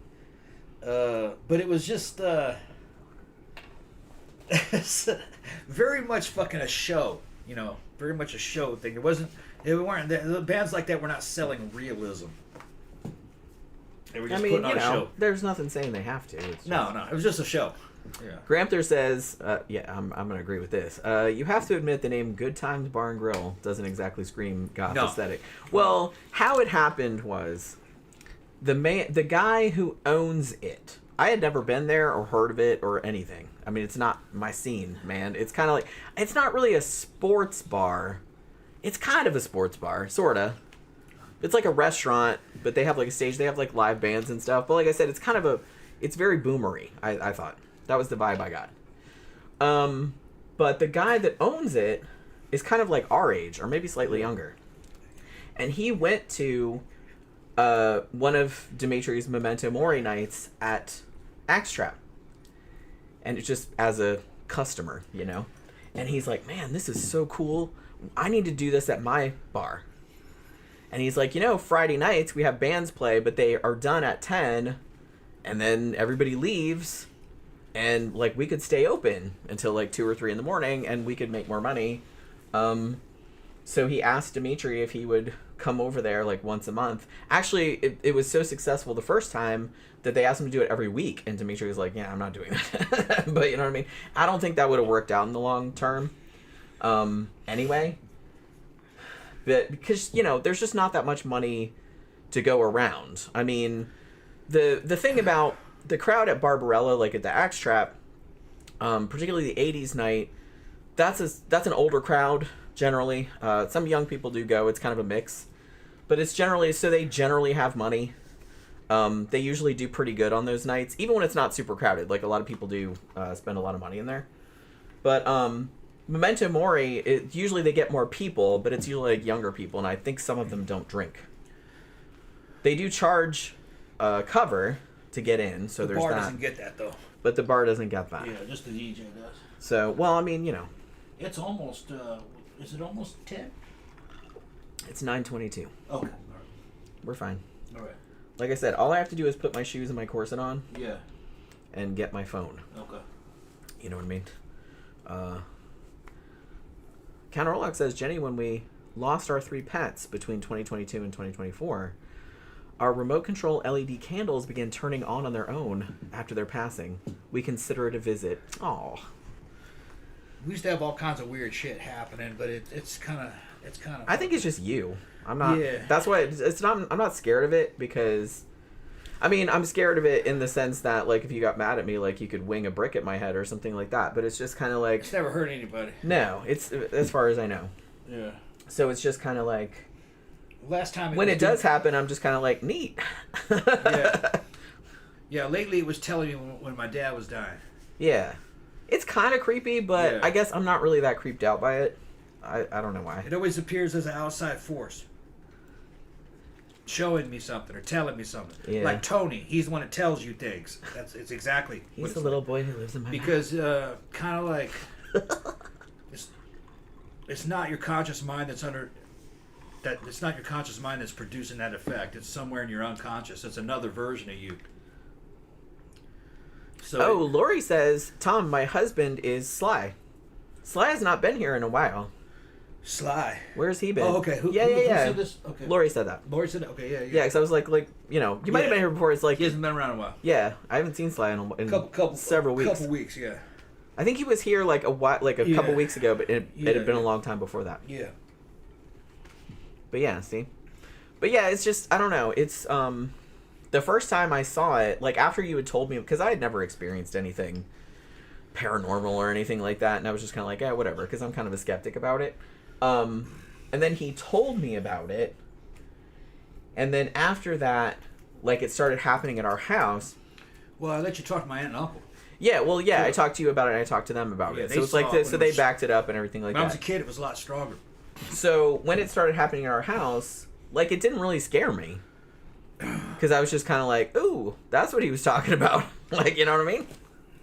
But it was just very much fucking a show, you know, very much a show thing. The bands like that were not selling realism. They were just putting on a show. There's nothing saying they have to. No, it was just a show. Yeah. Gramther says, I'm going to agree with this. You have to admit the name Good Times Bar and Grill doesn't exactly scream goth aesthetic. Well, how it happened was the guy who owns it, I had never been there or heard of it or anything. I mean, it's not my scene, man. It's kind of like, it's not really a sports bar. It's kind of a sports bar, sort of. It's like a restaurant, but they have like a stage. They have like live bands and stuff. But like I said, it's kind of it's very boomery, I thought. That was the vibe I got. But the guy that owns it is kind of like our age, or maybe slightly younger. And he went to one of Dimitri's Memento Mori nights at Axe Trap. And it's just as a customer, you know. And he's like, man, this is so cool. I need to do this at my bar. And he's like, Friday nights we have bands play, but they are done at 10, and then everybody leaves, and like we could stay open until like 2 or 3 in the morning, and we could make more money. So he asked Dimitri if he would come over there like once a month. Actually, it was so successful the first time that they asked him to do it every week, and Dimitri was like, yeah, I'm not doing that. But you know what I mean? I don't think that would have worked out in the long term. Anyway. But because, there's just not that much money to go around. I mean, the thing about the crowd at Barbarella, like at the Axe Trap, particularly the 80s night, that's an older crowd, generally. Some young people do go. It's kind of a mix. But it's they generally have money. They usually do pretty good on those nights, even when it's not super crowded. Like, a lot of people do spend a lot of money in there. But, Memento Mori, usually they get more people, but it's usually like younger people, and I think some of them don't drink. They do charge cover to get in, so there's that. The bar doesn't get that, though. But the bar doesn't get that. Yeah, just the DJ does. So, well, I mean, It's almost, is it almost 10? It's 9:22. Okay, all right. We're fine. All right. Like I said, all I have to do is put my shoes and my corset on. Yeah. And get my phone. Okay. You know what I mean? Counterlog says, Jenny, when we lost our 3 pets between 2022 and 2024, our remote control LED candles began turning on their own after their passing. We consider it a visit. Aw. We used to have all kinds of weird shit happening, but it's kind of. I think it's just you. I'm not. Yeah. That's why it's not. I'm not scared of it because, I mean, I'm scared of it in the sense that, like, if you got mad at me, like, you could wing a brick at my head or something like that. But it's just kind of like... It's never hurt anybody. No, it's as far as I know. Yeah. So it's just kind of like... Last time... When it does happen, I'm just kind of like, neat. Yeah. Yeah, lately it was telling me when my dad was dying. Yeah. It's kind of creepy, but yeah. I guess I'm not really that creeped out by it. I don't know why. It always appears as an outside force. Showing me something or telling me something. Yeah. Like Tony, he's the one that tells you things. It's exactly. He's the little boy who lives in my because kind of like it's not your conscious mind that's under that. It's not your conscious mind that's producing that effect. It's somewhere in your unconscious. It's another version of you. So Lori says, Tom, my husband is Sly. Sly has not been here in a while. Sly. Where's he been? Oh, okay. Who said this? Okay. Lori said that. Lori said that. Okay, yeah. Yeah, because I was like, you might have been here before. It's like he hasn't been around in a while. Yeah, I haven't seen Sly in several weeks. Couple weeks, yeah. I think he was here like a couple weeks ago, but it had been a long time before that. Yeah. But yeah, see. But yeah, it's just I don't know. It's the first time I saw it, like after you had told me, because I had never experienced anything paranormal or anything like that, and I was just kind of like, yeah, whatever, because I'm kind of a skeptic about it. And then he told me about it, and then after that, like, it started happening at our house. Well, I let you talk to my aunt and uncle. Yeah, well, yeah, Cool. I talked to you about it, and I talked to them about Yeah, it. they So it's saw like it this, when so it they was- backed it up and everything like When I that. was a kid, it was a lot stronger. So when it started happening in our house, like, it didn't really scare me. Because I was just kind of like, ooh, that's what he was talking about. Like, you know what I mean?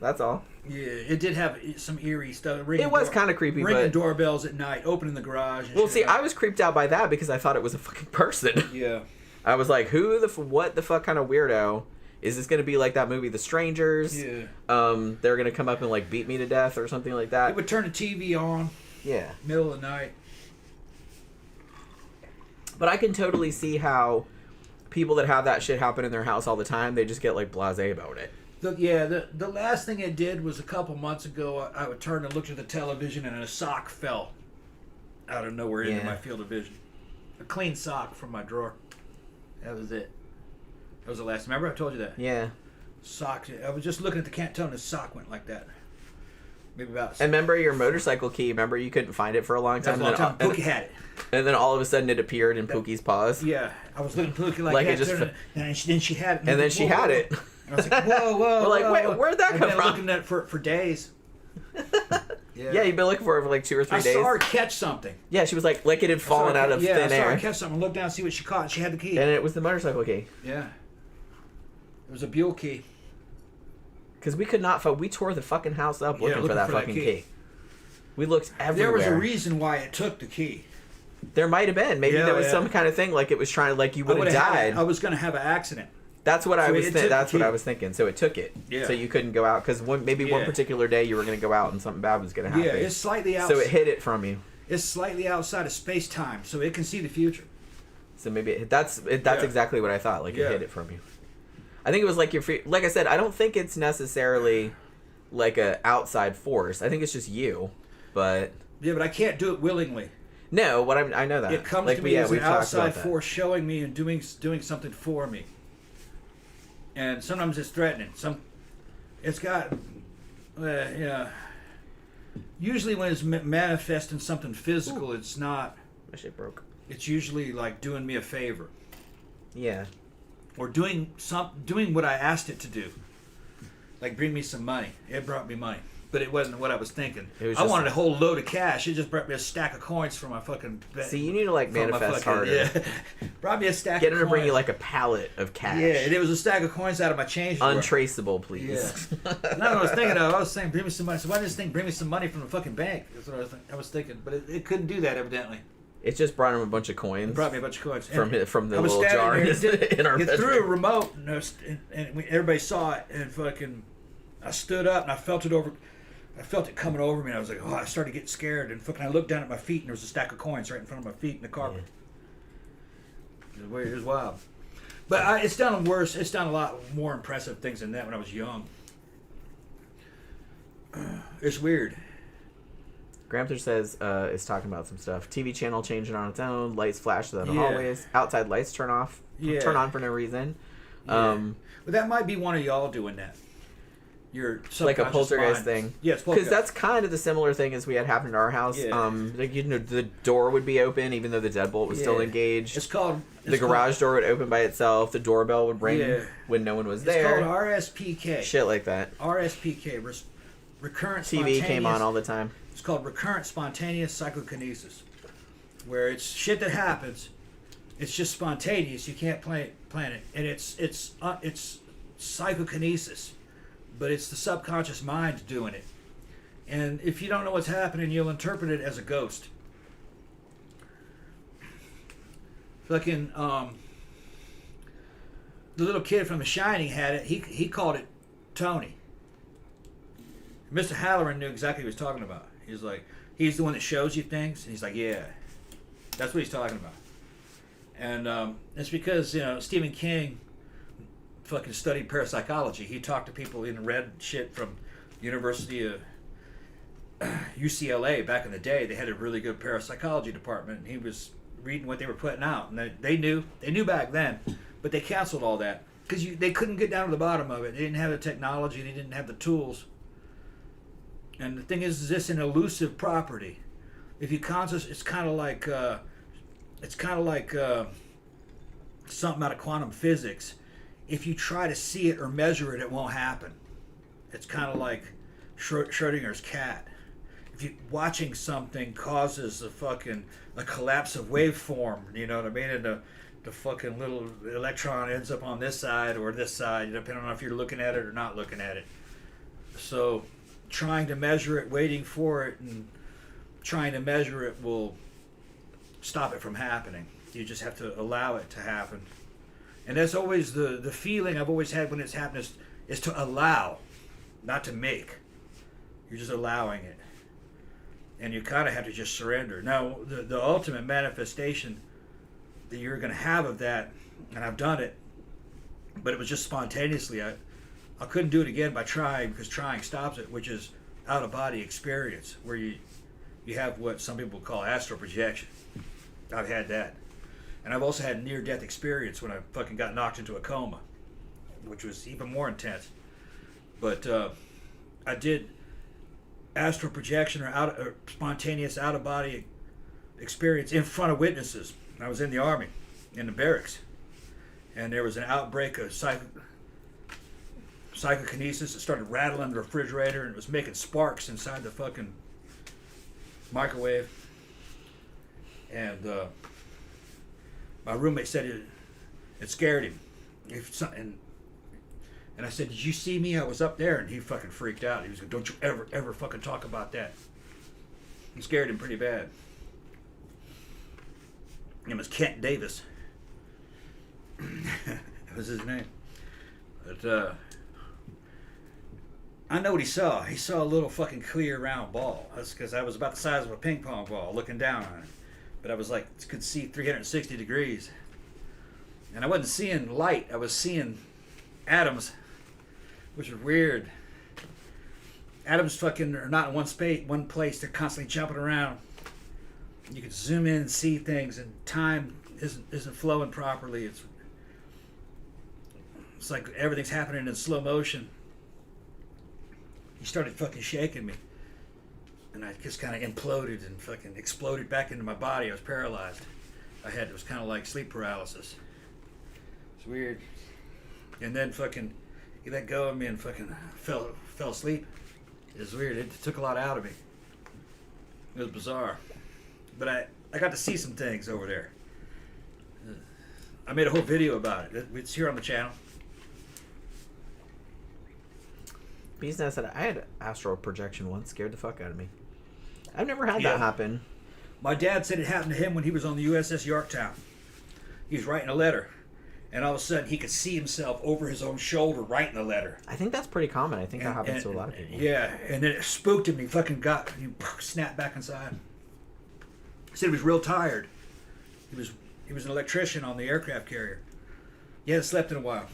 That's all. Yeah, it did have some eerie stuff. It was kind of creepy, ringing but... doorbells at night, opening the garage. And Well, shit see, like I was creeped out by that because I thought it was a fucking person. Yeah. I was like, what the fuck kind of weirdo? Is this going to be like that movie, The Strangers? Yeah. They're going to come up and, like, beat me to death or something like that? It would turn the TV on. Yeah. Middle of the night. But I can totally see how people that have that shit happen in their house all the time, they just get, like, blasé about it. The last thing it did was a couple months ago, I would turn and look at the television and a sock fell out of nowhere into my field of vision. A clean sock from my drawer. That was it. That was the last. Remember I told you that? Yeah. Sock. I was just looking at the Canton and the sock went like that. Maybe about... And remember your motorcycle key? Remember you couldn't find it for a long time? That was a long time. Pookie had it. And then all of a sudden it appeared in Pookie's paws? Yeah. I was looking at Pookie Like that. it just... And then she had it. And then she had it. And I was like, whoa. We're like, wait, where'd that come I've been from? looking at it for days. Yeah, you've been looking for it for like 2 or 3 days. I saw her catch something. Yeah, she was like it had fallen out of thin I saw air. her catch something. Look down, see what she caught. And she had the key. And it was the motorcycle key. Yeah. It was a Buell key. Because we could not... We tore the fucking house up looking for that fucking key. We looked everywhere. There was a reason why it took the key. There might have been. Maybe there was some kind of thing, like it was trying to... Like you would have died. I was going to have an accident. That's what I was. That's what I was thinking. So it took it. Yeah. So you couldn't go out because one particular day you were going to go out and something bad was going to happen. Yeah, it's slightly outside. So it hid it from you. It's slightly outside of space time, so it can see the future. So maybe that's exactly what I thought. Like it hid it from you. I think it was like your free. Like I said, I don't think it's necessarily like a outside force. I think it's just you. But yeah, but I can't do it willingly. No, I know that it comes to me as an outside force showing me and doing something for me. And sometimes it's threatening. It's got, usually when it's manifesting something physical, it's not. My shit broke. It's usually like doing me a favor. Yeah. Or doing what I asked it to do. Like bring me some money. It brought me money. But it wasn't what I was thinking. I wanted a whole load of cash. It just brought me a stack of coins for my fucking... See, you need to like manifest harder. Yeah. Brought me a stack of coins. Get him to bring you like a pallet of cash. Yeah, and it was a stack of coins out of my change drawer. Untraceable, please. Yeah. That's what I was thinking of. I was saying, bring me some money. So why did this thing bring me some money from the fucking bank? That's what I was thinking. But it couldn't do that, evidently. It just brought him a bunch of coins. It brought me a bunch of coins. From the little jar in our bedroom. It threw a remote, and everybody saw it, and fucking... I stood up, and I felt it coming over me, and I was like, oh, I started getting scared, and fucking I looked down at my feet, and there was a stack of coins right in front of my feet in the carpet. Yeah. It was wild. But it's done worse. It's done a lot more impressive things than that when I was young. It's weird. Gramther says is talking about some stuff. TV channel changing on its own. Lights flash throughout the hallways. Outside lights turn on for no reason. Yeah. But that might be one of y'all doing that. Your like a poltergeist thing. Yes, because that's kind of the similar thing as we had happened at our house. Yeah. Like the door would be open even though the deadbolt was still engaged. It's called the garage door would open by itself. The doorbell would ring when no one was there. It's called RSPK. Shit like that. RSPK, recurrent. TV came on all the time. It's called recurrent spontaneous psychokinesis, where it's shit that happens. It's just spontaneous. You can't plan it, and it's psychokinesis. But it's the subconscious mind doing it. And if you don't know what's happening, you'll interpret it as a ghost. Fucking, the little kid from The Shining had it. He called it Tony. Mr. Halloran knew exactly what he was talking about. He was like, he's the one that shows you things. And he's like, yeah. That's what he's talking about. And it's because, Stephen King... fucking studied parapsychology. He talked to people and read shit from University of UCLA back in the day. They had a really good parapsychology department, and he was reading what they were putting out. And they knew back then, but they canceled all that because they couldn't get down to the bottom of it. They didn't have the technology. They didn't have the tools. And the thing is this an elusive property. If you it's kind of like something out of quantum physics. if you try to see it or measure it, it won't happen. It's kind of like Schrodinger's cat. If you watching something causes a collapse of waveform, you know what I mean? And the fucking little electron ends up on this side or this side, depending on if you're looking at it or not looking at it. So trying to measure it, waiting for it, and trying to measure it will stop it from happening. You just have to allow it to happen. And that's always the feeling I've always had when it's happened is to allow, not to make. You're just allowing it. And you kind of have to just surrender. Now, the ultimate manifestation that you're going to have of that, and I've done it, but it was just spontaneously. I couldn't do it again by trying, because trying stops it, which is out-of-body experience, where you have what some people call astral projection. I've had that. And I've also had near-death experience when I fucking got knocked into a coma, which was even more intense. But I did astral projection or spontaneous out-of-body experience in front of witnesses. I was in the Army, in the barracks, and there was an outbreak of psychokinesis. It started rattling the refrigerator, and it was making sparks inside the fucking microwave. And my roommate said it scared him. And I said, "Did you see me? I was up there." And he fucking freaked out. He was like, "Don't you ever fucking talk about that." It scared him pretty bad. His name was Kent Davis. That was his name. But I know what he saw. He saw a little fucking clear round ball. That's because I was about the size of a ping pong ball looking down on it. But I was like, could see 360 degrees. And I wasn't seeing light. I was seeing atoms, which is weird. Atoms fucking are not in one place. They're constantly jumping around. You can zoom in and see things, and time isn't flowing properly. It's like everything's happening in slow motion. He started fucking shaking me, and I just kind of imploded and fucking exploded back into my body. I was paralyzed. It was kind of like sleep paralysis. It's weird. And then fucking he let go of me and fucking fell asleep. It was weird. It took a lot out of me. It was bizarre. But I got to see some things over there. I made a whole video about it. It's here on the channel. Beesnest said I had astral projection once. Scared the fuck out of me. I've never had that happen. My dad said it happened to him when he was on the USS Yorktown. He was writing a letter, and all of a sudden he could see himself over his own shoulder writing the letter. I think that's pretty common. I think that happens to a lot of people. Yeah, and then it spooked him. He fucking he snapped back inside. He said he was real tired. He was an electrician on the aircraft carrier. He hadn't slept in a while.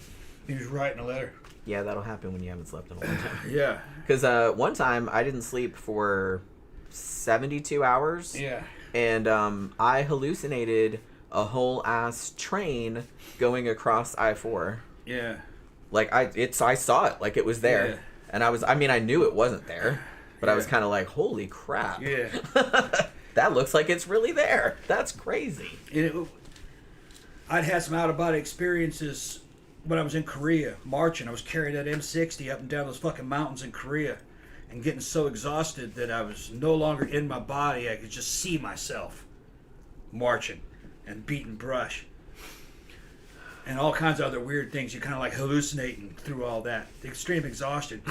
He was writing a letter. Yeah, that'll happen when you haven't slept in a long time. Yeah. Because one time I didn't sleep for 72 hours. Yeah. And I hallucinated a whole ass train going across I-4. Yeah. Like I saw it, like it was there. Yeah. And I knew it wasn't there, but I was kind of like, holy crap. Yeah. That looks like it's really there. That's crazy. I'd had some out-of-body experiences when I was in Korea, marching. I was carrying that M60 up and down those fucking mountains in Korea and getting so exhausted that I was no longer in my body. I could just see myself marching and beating brush and all kinds of other weird things. You're kind of like hallucinating through all that. The extreme exhaustion.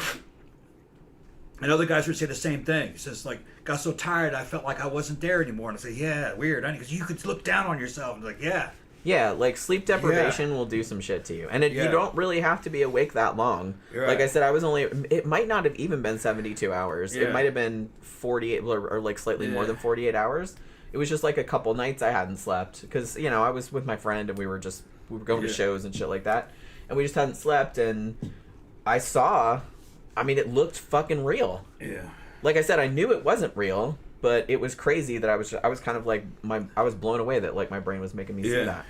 And other guys would say the same thing. It says, like, got so tired I felt like I wasn't there anymore. And I say, yeah, weird. Because you could look down on yourself and like, yeah. Yeah, like sleep deprivation will do some shit to you. And you don't really have to be awake that long. Right. Like I said, it might not have even been 72 hours. Yeah. It might have been 48 or like slightly more than 48 hours. It was just like a couple nights I hadn't slept. Because, I was with my friend and we were going to shows and shit like that. And we just hadn't slept. And it looked fucking real. Yeah. Like I said, I knew it wasn't real. But it was crazy that I was kind of like I was blown away that like my brain was making me see that.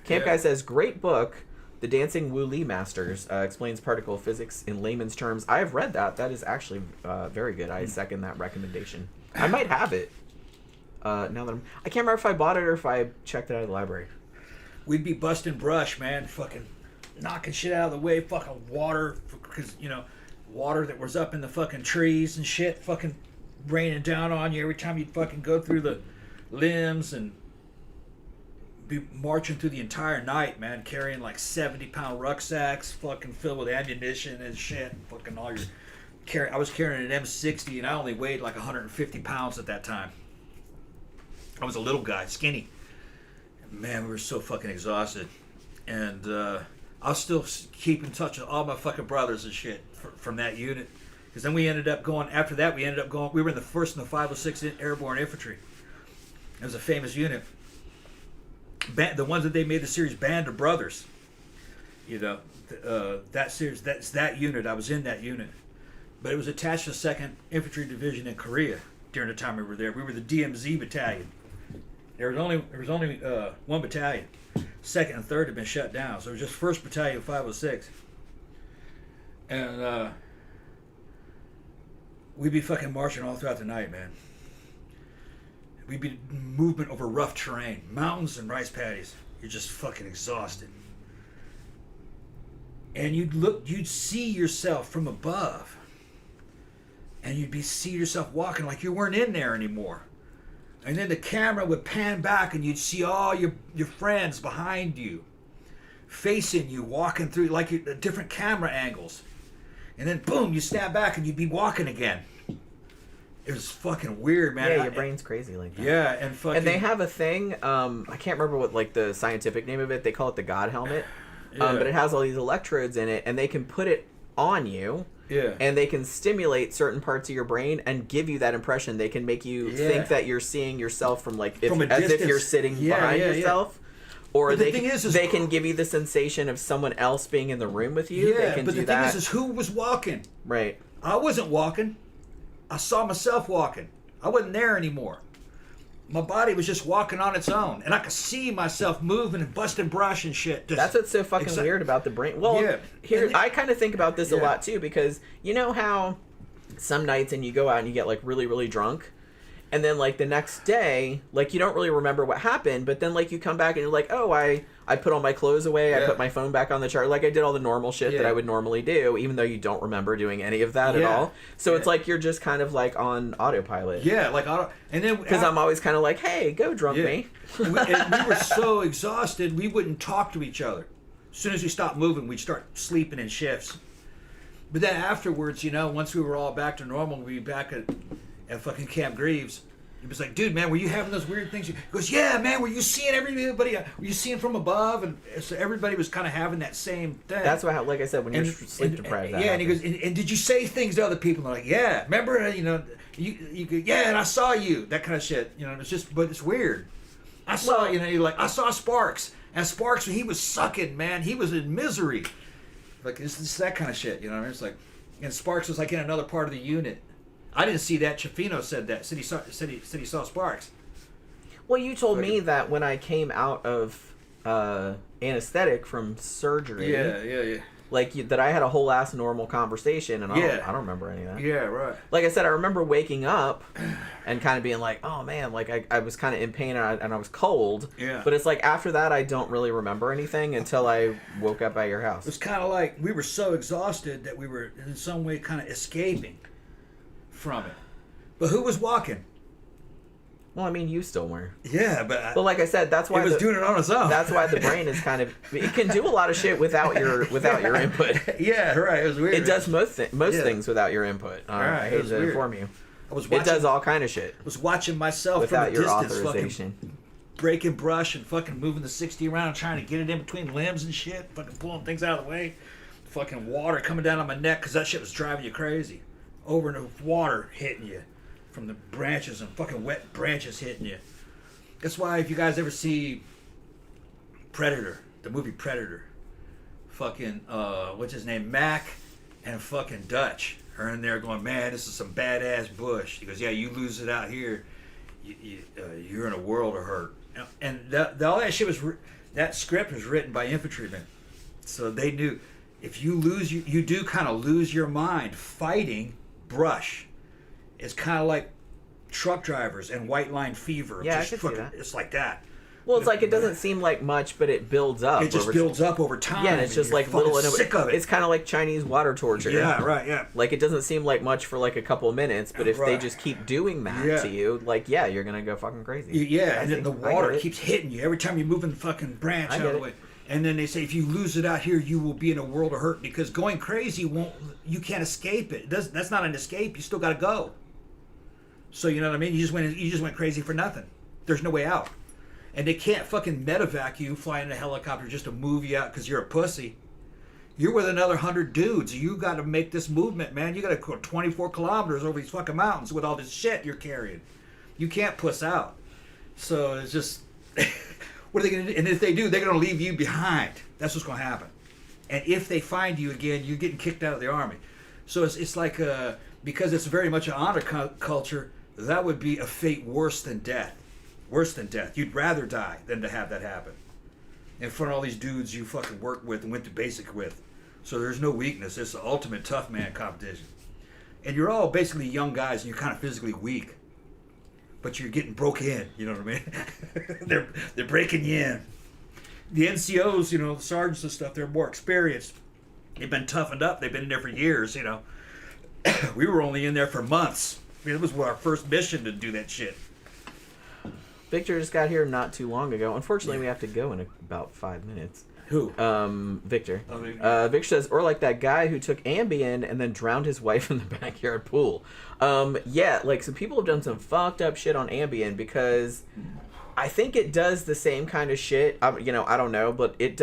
Camp Guy says, great book, The Dancing Wu Li Masters, explains particle physics in layman's terms. I have read that. That is actually very good. I second that recommendation. I might have it. Now that I can't remember if I bought it or if I checked it out of the library. We'd be busting brush, man. Fucking knocking shit out of the way, fucking water, because, water that was up in the fucking trees and shit, fucking raining down on you every time you'd fucking go through the limbs, and be marching through the entire night, man, carrying like 70-pound rucksacks, fucking filled with ammunition and shit, and fucking all your I was carrying an M60, and I only weighed like 150 pounds at that time. I was a little guy, skinny. Man, we were so fucking exhausted. And I'll still keep in touch with all my fucking brothers and shit from that unit. Because then we ended up going, after that, we were in the 1st and the 506 Airborne Infantry. It was a famous unit. The ones that they made the series Band of Brothers. That series, that's that unit. I was in that unit. But it was attached to the 2nd Infantry Division in Korea during the time we were there. We were the DMZ battalion. There was only one battalion. 2nd and 3rd had been shut down, so it was just 1st Battalion 506. And we'd be fucking marching all throughout the night, man. We'd be movement over rough terrain, mountains and rice paddies. You're just fucking exhausted. And you'd see yourself from above. And you'd see yourself walking like you weren't in there anymore. And then the camera would pan back and you'd see all your friends behind you, facing you, walking through like different camera angles. And then boom, you snap back and you'd be walking again. It was fucking weird, man. Yeah, your brain's crazy like that. Yeah, and fucking... And they have a thing, I can't remember what like the scientific name of it. They call it the God helmet. Yeah. But it has all these electrodes in it, and they can put it on you. Yeah. And they can stimulate certain parts of your brain and give you that impression. They can make you think that you're seeing yourself from like from as if you're sitting behind yourself. Or but they can give you the sensation of someone else being in the room with you. Yeah, they can but do the thing is who was walking? Right. I wasn't walking. I saw myself walking. I wasn't there anymore. My body was just walking on its own, and I could see myself moving and busting brush and shit. That's what's so fucking weird about the brain. Well, I kind of think about this a lot too, because you know how some nights and you go out and you get like really, really drunk, and then like the next day, like you don't really remember what happened, but then like you come back and you're like, oh, I put all my clothes away, I put my phone back on the charger, like I did all the normal shit that I would normally do, even though you don't remember doing any of that at all. So it's like you're just kind of like on autopilot. Yeah, like auto. And then because I'm always kind of like, hey, go drunk me. we were so exhausted, we wouldn't talk to each other. As soon as we stopped moving, we'd start sleeping in shifts. But then afterwards, once we were all back to normal, we'd be back at fucking Camp Greaves. He was like, dude, man, were you having those weird things? He goes, yeah, man, were you seeing everybody? Were you seeing from above? And so everybody was kind of having that same thing. That's why, like I said, when you're sleep deprived. And he goes, and did you say things to other people? And they're like, yeah, remember, you go, yeah, and I saw you, that kind of shit. It's just, but it's weird. I saw, you're like, I saw Sparks. And Sparks, he was sucking, man. He was in misery. Like, it's that kind of shit, It's like, and Sparks was like in another part of the unit. I didn't see that. Chafino said that. Said he saw Sparks. Well, you told me that when I came out of anesthetic from surgery. Yeah. Like that I had a whole ass normal conversation, and I don't remember any of that. Yeah, right. Like I said, I remember waking up and kind of being like, oh man, like I was kind of in pain and I was cold. Yeah. But it's like after that, I don't really remember anything until I woke up at your house. It's kind of like we were so exhausted that we were in some way kind of escaping from it. But who was walking? Well, I mean, you still were. Yeah, but like I said, that's why it was doing it on its own. That's why the brain is kind of, it can do a lot of shit without your input. Yeah, right. It was weird. It does most things without your input. Right, I hate to inform you. It does all kind of shit. I was watching myself without from a your distance, authorization. Fucking breaking brush and fucking moving the 60 around, trying to get it in between limbs and shit, fucking pulling things out of the way. Fucking water coming down on my neck because that shit was driving you crazy. Over and over, water hitting you from the branches and fucking wet branches hitting you. That's why if you guys ever see Predator, the movie Predator, fucking, what's his name, Mac and fucking Dutch are in there going, man, this is some badass bush. He goes, yeah, you lose it out here, you're in a world of hurt. And all that shit was, that script was written by infantrymen. So they knew, if you lose, you do kind of lose your mind fighting brush. It's kind of like truck drivers and white line fever. Yeah, just I could see that. It's like that. Well, it's like it doesn't seem like much, but it builds up. It just builds up over time. Yeah, and it's just like little. Sick of it. It's kind of like Chinese water torture. Yeah, right. Yeah. Like it doesn't seem like much for like a couple of minutes, but if they Right. just keep doing that to you, like you're gonna go fucking crazy. Yeah, and then the water keeps hitting you every time you're moving the fucking branch out of the way. And then they say if you lose it out here, you will be in a world of hurt because going crazy you can't escape it. That's not an escape. You still got to go. So you know what I mean? You just went crazy for nothing. There's no way out. And they can't fucking medevac you flying in a helicopter just to move you out because you're a pussy. You're with another 100 dudes. You got to make this movement, man. You got to go 24 kilometers over these fucking mountains with all this shit you're carrying. You can't puss out. So it's just, what are they going to do? And if they do, they're going to leave you behind. That's what's going to happen. And if they find you again, you're getting kicked out of the army. So it's like, because it's very much an honor culture, that would be a fate worse than death. Worse than death. You'd rather die than to have that happen. In front of all these dudes you fucking worked with and went to basic with. So there's no weakness. It's the ultimate tough man competition. And you're all basically young guys and you're kind of physically weak. But you're getting broke in, you know what I mean? they're breaking you in. The NCOs, the sergeants and stuff, they're more experienced. They've been toughened up. They've been in there for years, We were only in there for months. I mean, it was our first mission to do that shit. Victor just got here not too long ago. Unfortunately, we have to go in about 5 minutes. Who? Victor. Oh, maybe. Victor says, or like that guy who took Ambien and then drowned his wife in the backyard pool. Yeah, like some people have done some fucked up shit on Ambien because I think it does the same kind of shit. I don't know, but it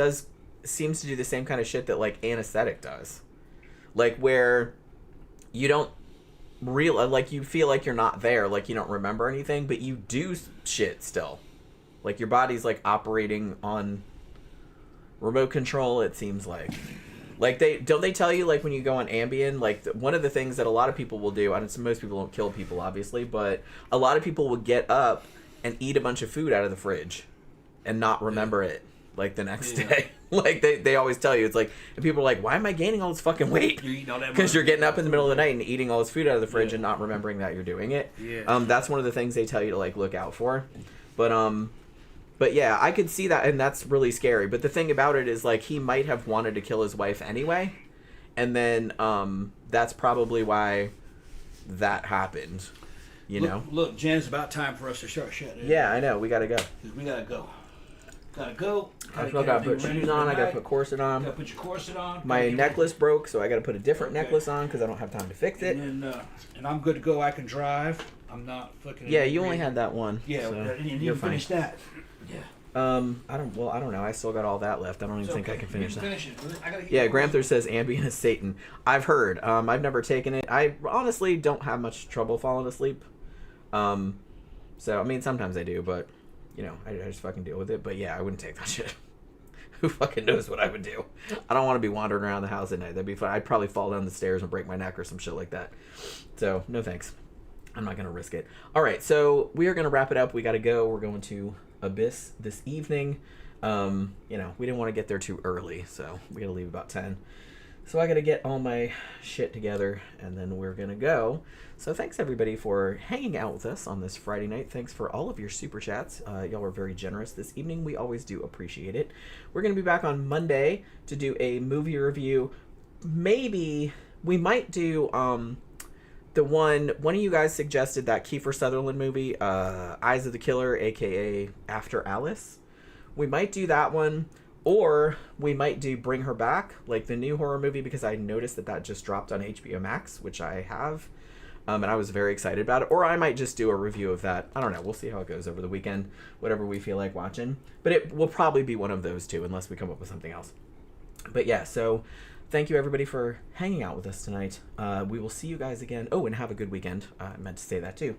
seems to do the same kind of shit that like anesthetic does. Like where you don't like you feel like you're not there, like you don't remember anything, but you do shit still. Like your body's like operating on remote control, it seems like they tell you like when you go on Ambien, like one of the things that a lot of people will do, and most people don't kill people obviously, but a lot of people will get up and eat a bunch of food out of the fridge and not remember it like the next day. Like they always tell you, it's like, and people are like, why am I gaining all this fucking weight? Because you're getting up in the middle of the night and eating all this food out of the fridge and not remembering that you're doing it. That's one of the things they tell you to like look out for. But yeah, I could see that, and that's really scary. But the thing about it is, like, he might have wanted to kill his wife anyway, and then that's probably why that happened. You know? Look, Jen, it's about time for us to start shutting. Yeah, I know. We gotta go. We gotta go. Gotta go. I gotta put shoes on. I gotta put corset on. Gotta put your corset on. My necklace broke, so I gotta put a different necklace on because I don't have time to fix it. And I'm good to go. I can drive. I'm not fucking. Yeah, you only had that one. Yeah, so and you finish that. Yeah. I don't know. I still got all that left. I don't even think I can finish that. Finish it. Yeah, Gramther says Ambien is Satan. I've heard. I've never taken it. I honestly don't have much trouble falling asleep. So I mean, sometimes I do, but I just fucking deal with it. But yeah, I wouldn't take that shit. Who fucking knows what I would do? I don't want to be wandering around the house at night. That'd be fun. I'd probably fall down the stairs and break my neck or some shit like that. So no thanks. I'm not gonna risk it. All right, so we are gonna wrap it up. We gotta go. We're going to Abyss this evening. We didn't want to get there too early, so we gotta leave about 10. So I gotta get all my shit together, and then we're gonna go. So thanks everybody for hanging out with us on this Friday night. Thanks for all of your super chats. Y'all were very generous this evening. We always do appreciate it. We're gonna be back on Monday to do a movie review. Maybe we might do the one of you guys suggested that Kiefer Sutherland movie, Eyes of the Killer, aka After Alice. We might do that one, or we might do Bring Her Back, like the new horror movie, because I noticed that just dropped on HBO Max, which I have, and I was very excited about it. Or I might just do a review of that. I don't know. We'll see how it goes over the weekend, whatever we feel like watching. But it will probably be one of those two, unless we come up with something else. But yeah, so thank you everybody for hanging out with us tonight. We will see you guys again. Oh, and have a good weekend. I meant to say that too.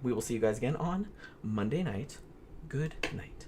We will see you guys again on Monday night. Good night.